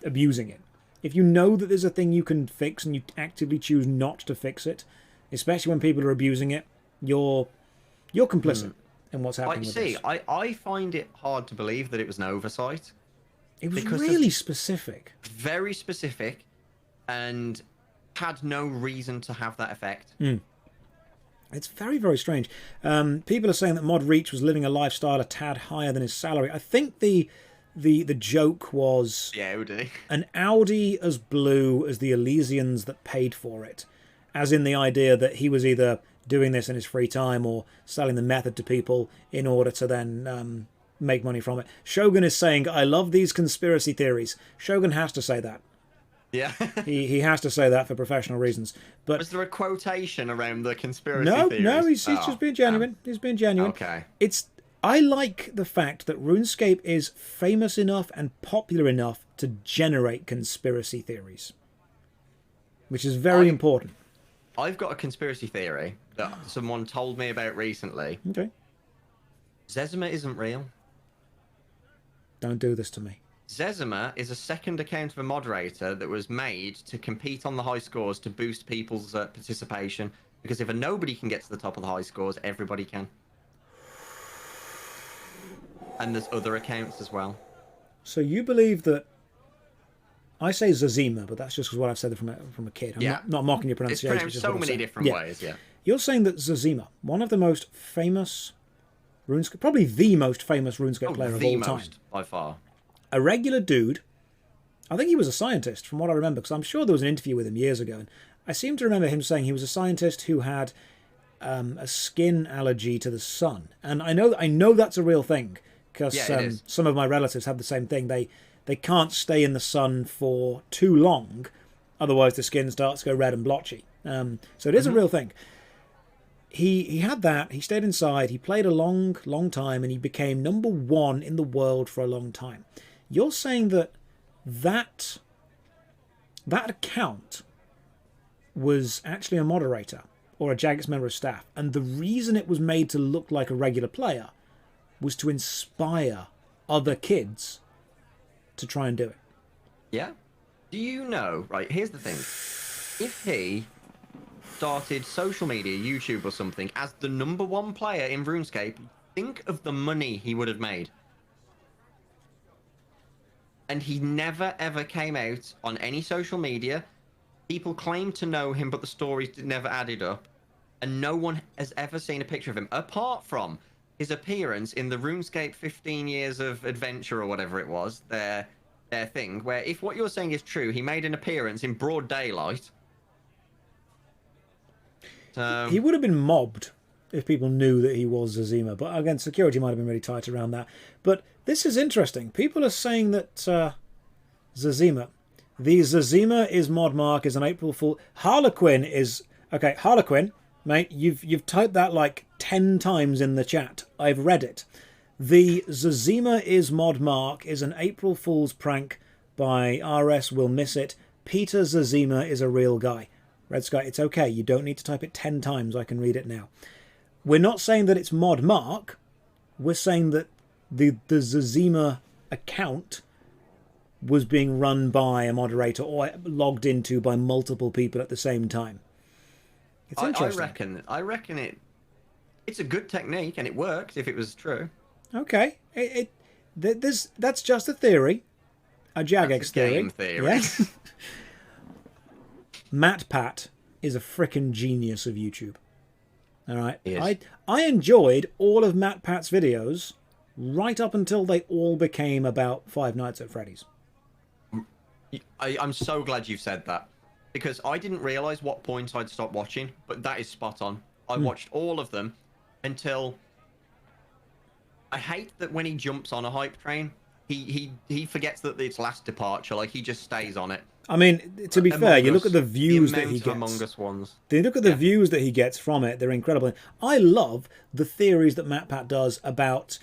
abusing it. If you know that there's a thing you can fix and you actively choose not to fix it, especially when people are abusing it, you're complicit in what's happening with this. I find it hard to believe that it was an oversight. It was really specific. Very specific, and had no reason to have that effect. It's very, very strange. People are saying that Mod Reach was living a lifestyle a tad higher than his salary. I think the joke was an Audi as blue as the Elysians that paid for it. As in the idea that he was either doing this in his free time or selling the method to people in order to then make money from it. Shogun is saying, I love these conspiracy theories. Shogun has to say that. Yeah. he has to say that for professional reasons. But was there a quotation around the conspiracy theories? No, he's just being genuine. He's being genuine. Okay. I like the fact that RuneScape is famous enough and popular enough to generate conspiracy theories. Which is very important. I've got a conspiracy theory that someone told me about recently. Okay. Zezima isn't real. Don't do this to me. Zezima is a second account of a moderator that was made to compete on the high scores to boost people's participation. Because if nobody can get to the top of the high scores, everybody can. And there's other accounts as well. So you believe that I say Zazima, but that's just what I've said from a kid. I'm Yeah. not mocking your It's pronunciation. pronounced it's just so what I'm many saying. different ways, yeah. You're saying that Zazima, one of the most famous RuneScape, probably the most famous RuneScape player of the all time, most, by far. a regular dude. I think he was a scientist, from what I remember, because I'm sure there was an interview with him years ago, and I seem to remember him saying he was a scientist who had a skin allergy to the sun, and I know that's a real thing because some of my relatives have the same thing. They can't stay in the sun for too long, otherwise the skin starts to go red and blotchy. So it is a real thing. He had that. He stayed inside. He played a long time, and he became #1 in the world for a long time. You're saying that account was actually a moderator or a Jagex member of staff, and the reason it was made to look like a regular player was to inspire other kids to try and do it. Yeah. Do you know, right, here's the thing. If he started social media, YouTube or something, as the #1 player in RuneScape, think of the money he would have made. And he never ever came out on any social media. People claimed to know him, but the stories never added up. And no one has ever seen a picture of him, apart from his appearance in the RuneScape 15 Years of Adventure or whatever it was, their thing, where if what you're saying is true, he made an appearance in broad daylight. So He would have been mobbed if people knew that he was Zazima, but again, security might have been really tight around that. But this is interesting. People are saying that Zazima, the Zazima is mod mark is an April Fool. Harlequin is okay. Harlequin, mate, you've typed that like 10 times in the chat. I've read it. The Zazima is mod mark is an April Fool's prank by RS Will Miss It. Peter Zazima is a real guy. Red Sky, it's okay. You don't need to type it 10 times. I can read it now. We're not saying that it's mod mark. We're saying that the Zazima account was being run by a moderator or logged into by multiple people at the same time. It's interesting. I reckon it's a good technique and it works if it was true. Okay, that's just a theory, a Jagex game theory. Yes. MatPat is a frickin' genius of YouTube. All right, I enjoyed all of MatPat's videos right up until they all became about Five Nights at Freddy's. I'm so glad you've said that, because I didn't realise what point I'd stopped watching, but that is spot on. I watched all of them until I hate that when he jumps on a hype train, he forgets that it's last departure. Like, he just stays on it. I mean, to be fair, you look at the views that he gets. Among Us ones. You look at the views that he gets from it; they're incredible. I love the theories that MatPat does about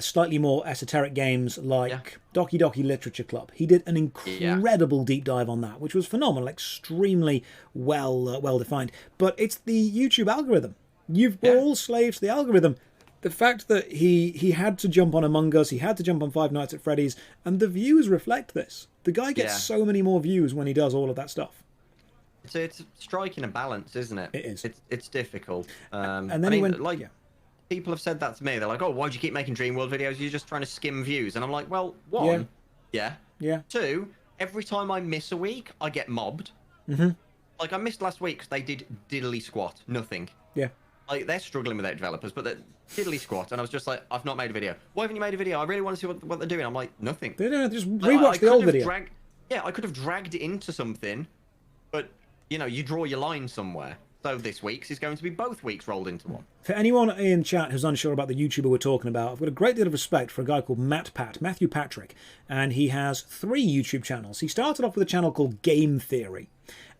slightly more esoteric games like Doki Doki Literature Club. He did an incredible deep dive on that, which was phenomenal, extremely well defined. But it's the YouTube algorithm. We're all slaves to the algorithm. The fact that he had to jump on Among Us, he had to jump on Five Nights at Freddy's, and the views reflect this. The guy gets so many more views when he does all of that stuff. It's striking a balance, isn't it? It is. It's difficult. And then he went like. People have said that to me. They're like, "Oh, why'd you keep making Dream World videos? You're just trying to skim views." And I'm like, "Well, one, yeah. Two, every time I miss a week, I get mobbed. Like, I missed last week because they did diddly squat, nothing. Yeah. Like, they're struggling with their developers, but they're diddly squat. And I was just like, I've not made a video. Why haven't you made a video? I really want to see what they're doing. I'm like, nothing. They don't just rewatch the old video. I could have dragged it into something, but you draw your line somewhere. So this week's is going to be both weeks rolled into one. For anyone in chat who's unsure about the YouTuber we're talking about, I've got a great deal of respect for a guy called Matthew Patrick, and he has 3 YouTube channels. He started off with a channel called Game Theory,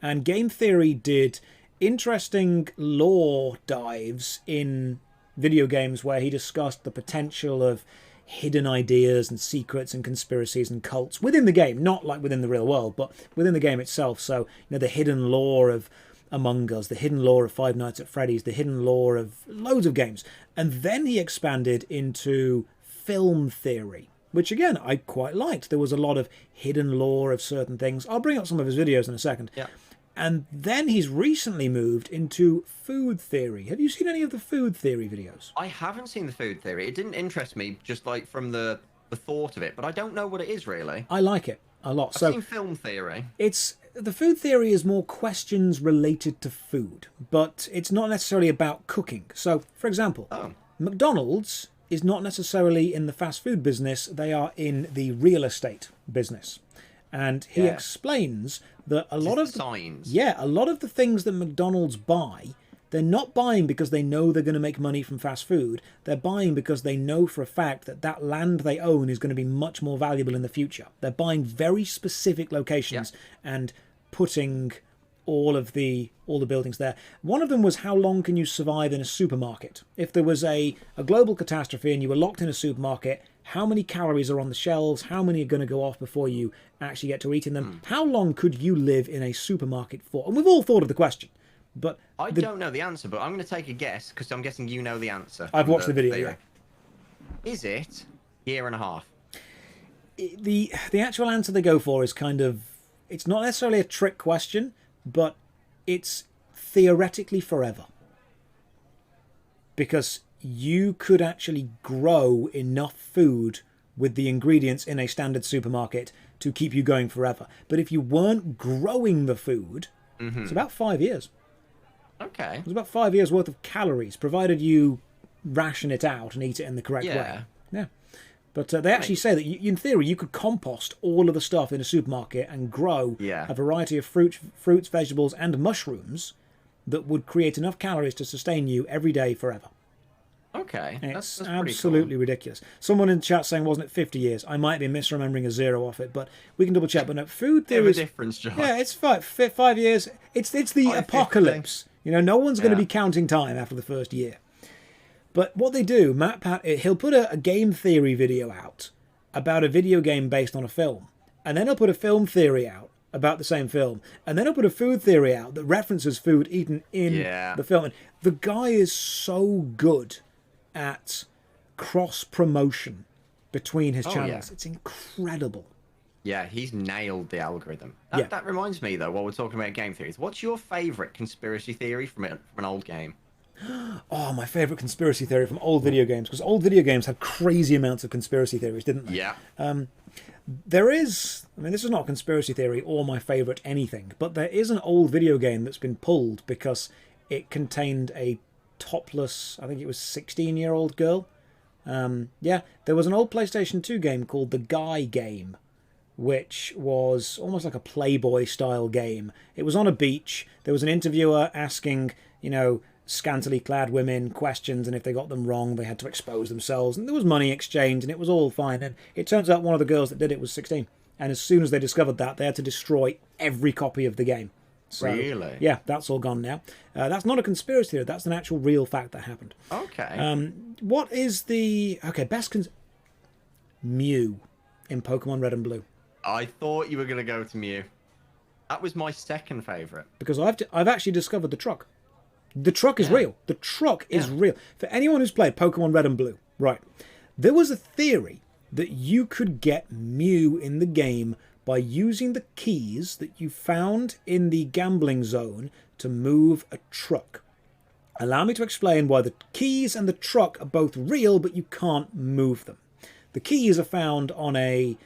and Game Theory did interesting lore dives in video games where he discussed the potential of hidden ideas and secrets and conspiracies and cults within the game, not like within the real world, but within the game itself. So, the hidden lore of Among Us, the hidden lore of Five Nights at Freddy's, the hidden lore of loads of games. And then he expanded into film theory, which again, I quite liked. There was a lot of hidden lore of certain things. I'll bring up some of his videos in a second. Yeah. And then he's recently moved into food theory. Have you seen any of the food theory videos? I haven't seen the food theory. It didn't interest me just like from the thought of it, but I don't know what it is really. I like it. a lot. I've So seen film theory. it's the food theory is more questions related to food, but it's not necessarily about cooking. So, for example, Oh, McDonald's is not necessarily in the fast food business, they are in the real estate business. And he Yeah. explains that a lot of signs. a lot of the things that McDonald's buy, they're not buying because they know they're going to make money from fast food. They're buying because they know for a fact that that land they own is going to be much more valuable in the future. They're buying very specific locations and putting all the buildings there. One of them was how long can you survive in a supermarket? If there was a global catastrophe and you were locked in a supermarket, how many calories are on the shelves? How many are going to go off before you actually get to eating them? How long could you live in a supermarket for? And we've all thought of the question. But I don't know the answer, but I'm going to take a guess because I'm guessing you know the answer. I've from watched the video, theory. yeah. Is it year and a half? The actual answer they go for is kind of, it's not necessarily a trick question, but it's theoretically forever. Because you could actually grow enough food with the ingredients in a standard supermarket to keep you going forever. But if you weren't growing the food, it's about 5 years. Okay. It's about 5 years worth of calories, provided you ration it out and eat it in the correct way. Yeah. But they actually say that, in theory, you could compost all of the stuff in a supermarket and grow a variety of fruits, vegetables, and mushrooms that would create enough calories to sustain you every day forever. Okay. It's that's absolutely ridiculous. Someone in the chat saying, wasn't it 50 years? I might be misremembering a zero off it, but we can double check. But no, food theory is... difference, John. Yeah, it's 5 years. It's the apocalypse. You know, no one's going to be counting time after the first year. But what they do, he'll put a game theory video out about a video game based on a film. And then he'll put a film theory out about the same film. And then he'll put a food theory out that references food eaten in the film. And the guy is so good at cross-promotion between his channels. Yeah. It's incredible. Yeah, he's nailed the algorithm. That reminds me, though, while we're talking about game theories, what's your favourite conspiracy theory from an old game? Oh, my favourite conspiracy theory from old video games, because old video games had crazy amounts of conspiracy theories, didn't they? Yeah. There is, I mean, this is not a conspiracy theory or my favourite anything, but there is an old video game that's been pulled because it contained a topless, I think it was 16-year-old girl. There was an old PlayStation 2 game called The Guy Game, which was almost like a Playboy-style game. It was on a beach. There was an interviewer asking, scantily clad women questions, and if they got them wrong, they had to expose themselves. And there was money exchange, and it was all fine. And it turns out one of the girls that did it was 16. And as soon as they discovered that, they had to destroy every copy of the game. So, really? Yeah, that's all gone now. That's not a conspiracy theory. That's an actual real fact that happened. Okay. What is the... Okay, Mew in Pokemon Red and Blue. I thought you were going to go to Mew. That was my second favourite. Because I've actually discovered the truck. The truck is real. The truck is real. For anyone who's played Pokemon Red and Blue, right, there was a theory that you could get Mew in the game by using the keys that you found in the gambling zone to move a truck. Allow me to explain why the keys and the truck are both real, but you can't move them. The keys are found on a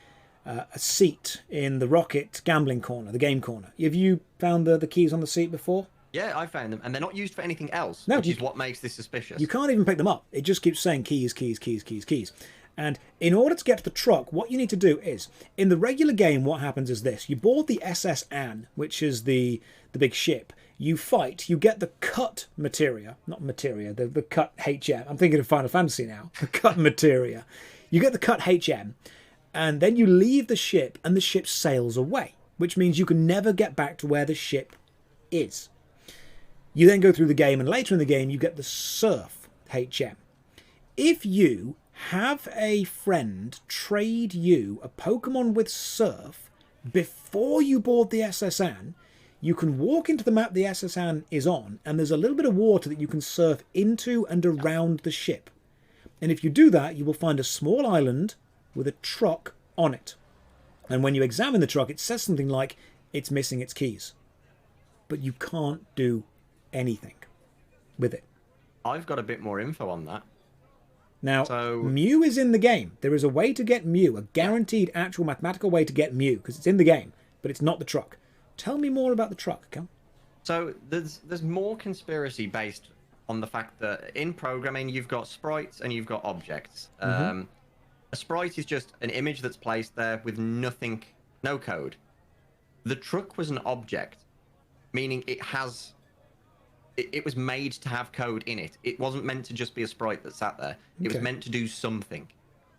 seat in the Rocket gambling corner, the game corner. Have you found the keys on the seat before? Yeah, I found them, and they're not used for anything else, which is what makes this suspicious. You can't even pick them up. It just keeps saying keys, keys, keys, keys, keys. And in order to get to the truck, what you need to do is, in the regular game, what happens is this. You board the SS Anne, which is the big ship. You fight. You get the cut materia. Not materia, the cut HM. I'm thinking of Final Fantasy now. The cut materia. You get the cut HM, and then you leave the ship, and the ship sails away, which means you can never get back to where the ship is. You then go through the game, and later in the game, you get the Surf HM. If you have a friend trade you a Pokemon with Surf before you board the SS Anne, you can walk into the map the SS Anne is on, and there's a little bit of water that you can surf into and around the ship. And if you do that, you will find a small island with a truck on it. And when you examine the truck, it says something like, it's missing its keys. But you can't do anything with it. I've got a bit more info on that. Now, So- Mew is in the game. There is a way to get Mew, a guaranteed actual mathematical way to get Mew, because it's in the game, but it's not the truck. Tell me more about the truck, Cal. So there's more conspiracy based on the fact that in programming you've got sprites and you've got objects. A sprite is just an image that's placed there with nothing, no code. The truck was an object, meaning it was made to have code in it. It wasn't meant to just be a sprite that sat there. It was Okay. meant to do something.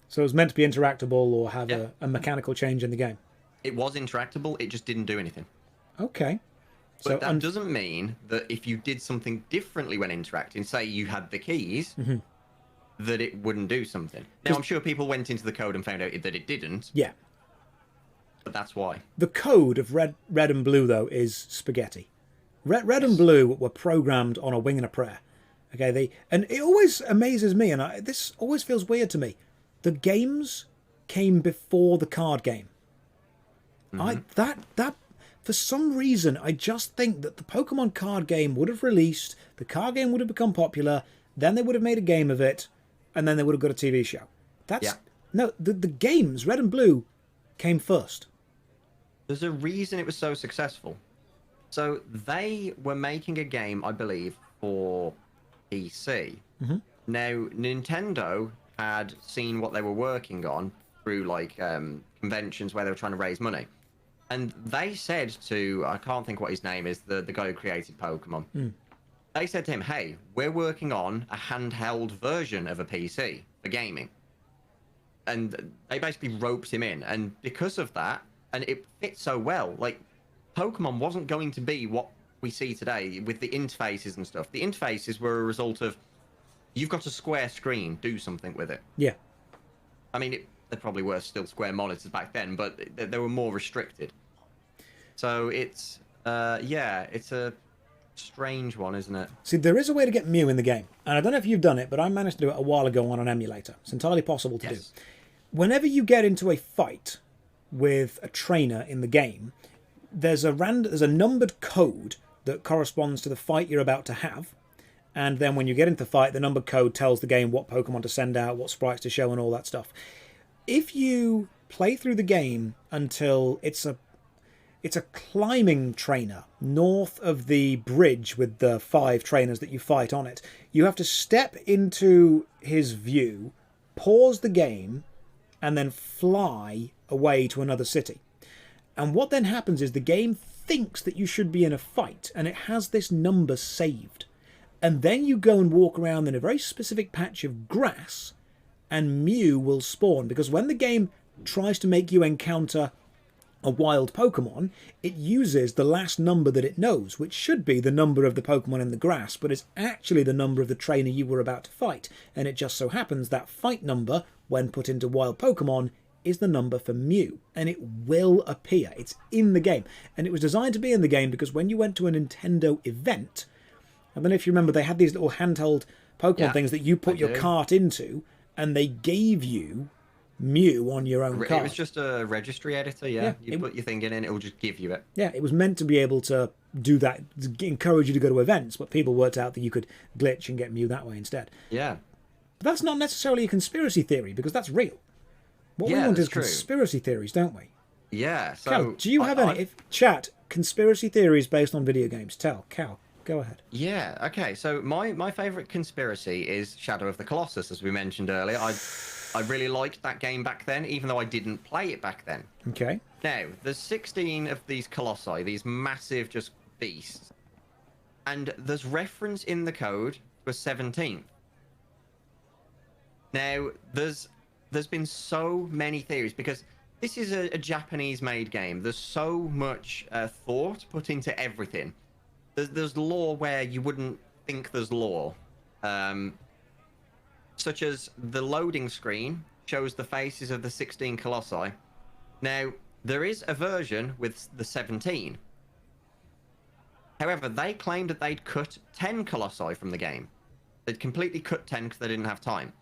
So it was meant to be interactable or have Yeah. a mechanical change in the game. It was interactable, it just didn't do anything. Okay. But So that doesn't mean that if you did something differently when interacting, say you had the keys, that it wouldn't do something. Now, I'm sure people went into the code and found out that it didn't, yeah. but that's why. The code of red and blue, though, is spaghetti. Red and blue were programmed on a wing and a prayer. Okay, and it always amazes me, and this always feels weird to me. The games came before the card game. That for some reason, I just think that the Pokemon card game would have released, the card game would have become popular, then they would have made a game of it, and then they would have got a TV show. No, the games, Red and Blue, came first. There's a reason it was so successful. So they were making a game, I believe, for PC. Now, Nintendo had seen what they were working on through like conventions where they were trying to raise money. And they said to, I can't think what his name is, the guy who created Pokemon. They said to him, hey, we're working on a handheld version of a PC for gaming. And they basically roped him in. And because of that, and it fit so well, like, Pokemon wasn't going to be what we see today with the interfaces and stuff. The interfaces were a result of, you've got a square screen, do something with it. Yeah. I mean, there probably were still square monitors back then, but they were more restricted. So it's, it's a strange one, isn't it? See, there is a way to get Mew in the game. And I don't know if you've done it, but I managed to do it a while ago on an emulator. It's entirely possible to do. Whenever you get into a fight with a trainer in the game, there's a numbered code that corresponds to the fight you're about to have. And then when you get into the fight, the numbered code tells the game what Pokemon to send out, what sprites to show, and all that stuff. If you play through the game until it's a climbing trainer north of the bridge with the 5 trainers that you fight on it, you have to step into his view, pause the game, and then fly away to another city. And what then happens is the game thinks that you should be in a fight, and it has this number saved. And then you go and walk around in a very specific patch of grass, and Mew will spawn. Because when the game tries to make you encounter a wild Pokemon, it uses the last number that it knows, which should be the number of the Pokemon in the grass, but is actually the number of the trainer you were about to fight. And it just so happens that fight number, when put into wild Pokemon, is the number for Mew, and it will appear. It's in the game, and it was designed to be in the game because when you went to a Nintendo event, I don't know if you remember, they had these little handheld Pokemon things that you put your cart into, and they gave you Mew on your own cart. It was just a registry editor, you put your thing in and it will just give you it. Yeah, it was meant to be able to do that, to encourage you to go to events, but people worked out that you could glitch and get Mew that way instead. Yeah. But that's not necessarily a conspiracy theory, because that's real. What we want is conspiracy theories, don't we? Yeah. So Cal, do you have any? Chat, conspiracy theories based on video games. Cal, go ahead. Yeah, okay. So my favourite conspiracy is Shadow of the Colossus, as we mentioned earlier. I really liked that game back then, even though I didn't play it back then. Okay. Now, there's 16 of these colossi, these massive just beasts. And there's reference in the code to a 17th. Now, there's been so many theories, because this is a Japanese-made game. There's so much thought put into everything. There's lore where you wouldn't think there's lore. Such as the loading screen shows the faces of the 16 colossi. Now, there is a version with the 17. However, they claimed that they'd cut 10 colossi from the game. They'd completely cut 10 because they didn't have time.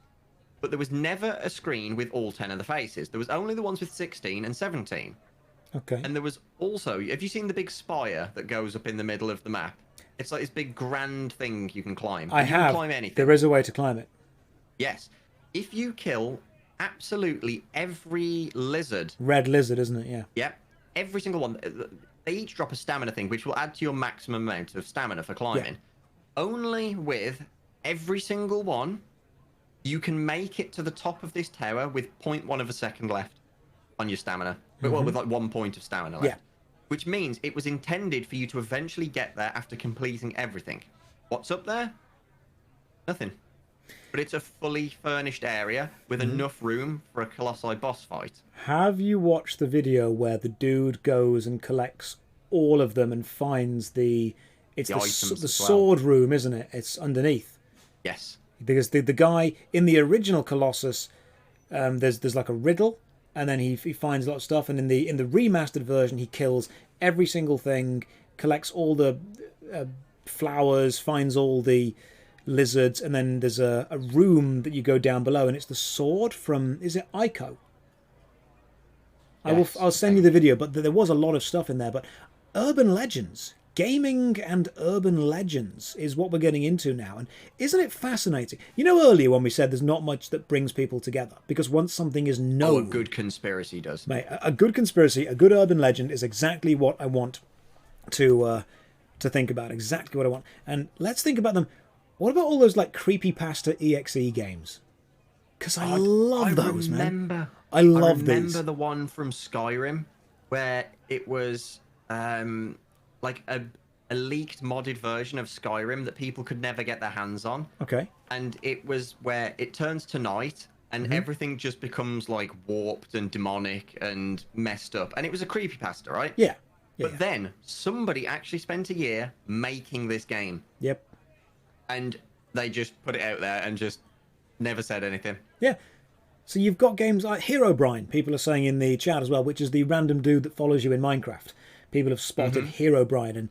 But there was never a screen with all 10 of the faces. There was only the ones with 16 and 17. Okay. And there was also, have you seen the big spire that goes up in the middle of the map? It's like this big grand thing you can climb. I have. You can climb anything. There is a way to climb it. Yes. if you kill absolutely every lizard, Red lizard, isn't it? Yeah. yep, every single one, they each drop a stamina thing, which will add to your maximum amount of stamina for climbing. Only with every single one, you can make it to the top of this tower with 0.1 of a second left on your stamina. Well, with like 1 point of stamina left. Yeah. Which means it was intended for you to eventually get there after completing everything. What's up there? Nothing. But it's a fully furnished area with enough room for a Colossi boss fight. Have you watched the video where the dude goes and collects all of them and finds the items the as well. sword room, isn't it? It's underneath. Yes. Because the guy in the original Colossus, there's like a riddle, and then he finds a lot of stuff, and in the remastered version he kills every single thing, collects all the flowers, finds all the lizards, and then there's a room that you go down below, and it's the sword from, is it Ico? Yes. I'll send you the video, but there was a lot of stuff in there. But urban legends, gaming and urban legends is what we're getting into now. And isn't it fascinating? You know, earlier when we said there's not much that brings people together, because once something is known... Oh, a good conspiracy does. Mate, a good conspiracy, a good urban legend is exactly what I want to think about, exactly what I want. And let's think about them. What about all those like creepypasta EXE games? Because I love those, man. I remember the one from Skyrim where it was like a leaked modded version of Skyrim that people could never get their hands on. Okay. And it was where it turns to night and everything just becomes like warped and demonic and messed up. And it was a creepypasta, right? Yeah. But then somebody actually spent a year making this game. Yep. And they just put it out there and just never said anything. Yeah. So you've got games like Herobrine, people are saying in the chat as well, which is the random dude that follows you in Minecraft. People have spotted Herobrine,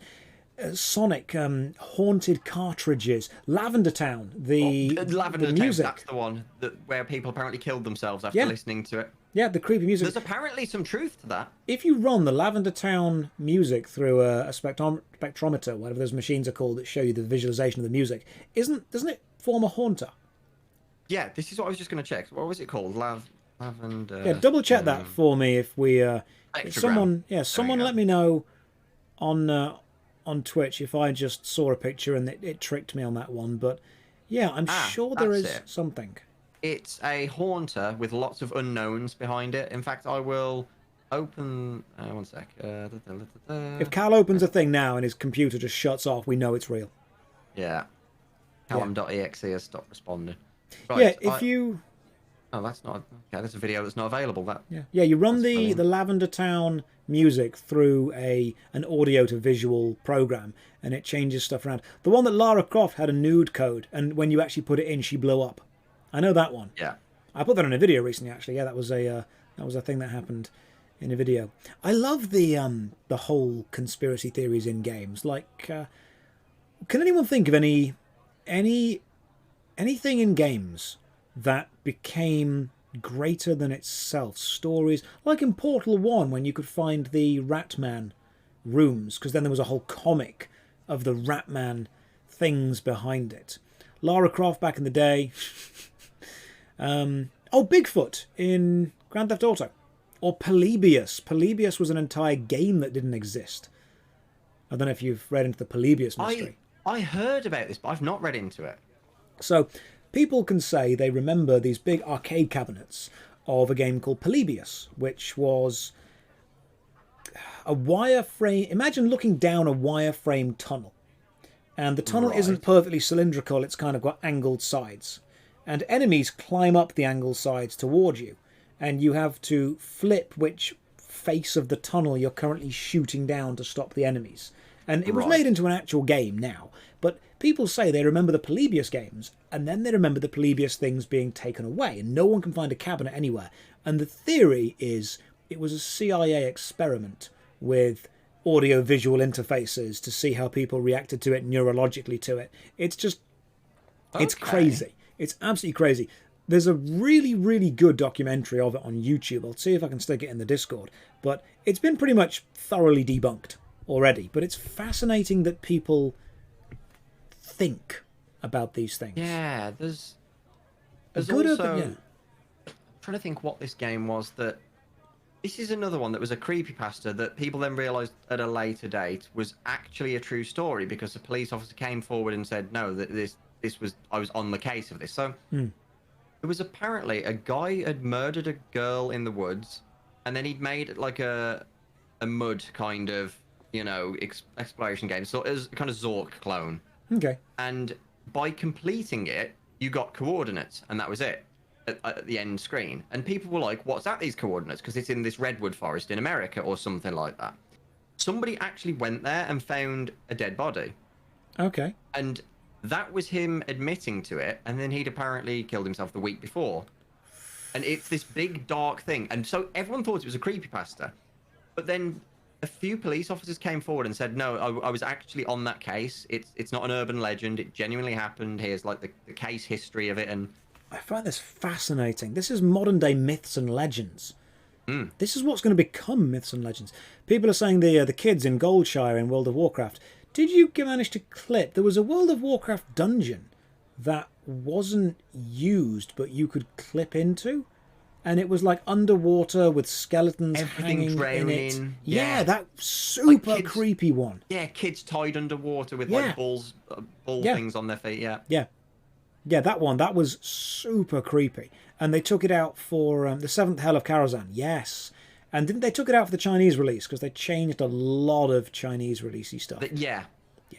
and Sonic, haunted cartridges, Lavender Town, Lavender the Town, music. that's the one where people apparently killed themselves after listening to it. Yeah, the creepy music. There's apparently some truth to that. If you run the Lavender Town music through a spectrometer, whatever those machines are called that show you the visualization of the music, doesn't it form a haunter? Yeah, this is what I was just going to check. What was it called? Lavender. Yeah, double check that for me if we. Someone let me know on Twitch if I just saw a picture and it tricked me on that one. But yeah, I'm sure there is something. It's a haunter with lots of unknowns behind it. In fact, I will open. One sec. If Cal opens a thing now and his computer just shuts off, we know it's real. Yeah. Callum.exe has stopped responding. Right, yeah, if you... Oh, that's not... Okay, that's a video that's not available. Yeah, you run the Lavender Town music through an audio to visual program, and it changes stuff around. The one that Lara Croft had a nude code, and when you actually put it in, she blew up. I know that one. Yeah. I put that in a video recently, actually. Yeah, that was a thing that happened in a video. I love the whole conspiracy theories in games. Like, can anyone think of anything in games that became greater than itself? Stories like in Portal 1 when you could find the Ratman rooms, because then there was a whole comic of the Ratman things behind it. Lara Croft back in the day. Bigfoot in Grand Theft Auto. Or Polybius. Polybius was an entire game that didn't exist. I don't know if you've read into the Polybius mystery. I heard about this, but I've not read into it. So, people can say they remember these big arcade cabinets of a game called Polybius, which was a wireframe. Imagine looking down a wireframe tunnel. And the tunnel isn't perfectly cylindrical, it's kind of got angled sides. And enemies climb up the angled sides towards you. And you have to flip which face of the tunnel you're currently shooting down to stop the enemies. And it was made into an actual game now. But people say they remember the Polybius games, and then they remember the Polybius things being taken away, and no one can find a cabinet anywhere. And the theory is it was a CIA experiment with audio-visual interfaces to see how people reacted to it neurologically to it. It's just... It's crazy. It's absolutely crazy. There's a really, really good documentary of it on YouTube. I'll see if I can stick it in the Discord. But it's been pretty much thoroughly debunked already. But it's fascinating that people think about these things. Yeah, There's good also, open, I'm trying to think what this game was that. This is another one that was a creepypasta that people then realised at a later date was actually a true story because a police officer came forward and said, no, that this was, I was on the case of this. So it was apparently a guy had murdered a girl in the woods, and then he'd made like a mud kind of, you know, exploration game. So it was kind of Zork clone. Okay. And by completing it, you got coordinates, and that was it. At the end screen, and people were like, what's that, these coordinates, because it's in this redwood forest in America or something like that. Somebody actually went there and found a dead body, Okay. and that was him admitting to it, and then he'd apparently killed himself the week before. And it's this big dark thing, and so everyone thought it was a creepypasta, but then a few police officers came forward and said, no, I was actually on that case. It's not an urban legend, it genuinely happened. Here's like the case history of it. And I find this fascinating. This is modern day myths and legends. This is what's going to become myths and legends. People are saying the kids in Goldshire in World of Warcraft. Did you manage to clip? There was a World of Warcraft dungeon that wasn't used, but you could clip into, and it was like underwater with skeletons everything hanging drowning. in it. Yeah, that super kids, creepy one. Yeah, kids tied underwater with Yeah. like ball Yeah. things on their feet. Yeah. Yeah, that one. That was super creepy. And they took it out for the Seventh Hell of Karazhan. Yes. And didn't they took it out for the Chinese release? Because they changed a lot of Chinese releasey stuff. Yeah.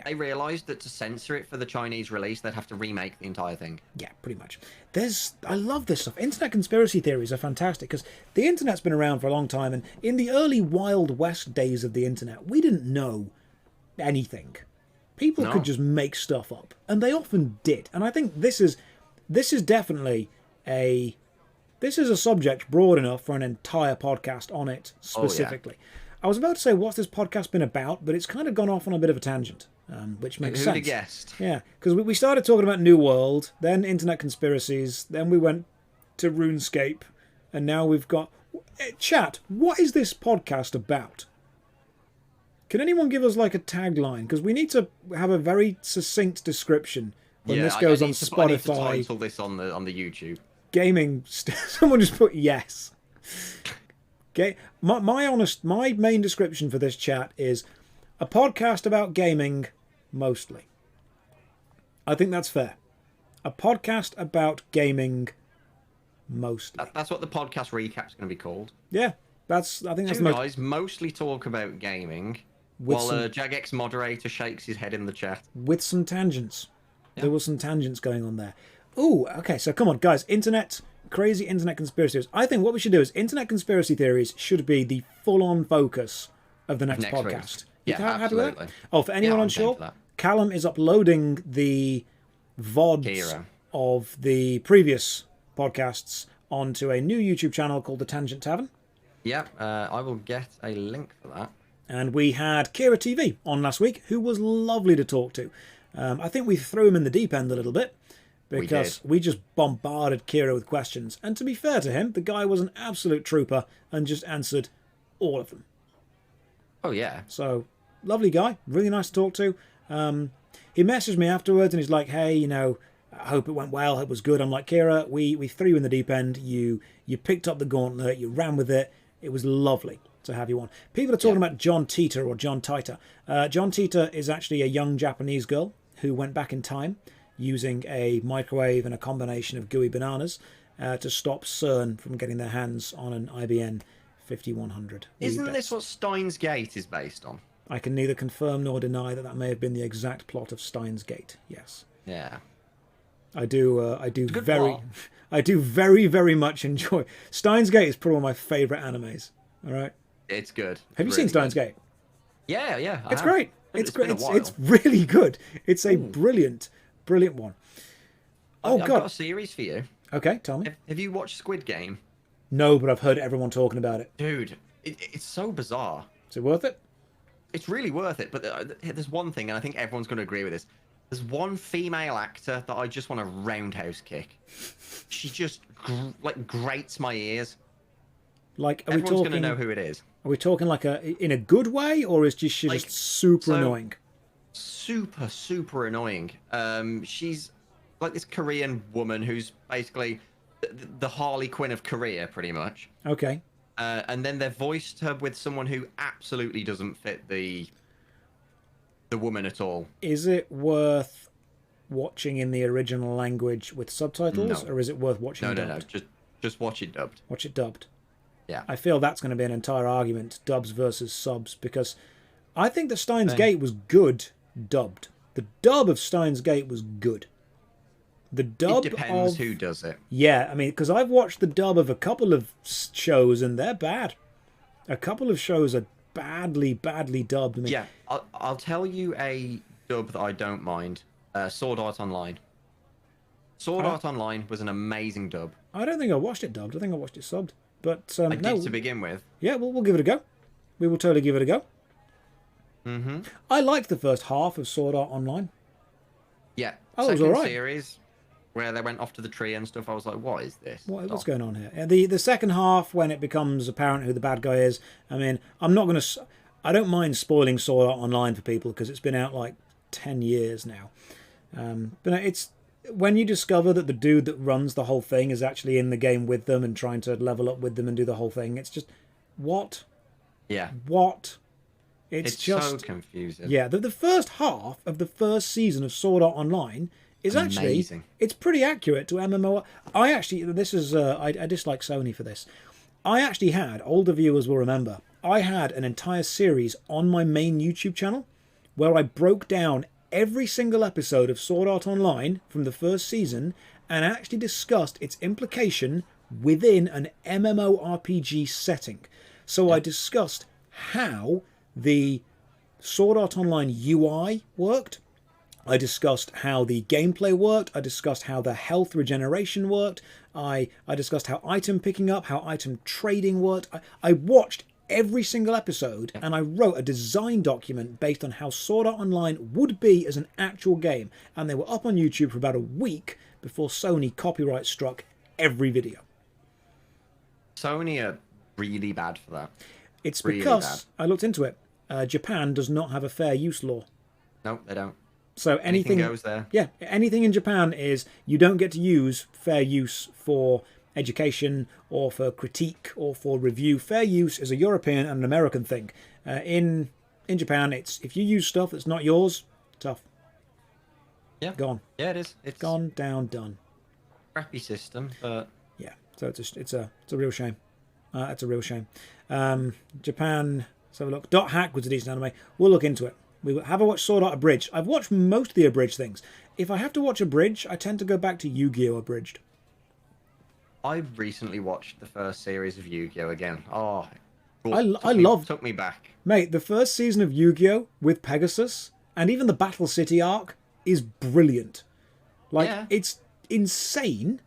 They realised that to censor it for the Chinese release, they'd have to remake the entire thing. Yeah, pretty much. I love this stuff. Internet conspiracy theories are fantastic because the internet's been around for a long time, and in the early Wild West days of the internet, we didn't know anything. People could just make stuff up, and they often did. And I think this is definitely a subject broad enough for an entire podcast on it specifically. Oh, yeah. I was about to say, what's this podcast been about? But it's kind of gone off on a bit of a tangent, which makes sense. Who'd have guessed? Yeah, because we started talking about New World, then internet conspiracies, then we went to RuneScape, and now we've got... Chat, what is this podcast about? Can anyone give us like a tagline? Because we need to have a very succinct description when this goes on Spotify. I need to title this on the YouTube. Gaming. Someone just put yes. Okay. My main description for this chat is a podcast about gaming, mostly. I think that's fair. A podcast about gaming, mostly. That's what the podcast recap's going to be called. Yeah, I think that's Two the guys mostly talk about gaming, while a Jagex moderator shakes his head in the chat. With some tangents. Yeah. There were some tangents going on there. Ooh, okay, so come on, guys. Crazy internet conspiracy theories. I think what we should do is internet conspiracy theories should be the full-on focus of the next podcast. Yeah, absolutely. Oh, for anyone unsure, Callum is uploading the VODs of the previous podcasts onto a new YouTube channel called The Tangent Tavern. Yeah, I will get a link for that. And we had Kira TV on last week, who was lovely to talk to. I think we threw him in the deep end a little bit, because we just bombarded Kira with questions. And to be fair to him, the guy was an absolute trooper and just answered all of them. Oh, yeah. So, lovely guy, really nice to talk to. He messaged me afterwards and he's like, hey, I hope it went well, hope it was good. I'm like, Kira, we threw you in the deep end. You picked up the gauntlet, you ran with it. It was lovely to have you on. People are talking about John Titor or John Titor. John Titor is actually a young Japanese girl who went back in time using a microwave and a combination of gooey bananas to stop CERN from getting their hands on an IBM 5100. Isn't this what Steins Gate is based on? I can neither confirm nor deny that may have been the exact plot of Steins Gate. Yes. Yeah. I do very, very much enjoy. Steins Gate is probably one of my favourite animes. All right. It's good. Have you seen Steins Gate? Yeah. It's great. It's great. It's really good. It's a brilliant one. Oh, I've God. got a series for you. Okay, tell me. Have you watched Squid Game? No, but I've heard everyone talking about it. Dude, it's so bizarre. Is it worth it? It's really worth it, but there's one thing, and I think everyone's going to agree with this. There's one female actor that I just want to roundhouse kick. She just grates my ears. Like, are everyone's we talking? Going to know who it is. Are we talking like in a good way, or is she just super annoying? Super annoying. She's like this Korean woman who's basically the Harley Quinn of Korea, pretty much. Okay. And then they've voiced her with someone who absolutely doesn't fit the woman at all. Is it worth watching in the original language with subtitles, No. or is it worth watching No, dubbed? just watch it dubbed. Watch it dubbed. Yeah. I feel that's going to be an entire argument, dubs versus subs, because I think that Steins Gate was good dubbed. The dub of Steins Gate was good. The dub It depends of... who does it. Yeah, I mean, because I've watched the dub of a couple of shows and they're bad. A couple of shows are badly dubbed. I mean, Yeah, I'll tell you a dub that I don't mind. Sword Art Online. Sword Art Online was an amazing dub. I don't think I watched it dubbed. I think I watched it subbed. But I no, did to begin with. yeah, we'll give it a go. We will totally give it a go. Mm-hmm. I liked the first half of Sword Art Online. Yeah. Oh, it was Second alright. series where they went off to the tree and stuff. I was like, what is this? What's going on here? The second half, when it becomes apparent who the bad guy is, I mean, I don't mind spoiling Sword Art Online for people because it's been out like 10 years now. But it's when you discover that the dude that runs the whole thing is actually in the game with them and trying to level up with them and do the whole thing. It's just, what? Yeah. What? It's just so confusing. Yeah, the first half of the first season of Sword Art Online is actually Amazing. it's pretty accurate to MMO. I actually this is I dislike Sony for this. I actually had, older viewers will remember, I had an entire series on my main YouTube channel where I broke down every single episode of Sword Art Online from the first season and actually discussed its implication within an MMORPG setting. So I discussed how the Sword Art Online UI worked. I discussed how the gameplay worked. I discussed how the health regeneration worked. I discussed how item picking up, how item trading worked. I watched every single episode and I wrote a design document based on how Sword Art Online would be as an actual game. And they were up on YouTube for about a week before Sony copyright struck every video. Sony are really bad for that. It's Really because I looked into it. Japan does not have a fair use law. No, they don't. So anything goes there. Yeah, anything in Japan is you don't get to use fair use for education or for critique or for review. Fair use is a European and an American thing. In Japan, it's if you use stuff that's not yours, tough. Yeah. Gone. Yeah, it is. It's Gone, down, done. crappy system, but Yeah. So it's a real shame. It's a real shame. Japan. Let's have a look. Dot Hack was a decent anime. We'll look into it. We will have a watch Sword Art Abridged. I've watched most of the abridged things. If I have to watch Abridged, I tend to go back to Yu-Gi-Oh! Abridged. I recently watched the first series of Yu-Gi-Oh! Again. Oh, I love... took me back. Mate, the first season of Yu-Gi-Oh! With Pegasus, and even the Battle City arc, is brilliant. Like, Yeah. it's insane,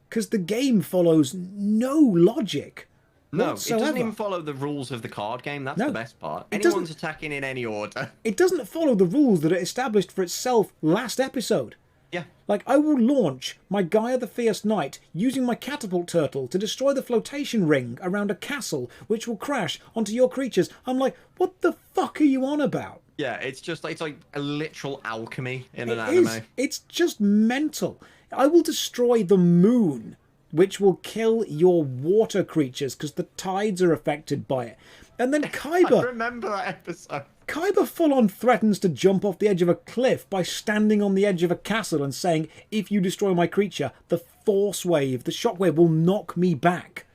because the game follows no logic No, whatsoever. it doesn't even follow the rules of the card game. That's No, the best part. it doesn't- Anyone's attacking in any order. It doesn't follow the rules that it established for itself last episode. Yeah. Like, I will launch my Gaia the Fierce Knight using my catapult turtle to destroy the flotation ring around a castle, which will crash onto your creatures. I'm like, what the fuck are you on about? Yeah, it's like a literal alchemy in an It anime. is. It's just mental. I will destroy the moon, which will kill your water creatures because the tides are affected by it. And then I Kaiba, remember that episode. Kaiba full-on threatens to jump off the edge of a cliff by standing on the edge of a castle and saying, if you destroy my creature, the force wave, the shockwave will knock me back.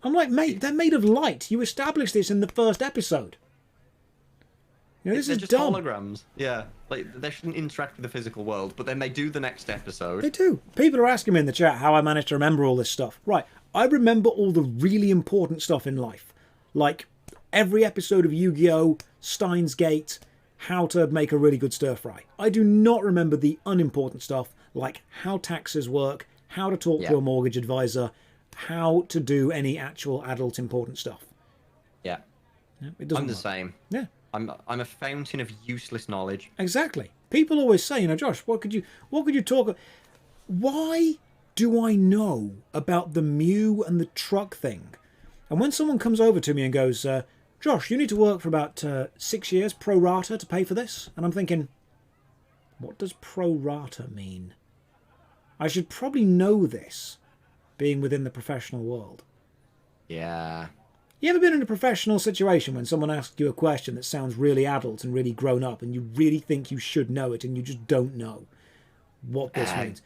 I'm like, mate, they're made of light. You established this in the first episode. You know, this They're is just dumb. holograms. Yeah, like they shouldn't interact with the physical world, but then they do the next episode. They do. People are asking me in the chat how I managed to remember all this stuff. Right, I remember all the really important stuff in life. Like every episode of Yu-Gi-Oh!, Steins Gate, how to make a really good stir fry. I do not remember the unimportant stuff like how taxes work, how to talk to Yeah. a mortgage advisor, how to do any actual adult important stuff. Yeah, Yeah, it doesn't I'm the work. same. Yeah. I'm a fountain of useless knowledge. Exactly. People always say, you know, Josh, what could you talk? Why do I know about the Mew and the truck thing? And when someone comes over to me and goes, Josh, you need to work for about 6 years pro rata to pay for this, and I'm thinking, what does pro rata mean? I should probably know this, being within the professional world. Yeah. You ever been in a professional situation when someone asks you a question that sounds really adult and really grown up, and you really think you should know it, and you just don't know what this means?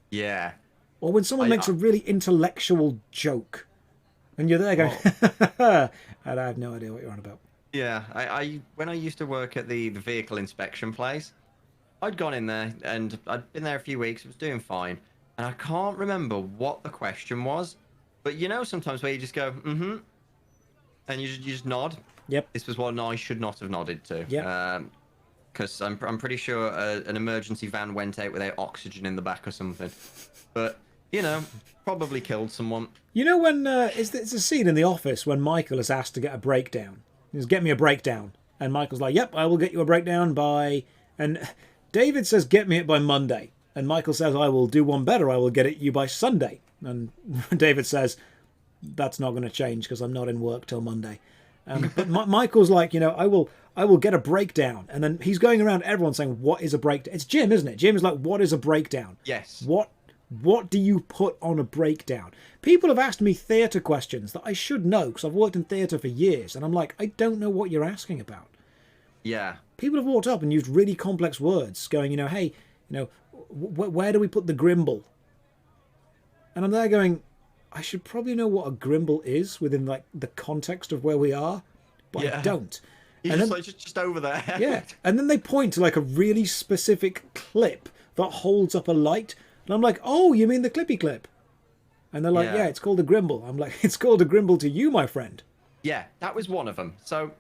Yeah. Or when someone makes a really intellectual joke, and you're there going, and I have no idea what you're on about. Yeah, I when I used to work at the vehicle inspection place, I'd gone in there and I'd been there a few weeks. I was doing fine, and I can't remember what the question was, but you know sometimes where you just go, mm-hmm, and you just nod. Yep. This was one I should not have nodded to. Yep. Because I'm pretty sure an emergency van went out without oxygen in the back or something, but you know, probably killed someone. You know when it's a scene in The Office when Michael is asked to get a breakdown. He says, "Get me a breakdown," and Michael's like, "Yep, I will get you a breakdown by." And David says, "Get me it by Monday," and Michael says, "I will do one better. I will get it you by Sunday." And David says, "That's not going to change because I'm not in work till Monday." But Michael's like, you know, I will get a breakdown, and then he's going around everyone saying, "What is a breakdown?" It's Jim, isn't it? Jim is like, "What is a breakdown?" Yes. What do you put on a breakdown? People have asked me theatre questions that I should know because I've worked in theatre for years, and I'm like, I don't know what you're asking about. Yeah. People have walked up and used really complex words, going, you know, hey, you know, where do we put the grimble? And I'm there going, I should probably know what a grimble is within like the context of where we are, but I don't. You're just, like, just over there. Yeah, and then they point to like a really specific clip that holds up a light. And I'm like, oh, you mean the clippy clip? And they're like, yeah, it's called a grimble. I'm like, it's called a grimble to you, my friend. Yeah, that was one of them. So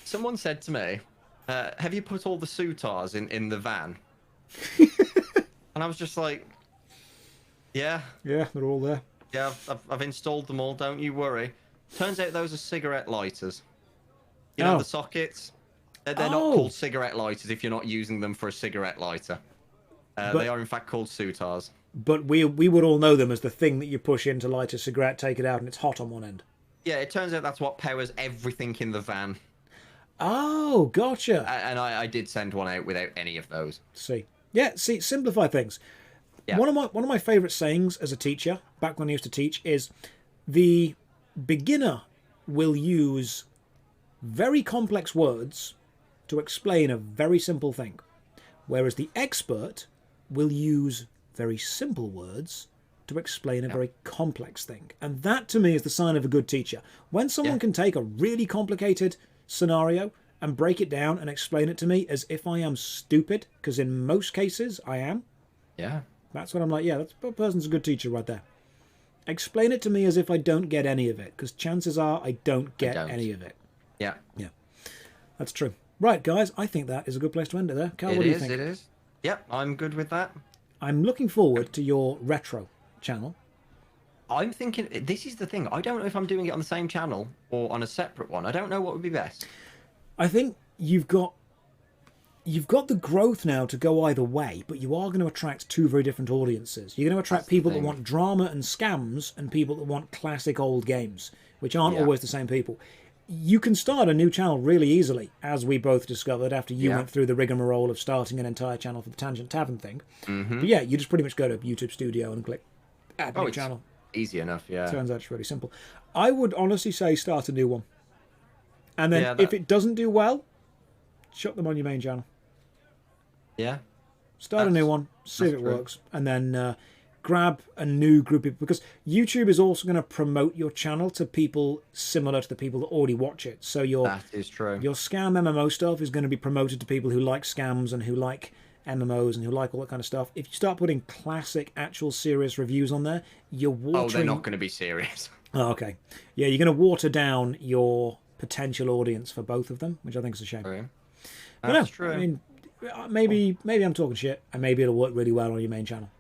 someone said to me, have you put all the soutars in the van? And I was just like, yeah. Yeah, they're all there. Yeah, I've installed them all, don't you worry. Turns out those are cigarette lighters. You know, the sockets? They're not called cigarette lighters if you're not using them for a cigarette lighter. They are in fact called soutars. But we would all know them as the thing that you push in to light a cigarette, take it out, and it's hot on one end. Yeah, it turns out that's what powers everything in the van. Oh, gotcha. And I did send one out without any of those. See. Yeah, see, simplify things. Yeah. One of my favourite sayings as a teacher, back when I used to teach, is the beginner will use very complex words to explain a very simple thing, whereas the expert will use very simple words to explain a very complex thing. And that, to me, is the sign of a good teacher. When someone can take a really complicated scenario and break it down and explain it to me as if I am stupid, because in most cases I am. Yeah. That's what I'm like, yeah, that person's a good teacher right there. Explain it to me as if I don't get any of it, because chances are I don't get any of it. Yeah. Yeah. That's true. Right, guys, I think that is a good place to end it there. Carl, what do you think? It is. Yep, I'm good with that. I'm looking forward to your retro channel. I'm thinking, this is the thing, I don't know if I'm doing it on the same channel or on a separate one. I don't know what would be best. I think you've got the growth now to go either way, but you are going to attract two very different audiences. You're going to attract people that want drama and scams and people that want classic old games, which aren't always the same people. You can start a new channel really easily, as we both discovered after you went through the rigmarole of starting an entire channel for the Tangent Tavern thing. Mm-hmm. But yeah, you just pretty much go to YouTube Studio and click add new channel. Easy enough, yeah. Turns out it's really simple. I would honestly say start a new one. And then if it doesn't do well, shut them on your main channel. Yeah. Start a new one, see if it works, and then grab a new group of people, because YouTube is also going to promote your channel to people similar to the people that already watch it. So that is true. Your scam MMO stuff is going to be promoted to people who like scams and who like MMOs and who like all that kind of stuff. If you start putting classic, actual, serious reviews on there, you're watering... Oh, they're not going to be serious. Oh, okay. Yeah, you're going to water down your potential audience for both of them, which I think is a shame. True. That's true. I mean, maybe I'm talking shit, and maybe it'll work really well on your main channel.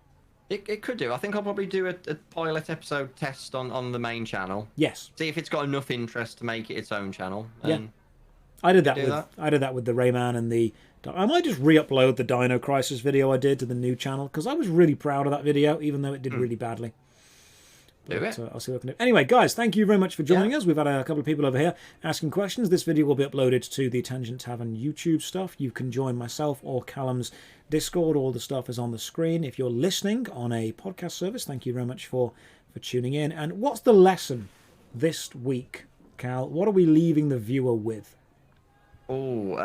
It could do. I think I'll probably do a pilot episode test on the main channel. Yes. See if it's got enough interest to make it its own channel. Yeah. I did that with the Rayman and the... I might just re-upload the Dino Crisis video I did to the new channel, because I was really proud of that video, even though it did really badly. Do But, it. I'll see what I can do. Anyway, guys, thank you very much for joining us. We've had a couple of people over here asking questions. This video will be uploaded to the Tangent Tavern YouTube stuff. You can join myself or Callum's Discord. All the stuff is on the screen. If you're listening on a podcast service, thank you very much for tuning in. And what's the lesson this week, Cal? What are we leaving the viewer with? Oh,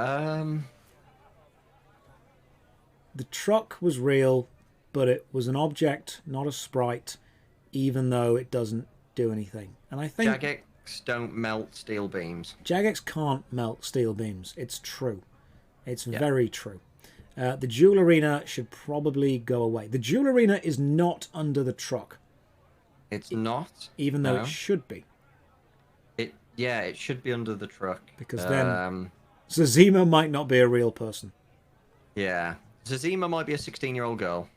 The truck was real, but it was an object, not a sprite, even though it doesn't do anything. And I think Jagex don't melt steel beams. Jagex can't melt steel beams. It's true. It's very true. The Jewel Arena should probably go away. The Jewel Arena is not under the truck, It's not. even though No. it should be. It should be under the truck. Because then Zazima might not be a real person Yeah. Zazima might be a 16-year-old girl.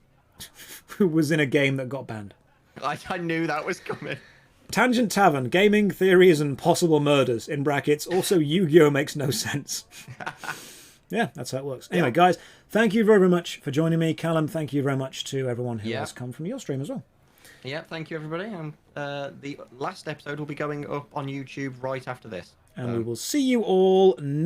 who was in a game that got banned. I knew that was coming. Tangent Tavern, gaming theories and possible murders, in brackets. Also, Yu-Gi-Oh! Makes no sense. Yeah, that's how it works. Anyway, guys, thank you very, very much for joining me. Callum, thank you very much to everyone who has come from your stream as well. Yeah, thank you, everybody. The last episode will be going up on YouTube right after this. And we will see you all